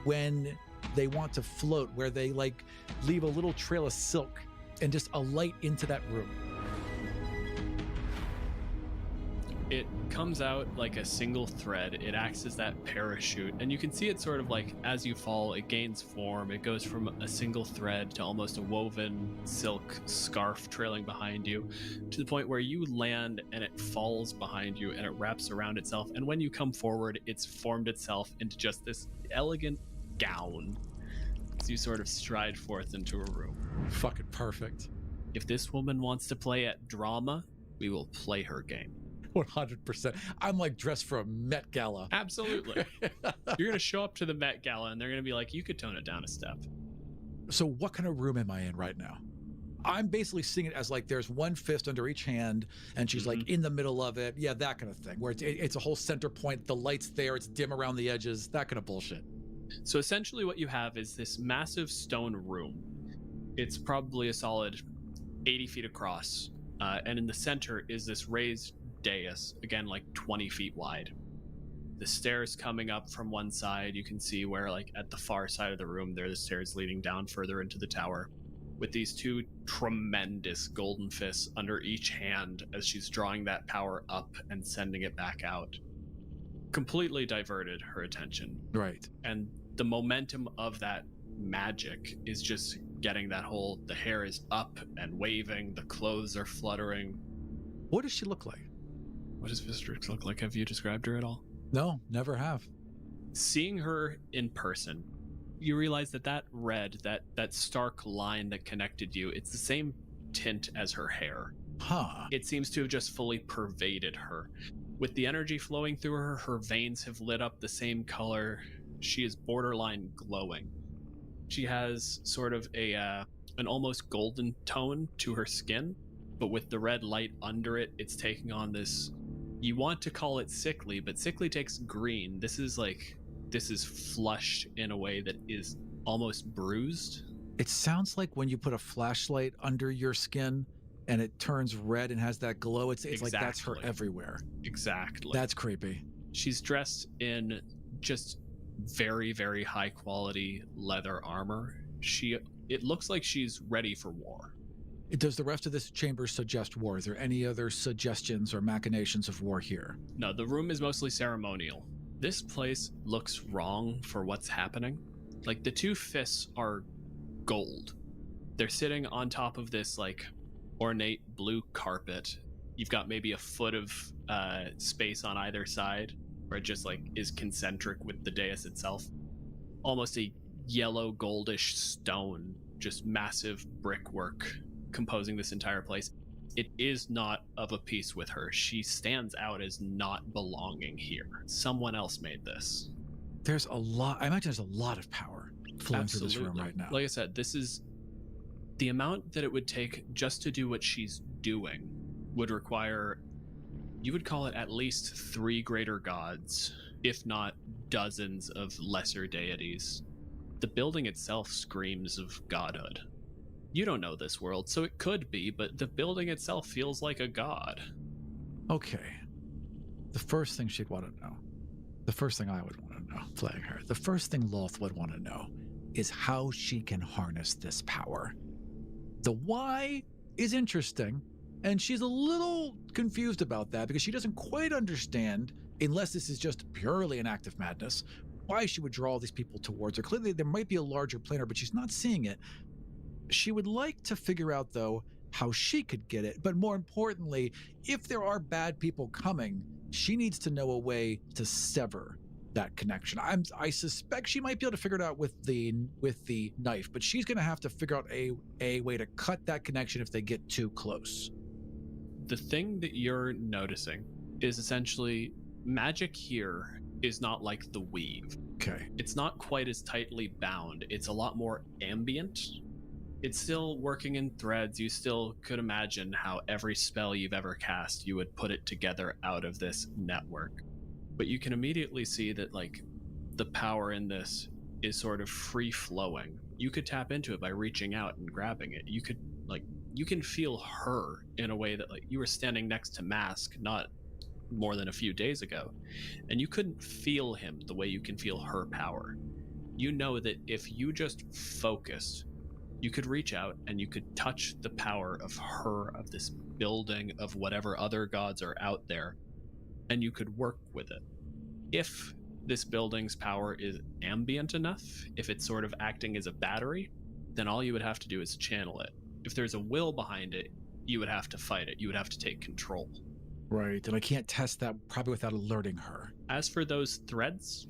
when they want to float, where they like leave a little trail of silk and just alight into that room. It comes out like a single thread. It acts as that parachute, and you can see it sort of like as you fall, it gains form. It goes from a single thread to almost a woven silk scarf trailing behind you, to the point where you land and it falls behind you and it wraps around itself. And when you come forward, it's formed itself into just this elegant gown as you sort of stride forth into a room. Fucking perfect. If this woman wants to play at drama, we will play her game. 100%. I'm like dressed for a Met Gala. Absolutely. You're going to show up to the Met Gala and they're going to be like, you could tone it down a step. So what kind of room am I in right now? I'm basically seeing it as like there's one fist under each hand and she's like in the middle of it. Yeah, that kind of thing, where it's a whole center point. The light's there. It's dim around the edges. That kind of bullshit. So essentially what you have is this massive stone room. It's probably a solid 80 feet across. And in the center is this raised dais, again, like 20 feet wide. The stairs coming up from one side, you can see where, like, at the far side of the room, there are the stairs leading down further into the tower, with these two tremendous golden fists under each hand as she's drawing that power up and sending it back out. Completely diverted her attention. Right. And the momentum of that magic is just getting that whole, the hair is up and waving, the clothes are fluttering. What does she look like? What does Vistrix look like? Have you described her at all? No, never have. Seeing her in person, you realize that red, that stark line that connected you, it's the same tint as her hair. Huh. It seems to have just fully pervaded her. With the energy flowing through her, her veins have lit up the same color. She is borderline glowing. She has sort of an almost golden tone to her skin, but with the red light under it, it's taking on this, you want to call it sickly, but sickly takes green. This is flushed in a way that is almost bruised. It sounds like when you put a flashlight under your skin and it turns red and has that glow. It's exactly. Like that's her everywhere. Exactly. That's creepy. She's dressed in just very, very high quality leather armor. It looks like she's ready for war. Does the rest of this chamber suggest war? Is there any other suggestions or machinations of war here? No, the room is mostly ceremonial. This place looks wrong for what's happening. Like, the two fists are gold. They're sitting on top of this, like, ornate blue carpet. You've got maybe a foot of space on either side, where it just, like, is concentric with the dais itself. Almost a yellow goldish stone, just massive brickwork composing this entire place. It is not of a piece with her. She stands out as not belonging here. Someone else made this. There's a lot, I imagine there's a lot of power flowing through this room right now. Like I said, this is the amount that it would take just to do what she's doing would require, you would call it at least 3 greater gods, if not dozens of lesser deities. The building itself screams of godhood. You don't know this world, so it could be, but the building itself feels like a god. Okay. The first thing she'd want to know, the first thing I would want to know, playing her, the first thing Loth would want to know is how she can harness this power. The why is interesting, and she's a little confused about that because she doesn't quite understand, unless this is just purely an act of madness, why she would draw all these people towards her. Clearly, there might be a larger plan, but she's not seeing it. She would like to figure out, though, how she could get it, but more importantly, if there are bad people coming, she needs to know a way to sever that connection. I suspect she might be able to figure it out with the knife, but she's going to have to figure out a way to cut that connection if they get too close. The thing that you're noticing is essentially magic here is not like the weave. Okay. It's not quite as tightly bound. It's a lot more ambient. It's still working in threads. You still could imagine how every spell you've ever cast, you would put it together out of this network. But you can immediately see that, like, the power in this is sort of free flowing. You could tap into it by reaching out and grabbing it. You could, like, you can feel her in a way that, like, you were standing next to Mask not more than a few days ago, and you couldn't feel him the way you can feel her power. You know that if you just focused, you could reach out and you could touch the power of her, of this building, of whatever other gods are out there, and you could work with it. If this building's power is ambient enough, if it's sort of acting as a battery, then all you would have to do is channel it. If there's a will behind it, you would have to fight it. You would have to take control. Right, and I can't test that probably without alerting her. As for those threads,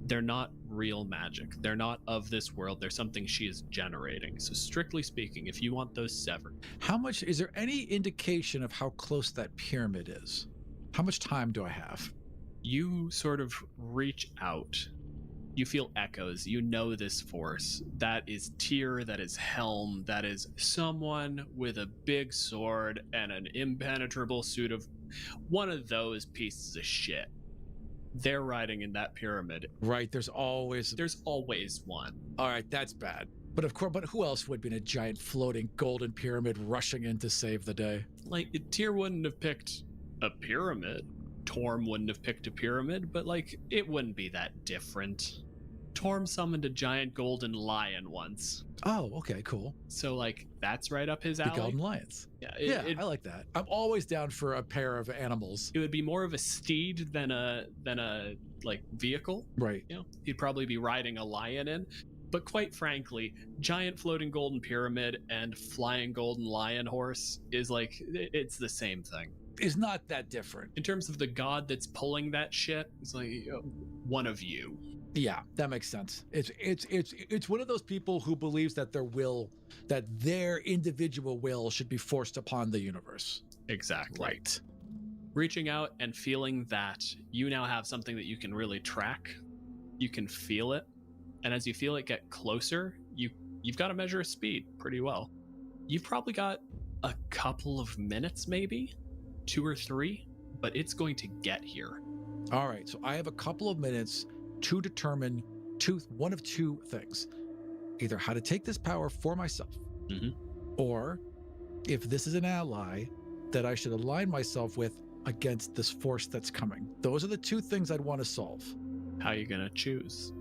they're not real magic. They're not of this world. They're something she is generating. So strictly speaking, if you want those severed. How much, is there any indication of how close that pyramid is? How much time do I have? You sort of reach out. You feel echoes. You know this force. That is Tyr, that is Helm, that is someone with a big sword and an impenetrable suit of one of those pieces of shit. They're riding in that pyramid. Right, there's always one. All right, that's bad. But of course, but who else would be in a giant floating golden pyramid rushing in to save the day? Like, Tyr wouldn't have picked a pyramid. Torm wouldn't have picked a pyramid, but, like, it wouldn't be that different. Torm summoned a giant golden lion once. Oh, okay, cool. So, like, that's right up his alley. The golden lions. Yeah, I like that. I'm always down for a pair of animals. It would be more of a steed than a like vehicle. Right. You know, he'd probably be riding a lion in. But quite frankly, giant floating golden pyramid and flying golden lion horse is like, it's the same thing. Is not that different. In terms of the god that's pulling that shit, it's like one of you. Yeah, that makes sense. It's one of those people who believes that their individual will should be forced upon the universe. Exactly. Right. Reaching out and feeling that you now have something that you can really track. You can feel it. And as you feel it get closer, you've got to measure speed pretty well. You've probably got a couple of minutes, maybe 2 or 3, but it's going to get here. All right, so I have a couple of minutes to determine one of two things. Either how to take this power for myself, or if this is an ally that I should align myself with against this force that's coming. Those are the two things I'd want to solve. How are you going to choose?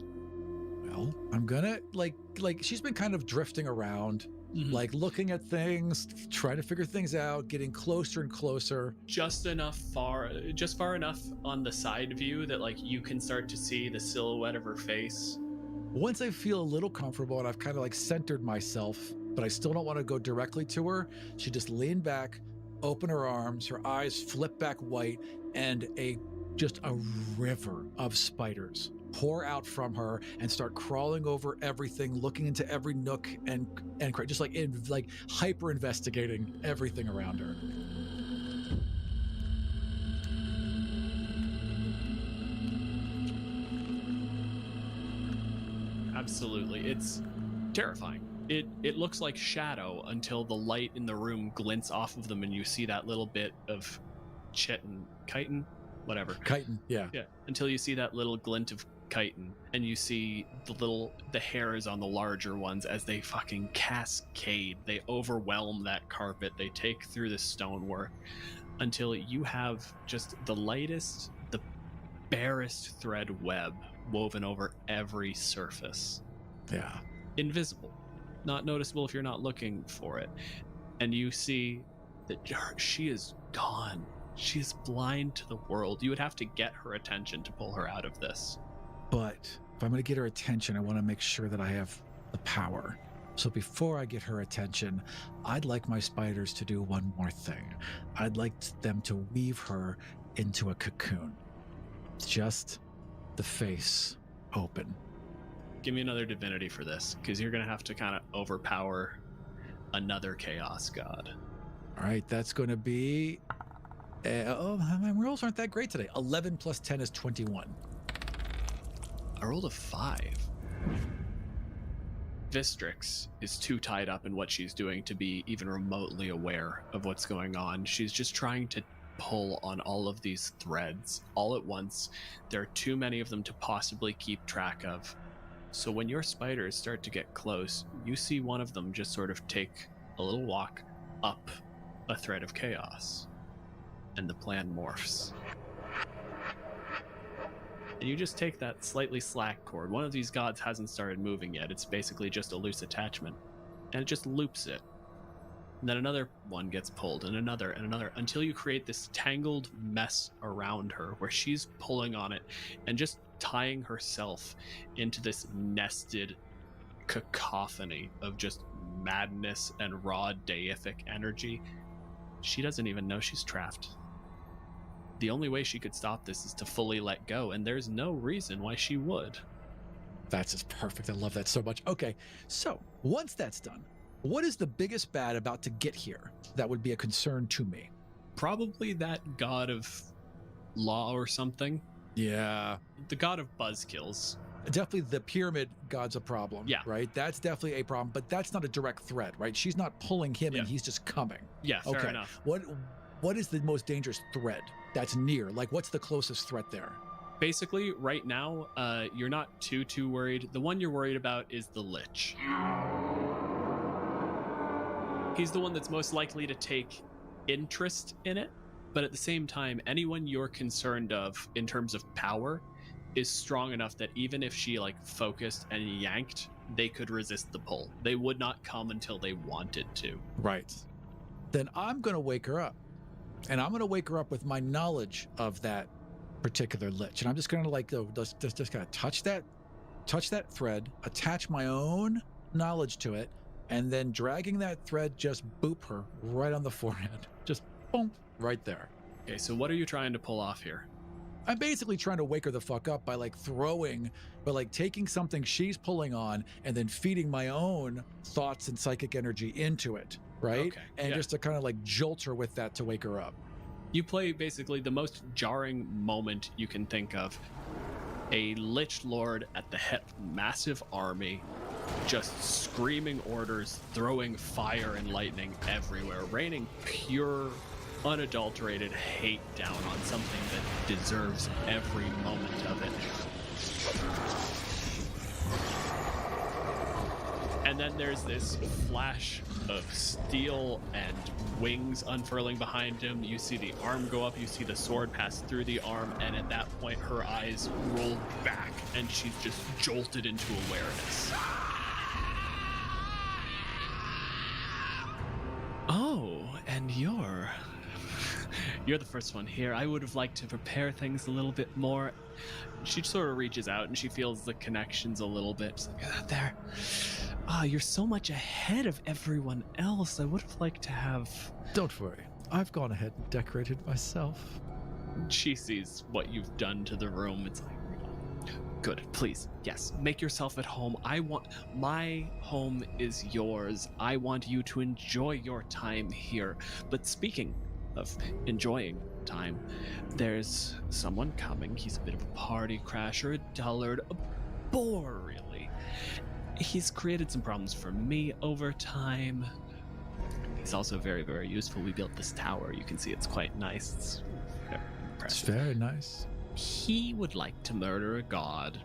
Well, I'm gonna, like she's been kind of drifting around, like looking at things, trying to figure things out, getting closer and closer. Just far enough on the side view that, like, you can start to see the silhouette of her face. Once I feel a little comfortable and I've kind of like centered myself, but I still don't want to go directly to her, she just lean back, open her arms, her eyes flip back white, and just a river of spiders pour out from her and start crawling over everything, looking into every nook and just like hyper investigating everything around her. Absolutely. It's terrifying. It looks like shadow until the light in the room glints off of them and you see that little bit of chitin, whatever. Chitin, yeah. Yeah, until you see that little glint of chitin and you see the hairs on the larger ones as they fucking cascade. They overwhelm that carpet. They take through the stonework until you have just the lightest, the barest thread web woven over every surface. Yeah. Invisible. Not noticeable if you're not looking for it. And you see that she is gone. She is blind to the world. You would have to get her attention to pull her out of this. But if I'm going to get her attention, I want to make sure that I have the power. So before I get her attention, I'd like my spiders to do one more thing. I'd like them to weave her into a cocoon. Just the face open. Give me another divinity for this, because you're going to have to kind of overpower another chaos god. All right, that's going to be... my rolls aren't that great today. 11 plus 10 is 21. I rolled a 5. Vistrix is too tied up in what she's doing to be even remotely aware of what's going on. She's just trying to pull on all of these threads all at once. There are too many of them to possibly keep track of. So when your spiders start to get close, you see one of them just sort of take a little walk up a thread of chaos, and the plan morphs. And you just take that slightly slack cord. One of these gods hasn't started moving yet. It's basically just a loose attachment, and it just loops it. And then another one gets pulled, and another, until you create this tangled mess around her where she's pulling on it and just tying herself into this nested cacophony of just madness and raw deific energy. She doesn't even know she's trapped. The only way she could stop this is to fully let go, and there's no reason why she would. That's just perfect. I love that so much. Okay, so once that's done, what is the biggest bad about to get here that would be a concern to me? Probably that god of law or something. Yeah. The god of buzzkills. Definitely the pyramid god's a problem. Yeah. Right? That's definitely a problem, but that's not a direct threat, right? She's not pulling him and he's just coming. Yeah, fair enough. What is the most dangerous threat that's near? Like, what's the closest threat there? Basically, right now, you're not too worried. The one you're worried about is the Lich. He's the one that's most likely to take interest in it, but at the same time, anyone you're concerned of in terms of power is strong enough that even if she focused and yanked, they could resist the pull. They would not come until they wanted to. Right. Then I'm going to wake her up. And I'm going to wake her up with my knowledge of that particular Lich. And I'm just going to just kind of touch that thread, attach my own knowledge to it, and then dragging that thread, just boop her right on the forehead. Just boom, right there. Okay, so what are you trying to pull off here? I'm basically trying to wake her the fuck up by taking something she's pulling on and then feeding my own thoughts and psychic energy into it, right? Okay, and just to kind of jolt her with that to wake her up. You play basically the most jarring moment you can think of. A Lich Lord at the head of a massive army, just screaming orders, throwing fire and lightning everywhere, raining pure, unadulterated hate down on something that deserves every moment of it. And then there's this flash of steel and wings unfurling behind him. You see the arm go up, you see the sword pass through the arm, and at that point her eyes roll back and she's just jolted into awareness. Oh, and you're the first one here. I would have liked to prepare things a little bit more. She sort of reaches out and she feels the connections a little bit. She's like, there. You're so much ahead of everyone else. I would have liked to have... Don't worry. I've gone ahead and decorated myself. She sees what you've done to the room. It's like, good, please. Yes, make yourself at home. My home is yours. I want you to enjoy your time here. But speaking of enjoying time, there's someone coming. He's a bit of a party crasher, a dullard, a bore, really. He's created some problems for me over time. He's also very, very useful. We built this tower. You can see it's quite nice. It's very impressive. It's very nice. He would like to murder a god.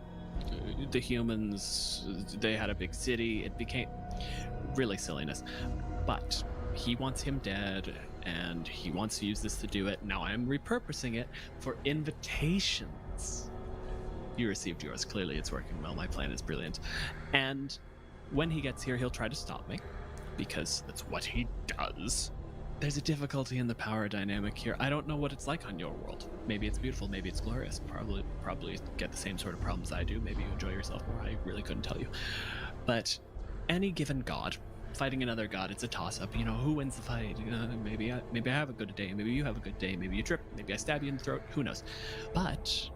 The humans, they had a big city. It became really silliness. But he wants him dead, and he wants to use this to do it. Now I'm repurposing it for invitations. You received yours. Clearly it's working well. My plan is brilliant. And when he gets here, he'll try to stop me, because that's what he does. There's a difficulty in the power dynamic here. I don't know what it's like on your world. Maybe it's beautiful, maybe it's glorious. Probably get the same sort of problems I do. Maybe you enjoy yourself more. I really couldn't tell you. But any given god fighting another god, it's a toss-up. You know, who wins the fight? Maybe I have a good day. Maybe you have a good day. Maybe you trip. Maybe I stab you in the throat. Who knows? But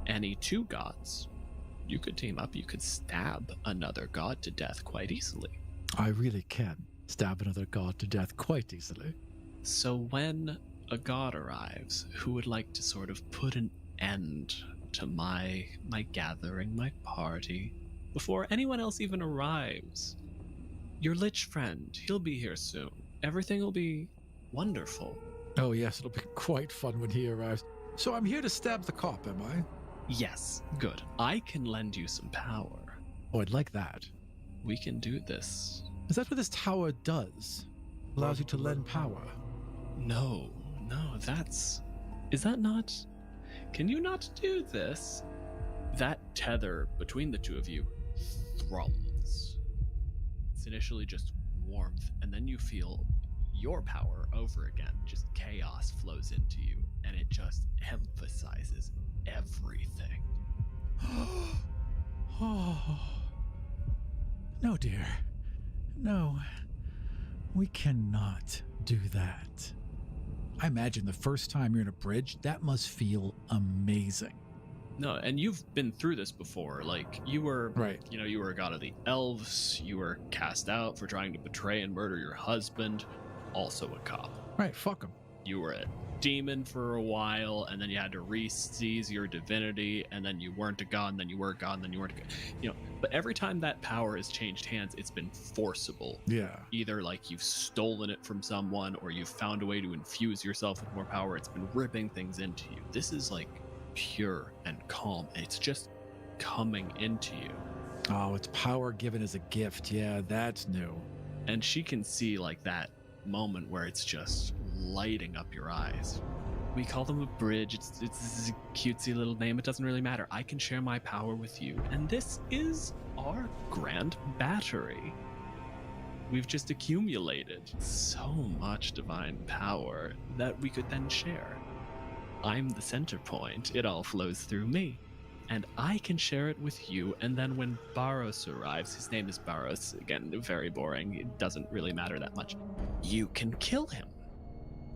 any two gods, you could team up. You could stab another god to death quite easily. I really can stab another god to death quite easily. So when a god arrives who would like to sort of put an end to my gathering, my party, before anyone else even arrives, your lich friend, he'll be here soon. Everything will be wonderful. Oh yes, it'll be quite fun when he arrives. So I'm here to stab the cop, am I? Yes, good. I can lend you some power. Oh, I'd like that. We can do this. Is that what this tower does? Allows you to lend power? No, is that not? Can you not do this? That tether between the two of you thrums. It's initially just warmth, and then you feel your power over again. Just chaos flows into you, and it just emphasizes everything. Oh. No, dear. No. We cannot do that. I imagine the first time you're in a bridge, that must feel amazing. No, and you've been through this before. Like, you were, Right. You know, you were a god of the elves. You were cast out for trying to betray and murder your husband, also a cop. Right, fuck him. You were a demon for a while, and then you had to re-seize your divinity, and then you weren't a god, and then you were a god, and then you weren't a god. You know, but every time that power has changed hands, it's been forcible. Yeah. Either like you've stolen it from someone, or you've found a way to infuse yourself with more power. It's been ripping things into you. This is like pure and calm. It's just coming into you. Oh, it's power given as a gift. Yeah, that's new. And she can see like that moment where it's just lighting up your eyes. We call them a bridge. It's a cutesy little name. It doesn't really matter. I can share my power with you. And this is our grand battery. We've just accumulated so much divine power that we could then share. I'm the center point. It all flows through me. And I can share it with you, and then when Baros arrives, his name is Baros, again, very boring, it doesn't really matter that much, you can kill him.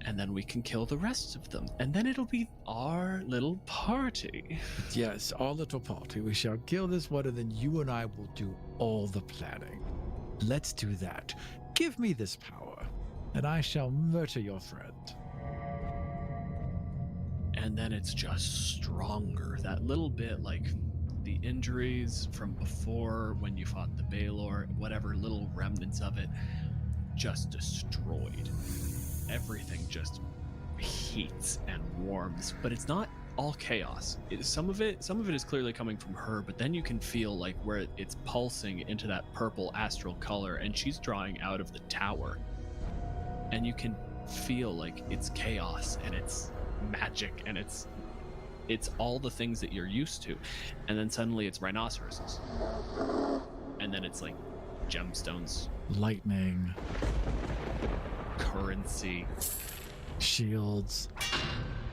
And then we can kill the rest of them, and then it'll be our little party. Yes, our little party. We shall kill this one, and then you and I will do all the planning. Let's do that. Give me this power, and I shall murder your friend. And then it's just stronger. That little bit, like the injuries from before when you fought the Baelor, whatever little remnants of it, just destroyed. Everything just heats and warms, but it's not all chaos. Some of it is clearly coming from her, but then you can feel like where it's pulsing into that purple astral color, and she's drawing out of the tower. And you can feel like it's chaos and it's magic and it's all the things that you're used to, and then suddenly it's rhinoceroses, and then it's like gemstones, Lightning, currency, shields,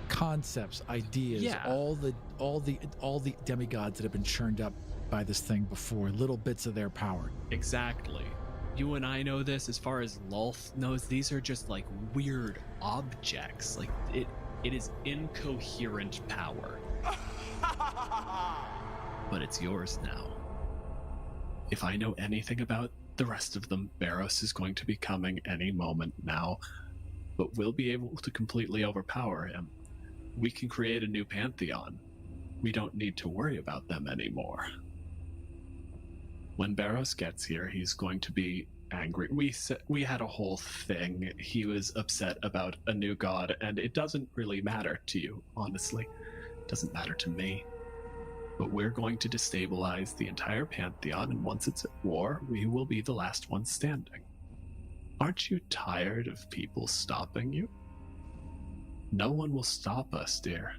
concepts, ideas, Yeah. all the demigods that have been churned up by this thing before, little bits of their power. exactly. You and I know this. As far as Lulth knows, these are just like weird objects. Like it is incoherent power. But it's yours now. If I know anything about the rest of them, Baros is going to be coming any moment now. But we'll be able to completely overpower him. We can create a new pantheon. We don't need to worry about them anymore. When Baros gets here, he's going to be angry. We had a whole thing. He was upset about a new god, and it doesn't really matter to you, honestly. It doesn't matter to me. But we're going to destabilize the entire pantheon, and once it's at war, we will be the last ones standing. Aren't you tired of people stopping you? No one will stop us, dear.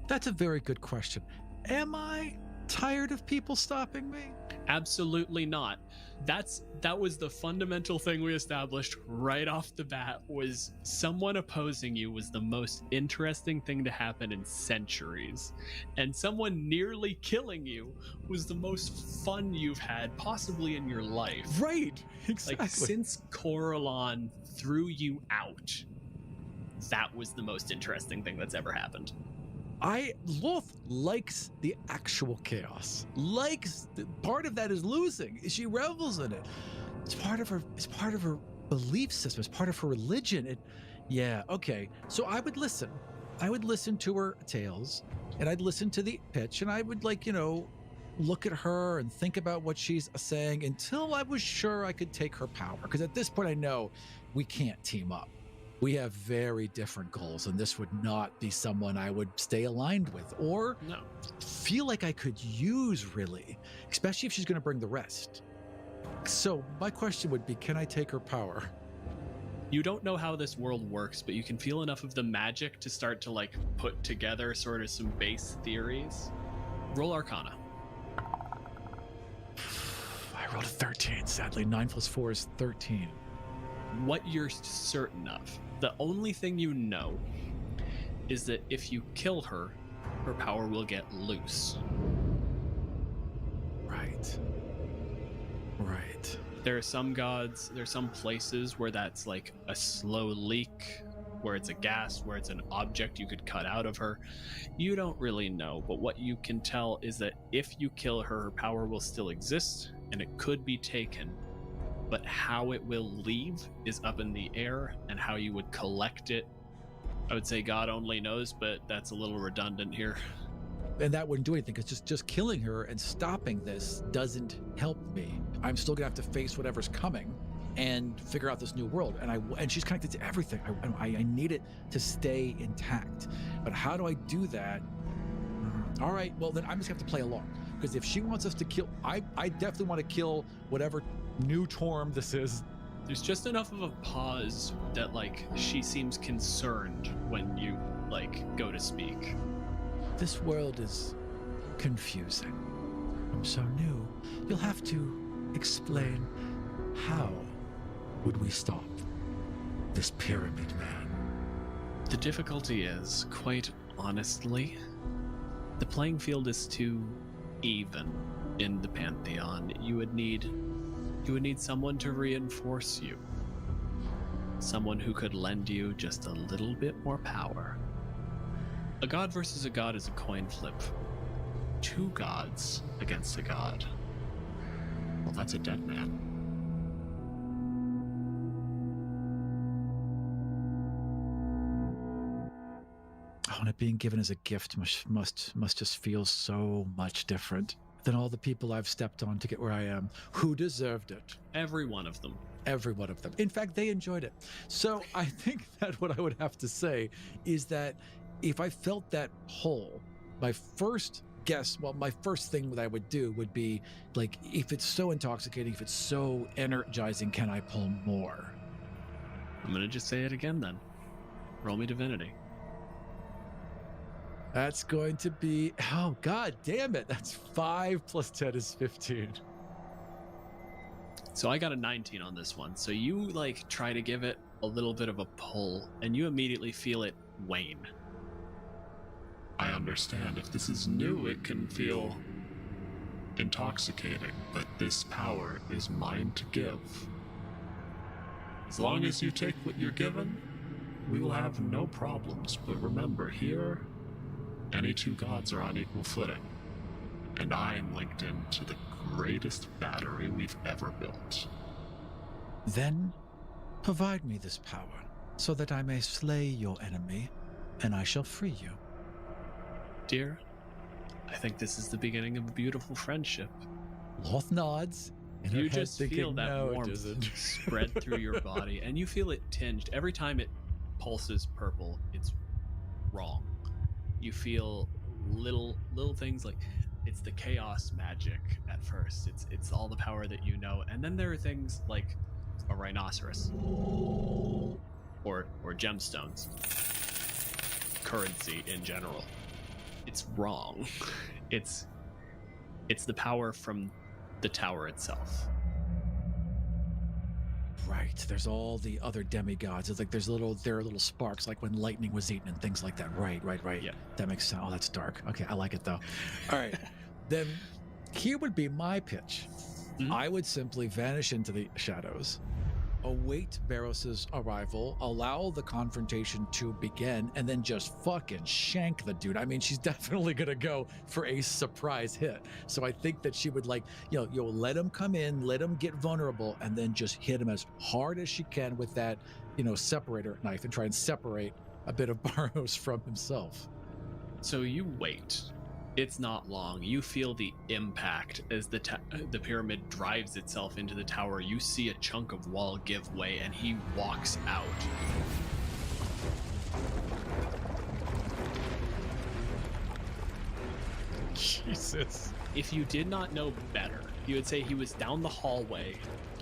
That's a very good question. Am I tired of people stopping me? Absolutely not. That was the fundamental thing we established right off the bat, was someone opposing you was the most interesting thing to happen in centuries, and someone nearly killing you was the most fun you've had possibly in your life. Right, exactly. Like, since Coralon threw you out, that was the most interesting thing that's ever happened. Loth likes the actual chaos. Part of that is losing. She revels in it. It's part of her belief system. It's part of her religion. Yeah, okay. So I would listen. I would listen to her tales, and I'd listen to the pitch, and I would look at her and think about what she's saying until I was sure I could take her power. Because at this point I know we can't team up. We have very different goals, and this would not be someone I would stay aligned with or feel like I could use, really, especially if she's going to bring the rest. So my question would be, can I take her power? You don't know how this world works, but you can feel enough of the magic to start to put together sort of some base theories. Roll Arcana. I rolled a 13, sadly. 9 plus 4 is 13. What you're certain of, the only thing you know, is that if you kill her, her power will get loose. Right. There are some gods, there are some places where that's like a slow leak, where it's a gas, where it's an object you could cut out of her. You don't really know, but what you can tell is that if you kill her, her power will still exist, and it could be taken. But how it will leave is up in the air, and how you would collect it, I would say God only knows, but that's a little redundant here. And that wouldn't do anything, because just killing her and stopping this doesn't help me. I'm still gonna have to face whatever's coming and figure out this new world. And she's connected to everything. I need it to stay intact. But how do I do that? All right, well then I'm just gonna have to play along. Because if she wants us to kill, I definitely want to kill whatever new Torm this is. There's just enough of a pause that she seems concerned when you go to speak. This world is confusing. I'm so new. You'll have to explain, how would we stop this pyramid man? The difficulty is, quite honestly, the playing field is too even in the Pantheon. You would need someone to reinforce you. Someone who could lend you just a little bit more power. A god versus a god is a coin flip. Two gods against a god. Well, that's a dead man. Oh, and it being given as a gift must just feel so much different than all the people I've stepped on to get where I am. Who deserved it? Every one of them. Every one of them. In fact, they enjoyed it. So I think that what I would have to say is that if I felt that pull, my first thing that I would do would be, if it's so intoxicating, if it's so energizing, can I pull more? I'm going to just say it again then. Roll me divinity. That's going to be, oh god damn it, that's 5 plus 10 is 15. So I got a 19 on this one. So you try to give it a little bit of a pull, and you immediately feel it wane. I understand if this is new, it can feel intoxicating, but this power is mine to give. As long as you take what you're given, we will have no problems. But remember, here, any two gods are on equal footing, and I am linked into the greatest battery we've ever built. Then provide me this power, so that I may slay your enemy, and I shall free you. Dear, I think this is the beginning of a beautiful friendship. Loth nods. And You just feel that warmth spread through your body, and you feel it tinged. Every time it pulses purple, it's wrong. You feel little things it's the chaos magic at first. It's all the power that you know, and then there are things like a rhinoceros or gemstones, currency in general. It's wrong. It's the power from the tower itself. Right. There's all the other demigods. It's like there are little sparks, like when lightning was eaten and things like that. Right. Yeah. That makes sense. Oh, that's dark. Okay, I like it though. All right. Then here would be my pitch. Mhm. I would simply vanish into the shadows, await Barros's arrival, allow the confrontation to begin, and then just fucking shank the dude. I mean, she's definitely gonna go for a surprise hit. So I think that she would you'll let him come in, let him get vulnerable, and then just hit him as hard as she can with that, separator knife and try and separate a bit of Barros from himself. So you wait. It's not long. You feel the impact as the pyramid drives itself into the tower. You see a chunk of wall give way, and he walks out. Jesus. If you did not know better, you would say he was down the hallway,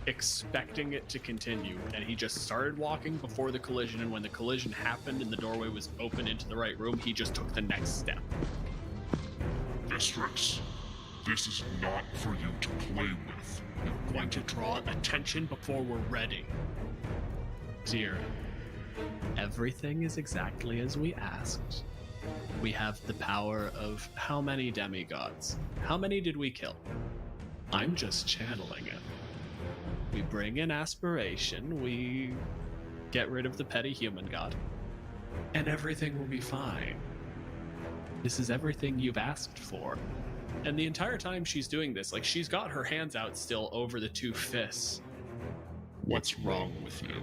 expecting it to continue, and he just started walking before the collision, and when the collision happened and the doorway was open into the right room, he just took the next step. Mistress, this is not for you to play with. You're going to draw attention before we're ready. Dear, everything is exactly as we asked. We have the power of how many demigods? How many did we kill? I'm just channeling it. We bring in aspiration, we get rid of the petty human god, and everything will be fine. This is everything you've asked for. And the entire time she's doing this, she's got her hands out still over the two fists. What's wrong with you?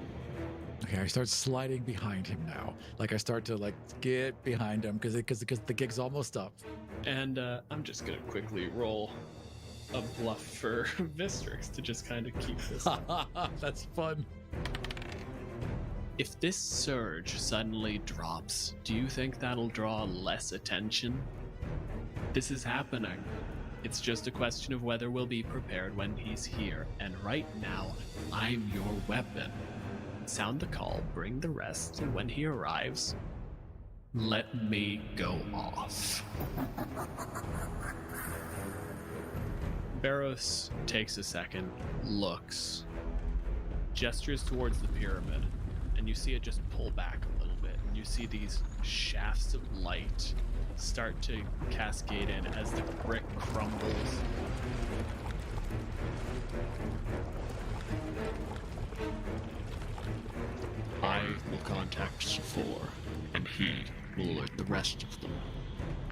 Okay, I start sliding behind him now. I start to get behind him because the gig's almost up. And I'm just gonna quickly roll a bluff for Vistrix to just kind of keep this up. That's fun. If this surge suddenly drops, do you think that'll draw less attention? This is happening. It's just a question of whether we'll be prepared when he's here. And right now, I'm your weapon. Sound the call, bring the rest, and when he arrives, let me go off. Barros takes a second, looks, gestures towards the pyramid, and you see it just pull back a little bit. And you see these shafts of light start to cascade in as the brick crumbles. I will contact Sephor, and he will alert the rest of them.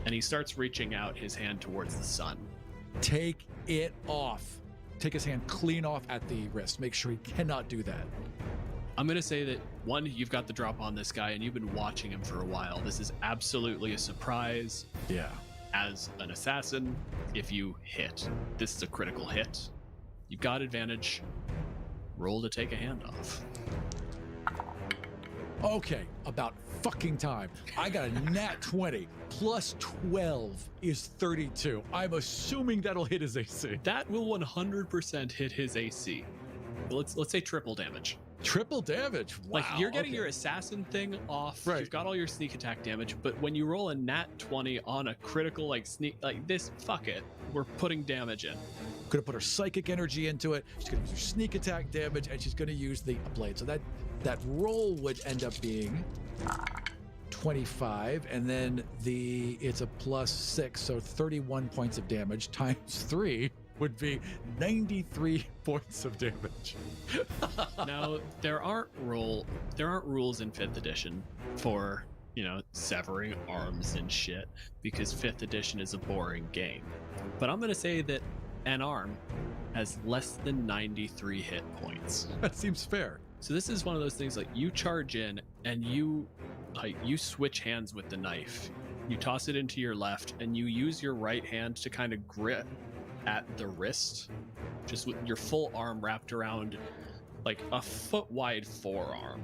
And he starts reaching out his hand towards the sun. Take it off. Take his hand clean off at the wrist. Make sure he cannot do that. I'm going to say that, one, you've got the drop on this guy, and you've been watching him for a while. This is absolutely a surprise. Yeah. As an assassin, if you hit, this is a critical hit. You've got advantage. Roll to take a hand off. Okay, about fucking time. I got a nat 20 plus 12 is 32. I'm assuming that'll hit his AC. That will 100% hit his AC. Let's say triple damage. Triple damage. Wow. You're getting okay. your assassin thing off. Right. You've got all your sneak attack damage, but when you roll a nat 20 on a critical sneak this, fuck it. We're putting damage in. Gonna put her psychic energy into it. She's gonna use her sneak attack damage, and she's gonna use the blade. So that roll would end up being 25, and then it's a plus 6, so 31 points of damage times 3 would be 93 points of damage. Now, there aren't rules in 5th edition for, severing arms and shit, because 5th edition is a boring game. But I'm going to say that an arm has less than 93 hit points. That seems fair. So this is one of those things you charge in and you switch hands with the knife. You toss it into your left and you use your right hand to kind of grip at the wrist, just with your full arm wrapped around a foot wide forearm.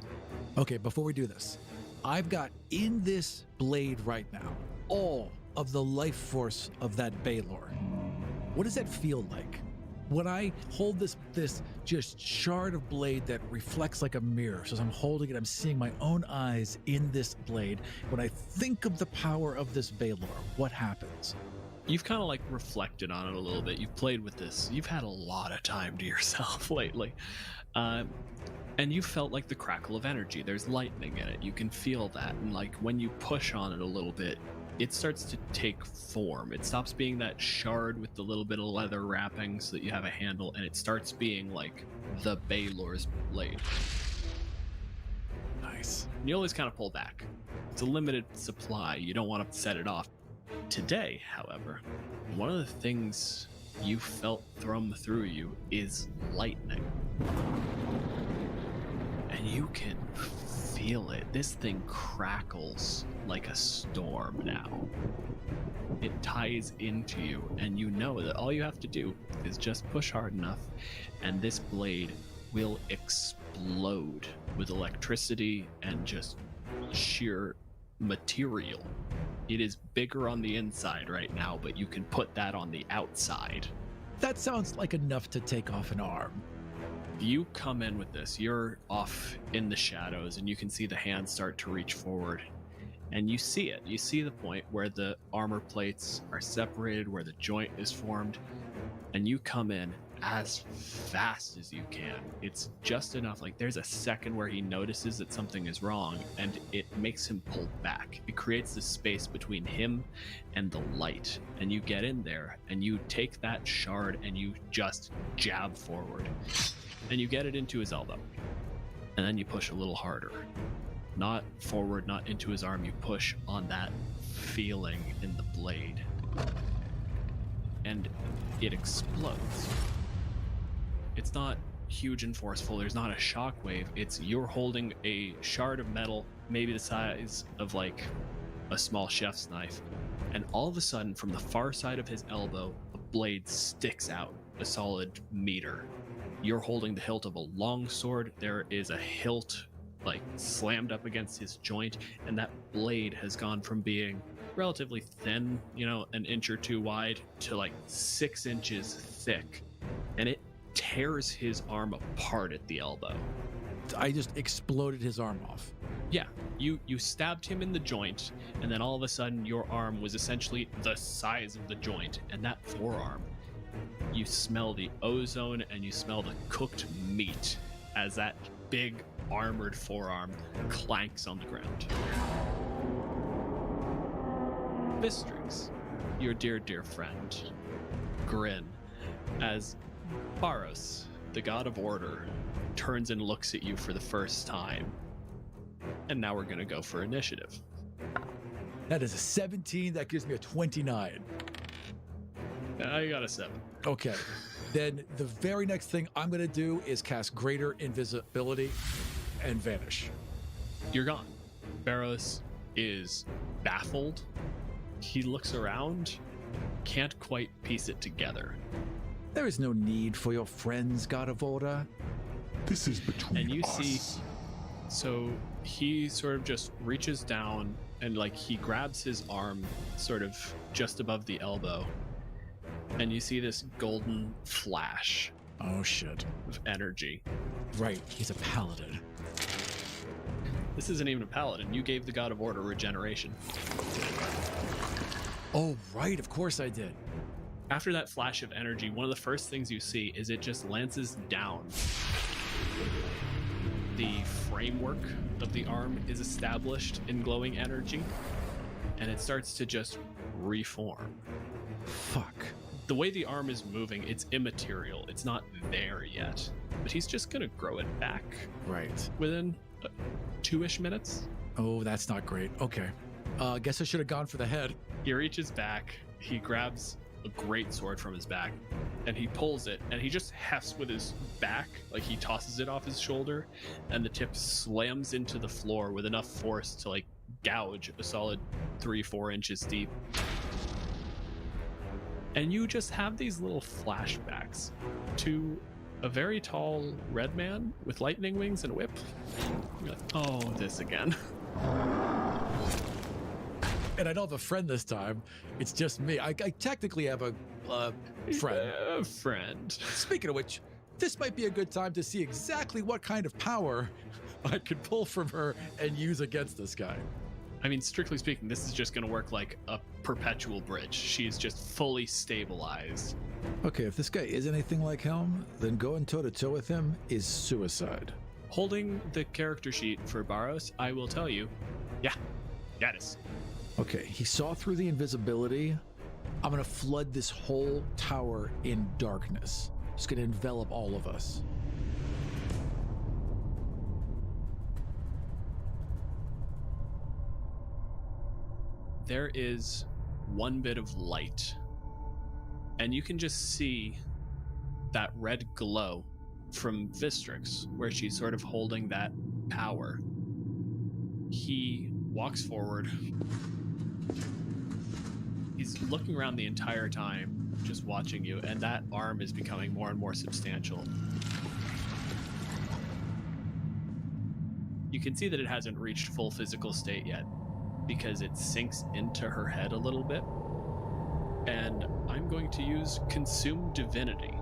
Okay, before we do this, I've got in this blade right now all of the life force of that Baylor. What does that feel like? When I hold this just shard of blade that reflects like a mirror, so as I'm holding it, I'm seeing my own eyes in this blade. When I think of the power of this Baylor, what happens? You've kind of like reflected on it a little bit. You've played with this. You've had a lot of time to yourself lately. And you felt like the crackle of energy. There's lightning in it. You can feel that. And like when you push on it a little bit, it starts to take form. It stops being that shard with the little bit of leather wrapping so that you have a handle, and it starts being like the Baylor's blade. Nice. And you always kind of pull back. It's a limited supply. You don't want to set it off. Today, however, one of the things you felt thrum through you is lightning. And you can feel it. This thing crackles like a storm now. It ties into you, and you know that all you have to do is just push hard enough, and this blade will explode with electricity and just sheer material. It is bigger on the inside right now, but you can put that on the outside. That sounds like enough to take off an arm. You come in with this. You're off in the shadows, and you can see the hands start to reach forward. And you see it. You see the point where the armor plates are separated, where the joint is formed. And you come in as fast as you can. It's just enough. Like there's a second where he notices that something is wrong, and it makes him pull back. It creates this space between him and the light. And you get in there, and you take that shard, and you just jab forward. And you get it into his elbow. And then you push a little harder. Not forward, not into his arm. You push on that feeling in the blade. And it explodes. It's not huge and forceful. There's not a shockwave. It's you're holding a shard of metal, maybe the size of like a small chef's knife. And all of a sudden, from the far side of his elbow, a blade sticks out a solid meter. You're holding the hilt of a long sword. There is a hilt like slammed up against his joint, and that blade has gone from being relatively thin, an inch or two wide, to like 6 inches thick, and it tears his arm apart at the elbow. I just exploded his arm off. Yeah, you stabbed him in the joint, and then all of a sudden your arm was essentially the size of the joint, and that forearm, you smell the ozone and you smell the cooked meat as that big armored forearm clanks on the ground. Bistrix, your dear friend, grin as Baros, the god of order, turns and looks at you for the first time. And now we're going to go for initiative. That is a 17. That gives me a 29. I got a 7. Okay. Then the very next thing I'm going to do is cast Greater Invisibility and vanish. You're gone. Baros is baffled. He looks around, can't quite piece it together. There is no need for your friends, God of Order. This is between us. And you see, so he sort of just reaches down and like he grabs his arm sort of just above the elbow. And you see this golden flash. Oh, shit. Of energy. Right, he's a paladin. This isn't even a paladin. You gave the God of Order regeneration. Oh, right, of course I did. After that flash of energy, one of the first things you see is it just lances down. The framework of the arm is established in glowing energy, and it starts to just reform. Fuck. The way the arm is moving, it's immaterial. It's not there yet. But he's just going to grow it back. Right. Within 2-ish minutes. Oh, that's not great. Okay. Guess I should have gone for the head. He reaches back. He grabs a great sword from his back. And he pulls it. And he just hefts with his back. Like he tosses it off his shoulder. And the tip slams into the floor with enough force to like gouge a solid 3-4 inches deep. And you just have these little flashbacks to a very tall red man with lightning wings and a whip. You're like, oh, this again. And I don't have a friend this time. It's just me. I technically have a friend. A friend. Speaking of which, this might be a good time to see exactly what kind of power I could pull from her and use against this guy. I mean, strictly speaking, this is just going to work like a perpetual bridge. She's just fully stabilized. Okay, if this guy is anything like Helm, then going toe-to-toe with him is suicide. Holding the character sheet for Barros, I will tell you, yeah, it is. Okay, he saw through the invisibility. I'm going to flood this whole tower in darkness. It's going to envelop all of us. There is one bit of light, and you can just see that red glow from Vistrix, where she's sort of holding that power. He walks forward. He's looking around the entire time, just watching you, and that arm is becoming more and more substantial. You can see that it hasn't reached full physical state yet, because it sinks into her head a little bit. And I'm going to use Consume Divinity.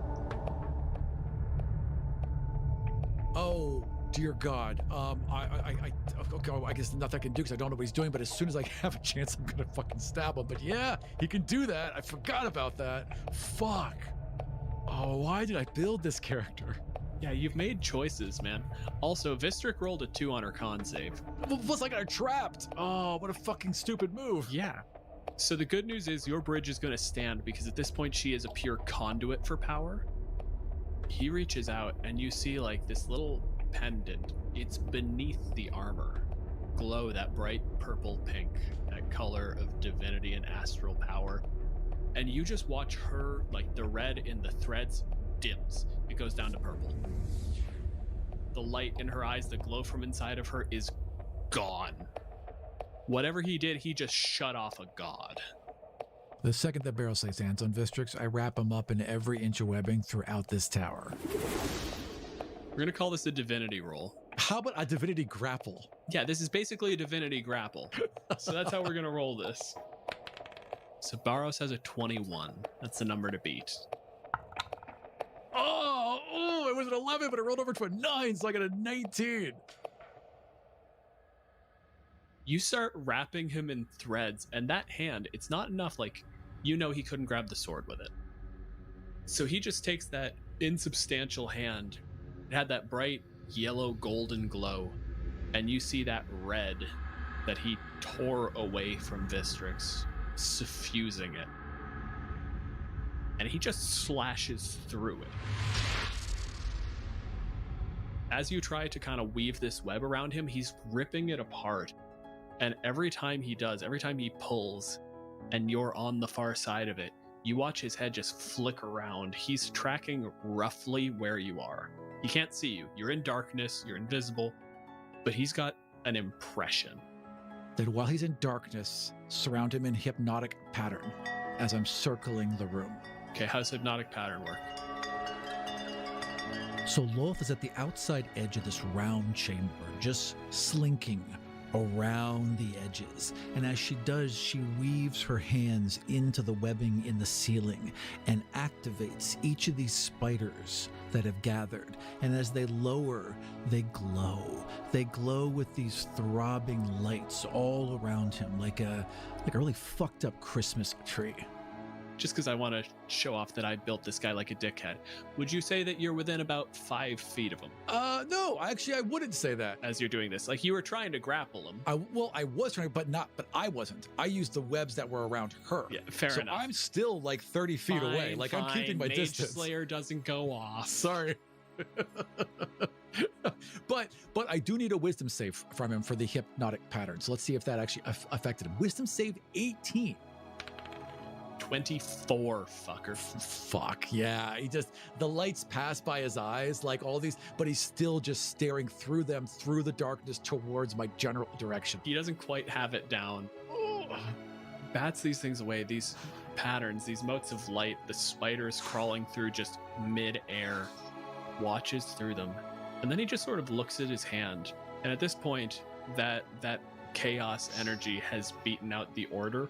Oh, dear God. Okay, I guess nothing I can do because I don't know what he's doing, but as soon as I have a chance, I'm going to fucking stab him. But yeah, he can do that. I forgot about that. Fuck. Oh, why did I build this character? Yeah, you've made choices, man. Also, Vistric rolled a 2 on her con save. Plus I got her trapped. Oh, what a fucking stupid move. Yeah. So the good news is your bridge is going to stand, because at this point she is a pure conduit for power. He reaches out and you see like this little pendant. It's beneath the armor. Glow, that bright purple pink, that color of divinity and astral power. And you just watch her, like the red in the threads dims. It goes down to purple. The light in her eyes, the glow from inside of her is gone. Whatever he did, he just shut off a god. The second that Barrows lays hands on Vistrix, I wrap him up in every inch of webbing throughout this tower. We're going to call this a divinity roll. How about a divinity grapple? Yeah, this is basically a divinity grapple. So that's how we're going to roll this. So Barros has a 21. That's the number to beat. Oh, it was an 11, but it rolled over to a 9, so I got a 19. You start wrapping him in threads, and that hand, it's not enough, like, you know he couldn't grab the sword with it. So he just takes that insubstantial hand. It had that bright yellow golden glow, and you see that red that he tore away from Vistrix, suffusing it. And he just slashes through it. As you try to kind of weave this web around him, he's ripping it apart. And every time he does, every time he pulls, and you're on the far side of it, you watch his head just flick around. He's tracking roughly where you are. He can't see you. You're in darkness, you're invisible, but he's got an impression. Then while he's in darkness, surround him in hypnotic pattern as I'm circling the room. Okay, how's hypnotic pattern work? So Loth is at the outside edge of this round chamber, just slinking around the edges. And as she does, she weaves her hands into the webbing in the ceiling and activates each of these spiders that have gathered. And as they lower, they glow. They glow with these throbbing lights all around him, like a really fucked up Christmas tree. Just because I want to show off that I built this guy like a dickhead, would you say that you're within about 5 feet of him? No, actually, I wouldn't say that. As you're doing this, like you were trying to grapple him. I was trying, but I wasn't. I used the webs that were around her. Yeah, fair enough. So I'm still like 30 feet away. Like I'm keeping my Mage distance. Slayer doesn't go off. Sorry. but I do need a wisdom save from him for the hypnotic pattern. So let's see if that actually affected him. Wisdom save 18. 24, fucker. Fuck, yeah. The lights pass by his eyes like all these, but he's still just staring through them, through the darkness towards my general direction. He doesn't quite have it down. Bats these things away, these patterns, these motes of light, the spiders crawling through just mid-air, watches through them. And then he just sort of looks at his hand. And at this point, that chaos energy has beaten out the order.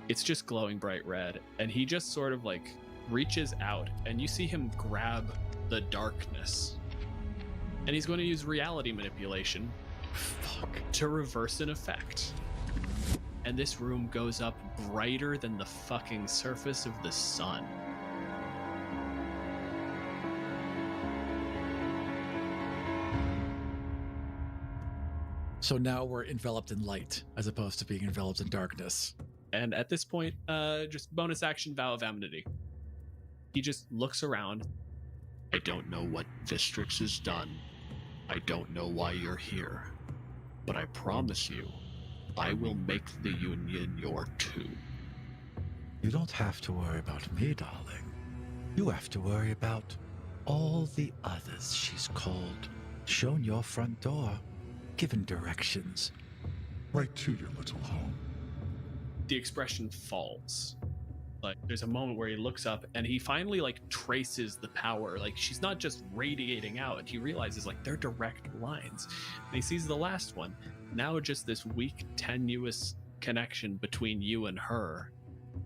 It's just glowing bright red, and he just sort of like reaches out, and you see him grab the darkness. And he's going to use reality manipulation Fuck. to reverse an effect. And this room goes up brighter than the fucking surface of the sun. So now we're enveloped in light as opposed to being enveloped in darkness. And at this point, just bonus action, Vow of Enmity. He just looks around. I don't know what Vistrix has done. I don't know why you're here. But I promise you, I will make the Union your tomb. You don't have to worry about me, darling. You have to worry about all the others she's called, shown your front door, given directions. Right to your little home. The expression falls. Like, there's a moment where he looks up and he finally, like, traces the power. Like, she's not just radiating out. He realizes, like, they're direct lines. And he sees the last one. Now just this weak, tenuous connection between you and her.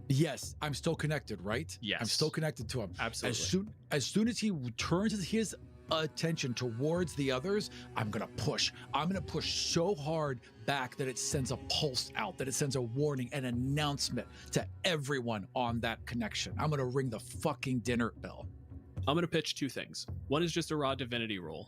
Yes, I'm still connected, right? Yes. I'm still connected to him. Absolutely. As soon as he turns his attention towards the others, I'm gonna push. I'm gonna push so hard back that it sends a pulse out, that it sends a warning, an announcement to everyone on that connection. I'm gonna ring the fucking dinner bell. I'm going to pitch two things. One is just a raw divinity roll.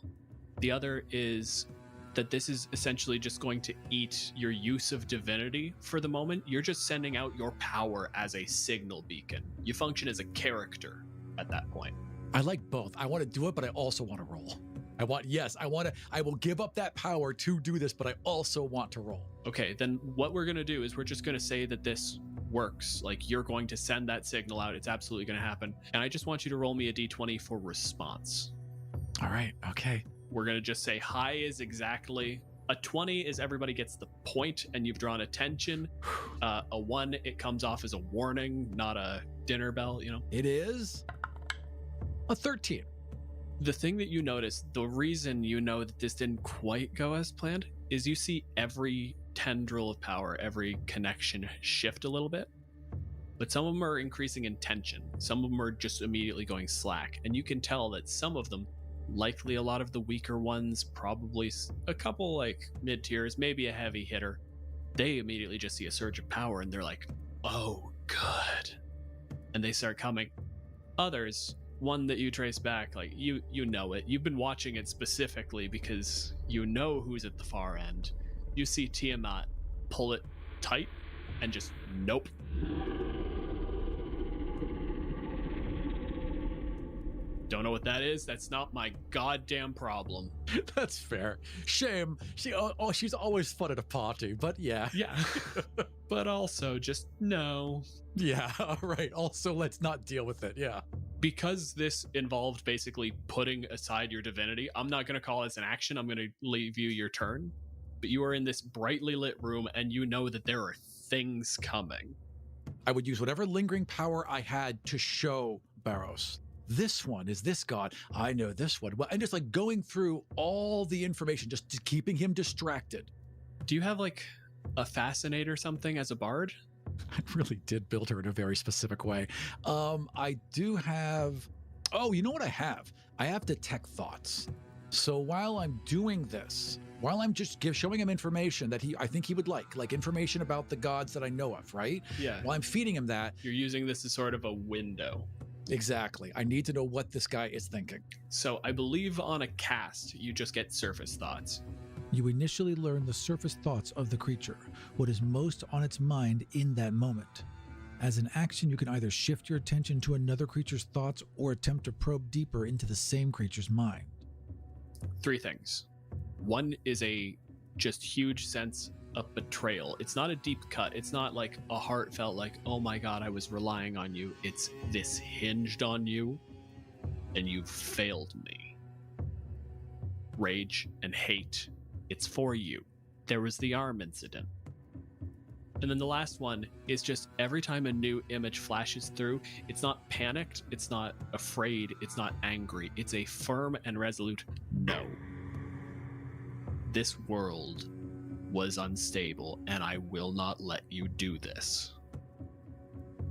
The other is that this is essentially just going to eat your use of divinity for the moment. You're just sending out your power as a signal beacon. You function as a character at that point. I like both. I want to do it, but I also want to roll. I will give up that power to do this, but I also want to roll. Okay, then what we're going to do is we're just going to say that this works. Like, you're going to send that signal out. It's absolutely going to happen. And I just want you to roll me a d20 for response. All right. Okay. We're going to just say high is exactly a 20 is everybody gets the point and you've drawn attention. A 1, it comes off as a warning, not a dinner bell, you know? It is a 13. The thing that you notice, the reason you know that this didn't quite go as planned, is you see every tendril of power, every connection shift a little bit. But some of them are increasing in tension. Some of them are just immediately going slack. And you can tell that some of them, likely a lot of the weaker ones, probably a couple like mid-tiers, maybe a heavy hitter, they immediately just see a surge of power and they're like, oh, good. And they start coming. Others, one that you trace back, like you know it. You've been watching it specifically because you know who's at the far end. You see Tiamat pull it tight and just nope. Don't know what that is. That's not my goddamn problem. That's fair. Shame. She's always fun at a party, but yeah. Yeah. But also just no. Yeah, all right. Also, let's not deal with it. Yeah. Because this involved basically putting aside your divinity, I'm not going to call this an action. I'm going to leave you your turn. But you are in this brightly lit room and you know that there are things coming. I would use whatever lingering power I had to show Barros. This one is this god. I know this one. Well, and just like going through all the information, just keeping him distracted. Do you have like a fascinate or something as a bard? I really did build her in a very specific way. I do have. Oh, you know what I have? I have detect thoughts. So while I'm doing this, while I'm just showing him information that I think he would like information about the gods that I know of, right? Yeah. While I'm feeding him that. You're using this as sort of a window. Exactly. I need to know what this guy is thinking. So I believe on a cast, you just get surface thoughts. You initially learn the surface thoughts of the creature, what is most on its mind in that moment. As an action, you can either shift your attention to another creature's thoughts or attempt to probe deeper into the same creature's mind. 3 things. One is a just huge sense of betrayal. It's not a deep cut. It's not like a heartfelt like, oh my god, I was relying on you. It's this hinged on you and you failed me. Rage and hate. It's for you. There was the arm incident. And then the last one is just every time a new image flashes through, it's not panicked, it's not afraid, it's not angry. It's a firm and resolute no. This world was unstable, and I will not let you do this.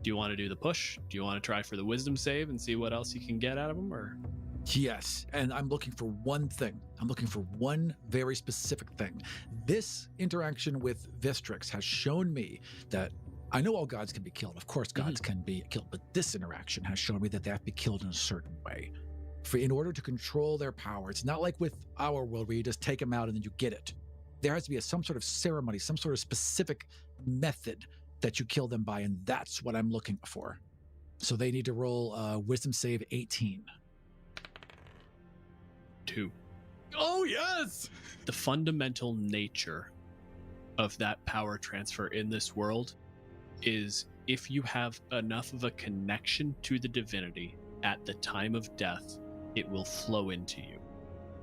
Do you want to do the push? Do you want to try for the wisdom save and see what else you can get out of him? Or Yes, and I'm looking for one thing. I'm looking for one very specific thing. This interaction with Vistrix has shown me that I know all gods can be killed. Of course, gods can be killed, but this interaction has shown me that they have to be killed in a certain way. In order to control their power, it's not like with our world where you just take them out and then you get it. There has to be some sort of ceremony, some sort of specific method that you kill them by, and that's what I'm looking for. So they need to roll wisdom save 18. 2. Oh, yes! The fundamental nature of that power transfer in this world is if you have enough of a connection to the divinity at the time of death, it will flow into you.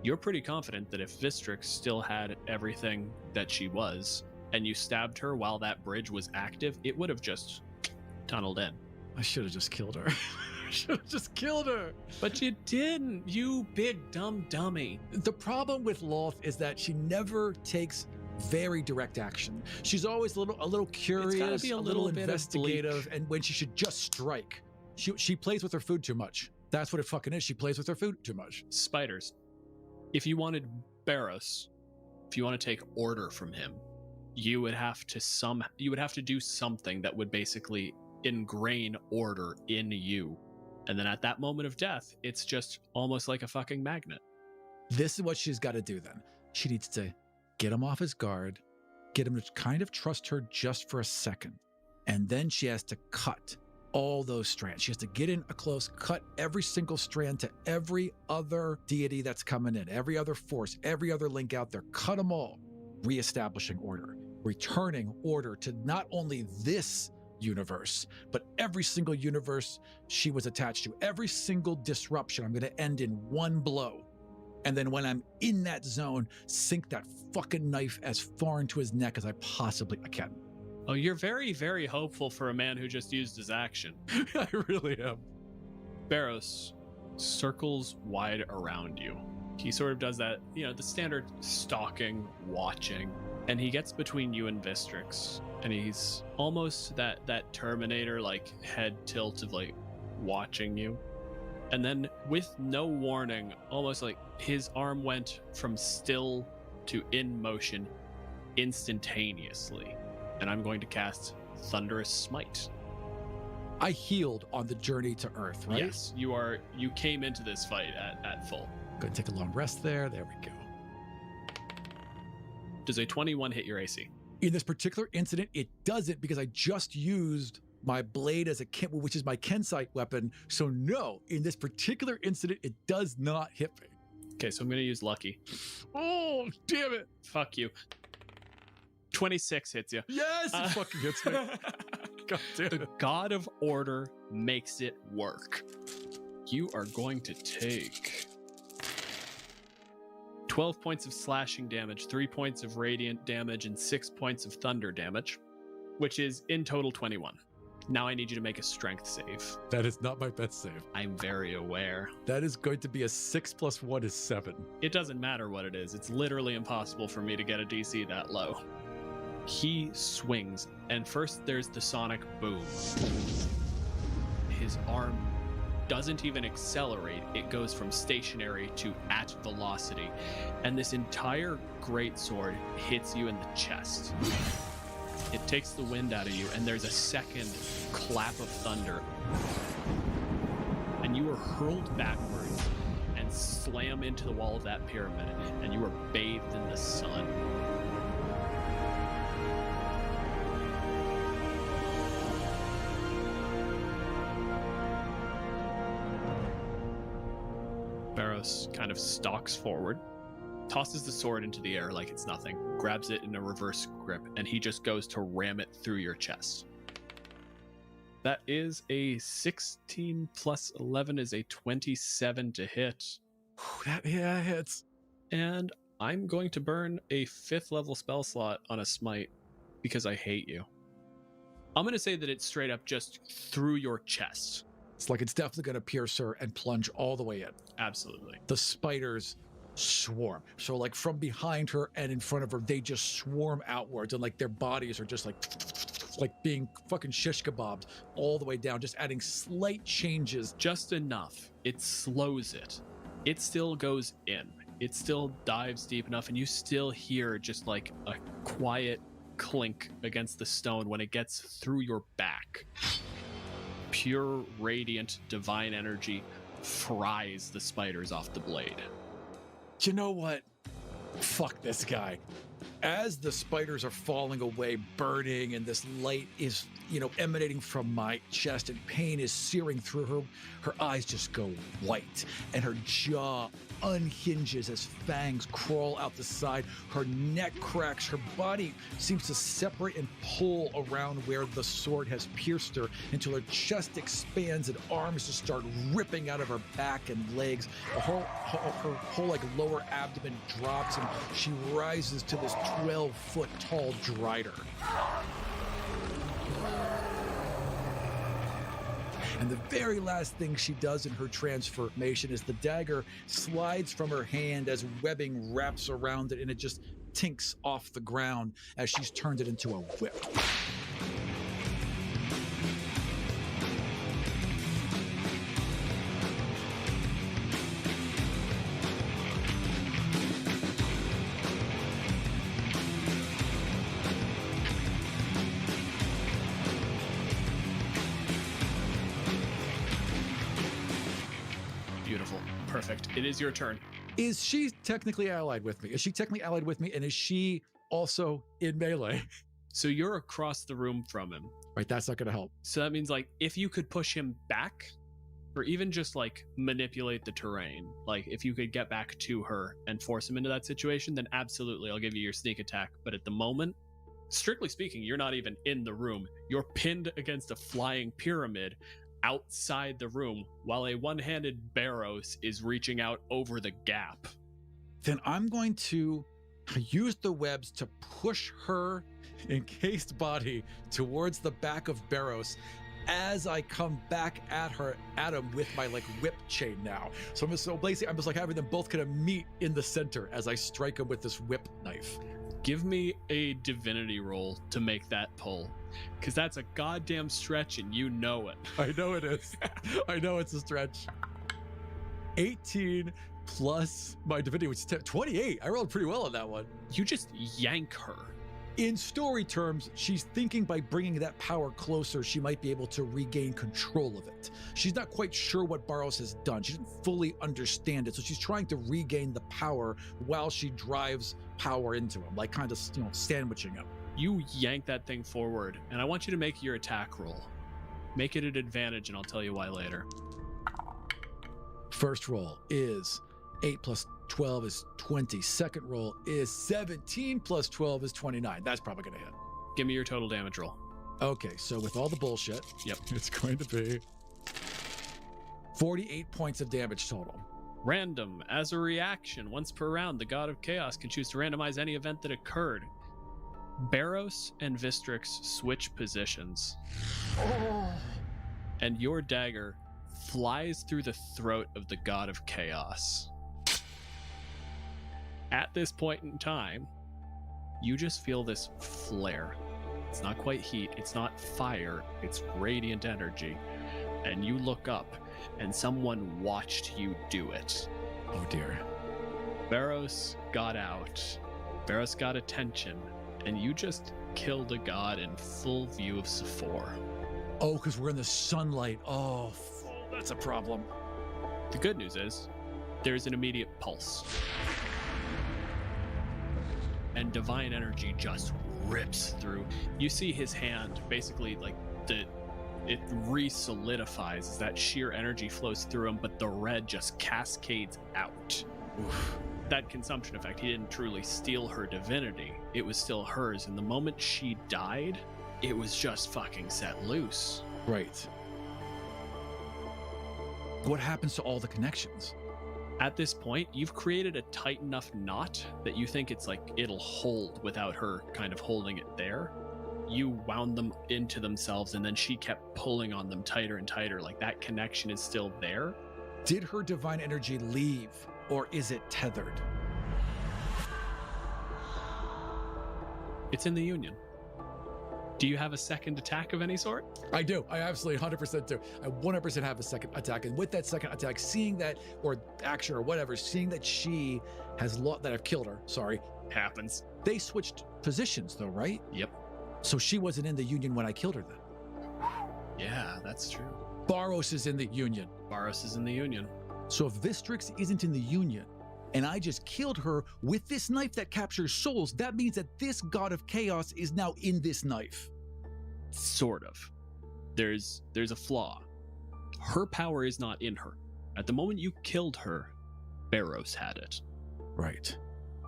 You're pretty confident that if Vistrix still had everything that she was, and you stabbed her while that bridge was active, it would have just tunneled in. I should have just killed her. But you didn't, you big dumb dummy. The problem with Loth is that she never takes very direct action. She's always a little curious, be a little little bit investigative, and when she should just strike. She plays with her food too much. That's what it fucking is. She plays with her food too much. Spiders. If you wanted Barros, if you want to take order from him, you would have to do something that would basically ingrain order in you. And then at that moment of death, it's just almost like a fucking magnet. This is what she's got to do then. She needs to get him off his guard, get him to kind of trust her just for a second. And then she has to cut all those strands. She has to get in close, cut every single strand to every other deity that's coming in, every other force, every other link out there. Cut them all, reestablishing order, returning order to not only this universe, but every single universe she was attached to. Every single disruption I'm going to end in one blow. And then when I'm in that zone, sink that fucking knife as far into his neck as I possibly can. Oh, you're very, very hopeful for a man who just used his action. I really am. Barros circles wide around you. He sort of does that, the standard stalking, watching, and he gets between you and Vistrix, and he's almost that Terminator, like, head tilt of, like, watching you. And then, with no warning, almost like his arm went from still to in motion instantaneously. And I'm going to cast Thunderous Smite. I healed on the journey to Earth, right? Yes, you came into this fight at full. Go ahead and take a long rest there. There we go. Does a 21 hit your AC? In this particular incident, it doesn't, because I just used my blade as which is my Kensite weapon. So no, in this particular incident, it does not hit me. Okay, so I'm going to use Lucky. Oh, damn it. Fuck you. 26 hits you. Yes, it fucking hits me. God damn The it. God of Order makes it work. You are going to take 12 points of slashing damage, 3 points of radiant damage, and 6 points of thunder damage, which is in total 21. Now I need you to make a strength save. That is not my best save. I'm very aware. That is going to be a 6 + 1 is 7. It doesn't matter what it is. It's literally impossible for me to get a DC that low. He swings, and first there's the sonic boom. His arm doesn't even accelerate. It goes from stationary to at velocity, and this entire greatsword hits you in the chest. It takes the wind out of you, and there's a second clap of thunder, and you are hurled backwards and slam into the wall of that pyramid, and you are bathed in the sun. Barros kind of stalks forward, tosses the sword into the air like it's nothing, grabs it in a reverse grip, and he just goes to ram it through your chest. That is a 16 plus 11 is a 27 to hit. That hits. And I'm going to burn a 5th level spell slot on a smite because I hate you. I'm going to say that it's straight up just through your chest. It's like it's definitely going to pierce her and plunge all the way in. Absolutely. The spiders swarm. So like from behind her and in front of her, they just swarm outwards, and like their bodies are just like being fucking shish kebabbed all the way down, just adding slight changes. Just enough. It slows it. it still goes in. It still dives deep enough, and you still hear just like a quiet clink against the stone when it gets through your back. Pure, radiant, divine energy fries the spiders off the blade. You know what? Fuck this guy. As the spiders are falling away, burning, and this light is, emanating from my chest, and pain is searing through her, her eyes just go white, and her jaw unhinges as fangs crawl out the side. Her neck cracks. Her body seems to separate and pull around where the sword has pierced her until her chest expands and arms just start ripping out of her back and legs. Her whole like lower abdomen drops, and she rises to this 12-foot tall drider. And the very last thing she does in her transformation is the dagger slides from her hand as webbing wraps around it, and it just tinks off the ground as she's turned it into a whip. Beautiful. Perfect. It is your turn. Is she technically allied with me? Is she technically allied with me? And is she also in melee? So you're across the room from him. Right, that's not going to help. So that means like if you could push him back, or even just like manipulate the terrain, like if you could get back to her and force him into that situation, then absolutely I'll give you your sneak attack. But at the moment, strictly speaking, you're not even in the room. You're pinned against a flying pyramid outside the room while a one-handed Barrows is reaching out over the gap. Then I'm going to use the webs to push her encased body towards the back of Barrows as I come back at him with my like whip chain now. So basically I'm just like having them both kind of meet in the center as I strike him with this whip knife. Give me a divinity roll to make that pull, because that's a goddamn stretch and you know it. I know it is. I know it's a stretch. 18 plus my divinity, which is 28. I rolled pretty well on that one. You just yank her. In story terms, she's thinking by bringing that power closer, she might be able to regain control of it. She's not quite sure what Barrows has done. She doesn't fully understand it, so she's trying to regain the power while she drives power into him, like kind of, sandwiching him. You yank that thing forward, and I want you to make your attack roll. Make it an advantage, and I'll tell you why later. First roll is 8 plus 12 is 20. Second roll is 17 plus 12 is 29. That's probably going to hit. Give me your total damage roll. Okay, so with all the bullshit, Yep. it's going to be 48 points of damage total. Random. As a reaction, once per round, the God of Chaos can choose to randomize any event that occurred. Barrows and Vistrix switch positions. And your dagger flies through the throat of the God of Chaos. At this point in time, you just feel this flare. It's not quite heat, it's not fire, it's radiant energy. And you look up, and someone watched you do it. Oh dear. Barrows got out. Barrows got attention, and you just killed a god in full view of Sephor. Oh, because we're in the sunlight. Oh, that's a problem. The good news is, there's an immediate pulse. And divine energy just rips through. You see his hand basically like it re-solidifies as that sheer energy flows through him, but the red just cascades out. Oof. That consumption effect, he didn't truly steal her divinity. It was still hers, and the moment she died, it was just fucking set loose. Right. What happens to all the connections? At this point, you've created a tight enough knot that you think it's like it'll hold without her kind of holding it there. You wound them into themselves, and then she kept pulling on them tighter and tighter, like that connection is still there. Did her divine energy leave, or is it tethered? It's in the union. Do you have a second attack of any sort? I do. I absolutely 100% do. I 100% have a second attack. And with that second attack, seeing that, or action or whatever, seeing that she has that I've killed her, sorry. Happens. They switched positions though, right? Yep. So she wasn't in the Union when I killed her then. Yeah, that's true. Baros is in the Union. Baros is in the Union. So if Vistrix isn't in the Union, and I just killed her with this knife that captures souls, that means that this god of chaos is now in this knife. Sort of. There's a flaw. Her power is not in her. At the moment you killed her, Baros had it. Right.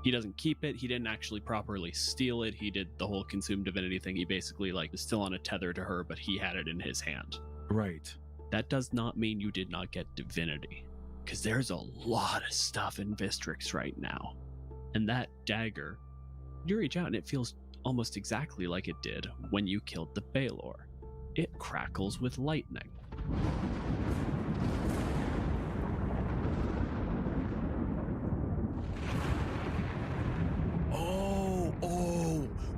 He doesn't keep it. He didn't actually properly steal it. He did the whole consume divinity thing. He basically is still on a tether to her, but he had it in his hand. Right. That does not mean you did not get divinity, because there's a lot of stuff in Vistrix right now. And that dagger, you reach out and it feels almost exactly like it did when you killed the Baelor. It crackles with lightning.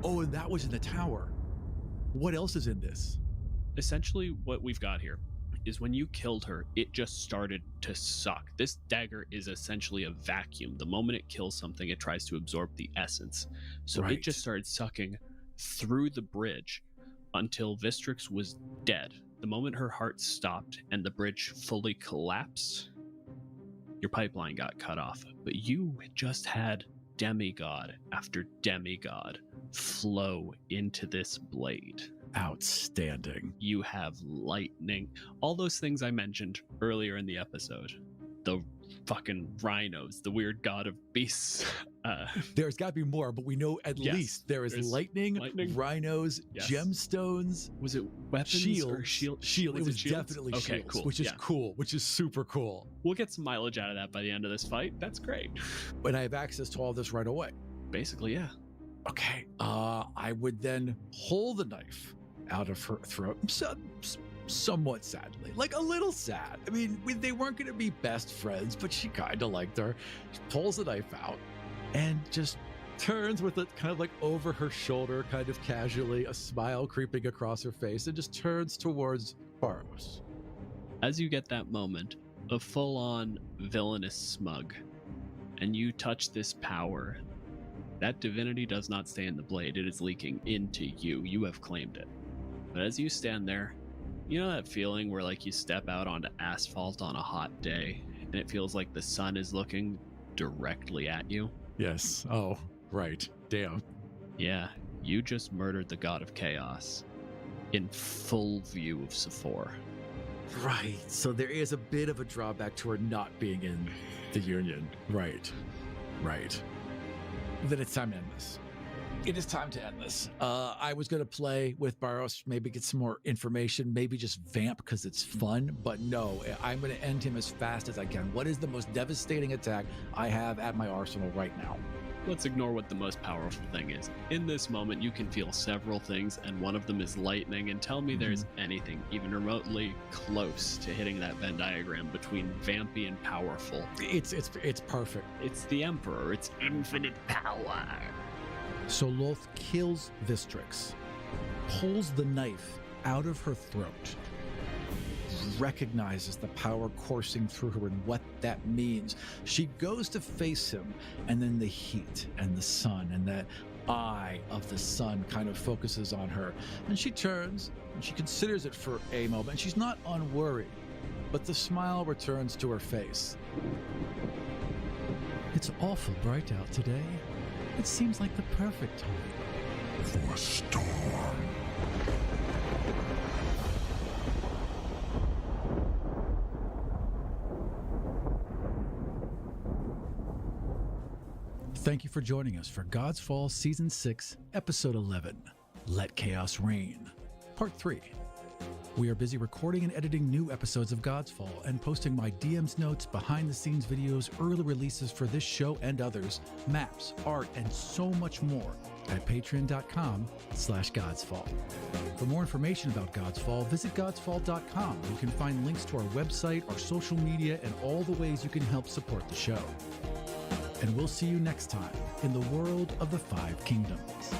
Oh, and that was in the tower. What else is in this? Essentially, what we've got here is when you killed her, it just started to suck. This dagger is essentially a vacuum. The moment it kills something, it tries to absorb the essence. So Right. it just started sucking through the bridge until Vistrix was dead. The moment her heart stopped and the bridge fully collapsed, your pipeline got cut off. But you just had demigod after demigod flow into this blade. Outstanding. You have lightning, all those things I mentioned earlier in the episode. The fucking rhinos, the weird god of beasts. There's got to be more, but we know at Yes, least there is there's lightning, Yes. rhinos, gemstones, Was it weapons or shield. shield? It was shields? definitely okay, shields, cool. which is yeah. cool, which is super cool. We'll get some mileage out of that by the end of this fight. That's great. And I have access to all this right away. Basically, yeah. Okay. I would then pull the knife out of her throat, somewhat sadly, like a little sad. I mean, they weren't going to be best friends, but she kind of liked her. She pulls the knife out and just turns with it kind of like over her shoulder, kind of casually, a smile creeping across her face, and just turns towards Baros. As you get that moment of full-on villainous smug, and you touch this power, that divinity does not stay in the blade. It is leaking into you. You have claimed it. But as you stand there, you know that feeling where you step out onto asphalt on a hot day and it feels like the sun is looking directly at you? Yes. Oh, right. Damn. Yeah, you just murdered the god of chaos in full view of Sephora. Right. So there is a bit of a drawback to her not being in the Union. Right. Right. Then it's time to end this. It is time to end this. I was going to play with Baros, maybe get some more information, maybe just vamp because it's fun. But no, I'm going to end him as fast as I can. What is the most devastating attack I have at my arsenal right now? Let's ignore what the most powerful thing is. In this moment, you can feel several things, and one of them is lightning. And tell me there's anything even remotely close to hitting that Venn diagram between vampy and powerful. It's perfect. It's the Emperor. It's infinite power. So Lolth kills Vistrix, pulls the knife out of her throat, recognizes the power coursing through her and what that means. She goes to face him, and then the heat and the sun and that eye of the sun kind of focuses on her. And she turns and she considers it for a moment. She's not unworried, but the smile returns to her face. It's awful bright out today. It seems like the perfect time For a storm. Thank you for joining us for Godsfall Season 6, Episode 11, Let Chaos Reign, Part 3. We are busy recording and editing new episodes of Godsfall and posting my DM's notes, behind-the-scenes videos, early releases for this show and others, maps, art, and so much more at patreon.com/Godsfall. For more information about Godsfall, visit godsfall.com, where you can find links to our website, our social media, and all the ways you can help support the show. And we'll see you next time in the world of the Five Kingdoms.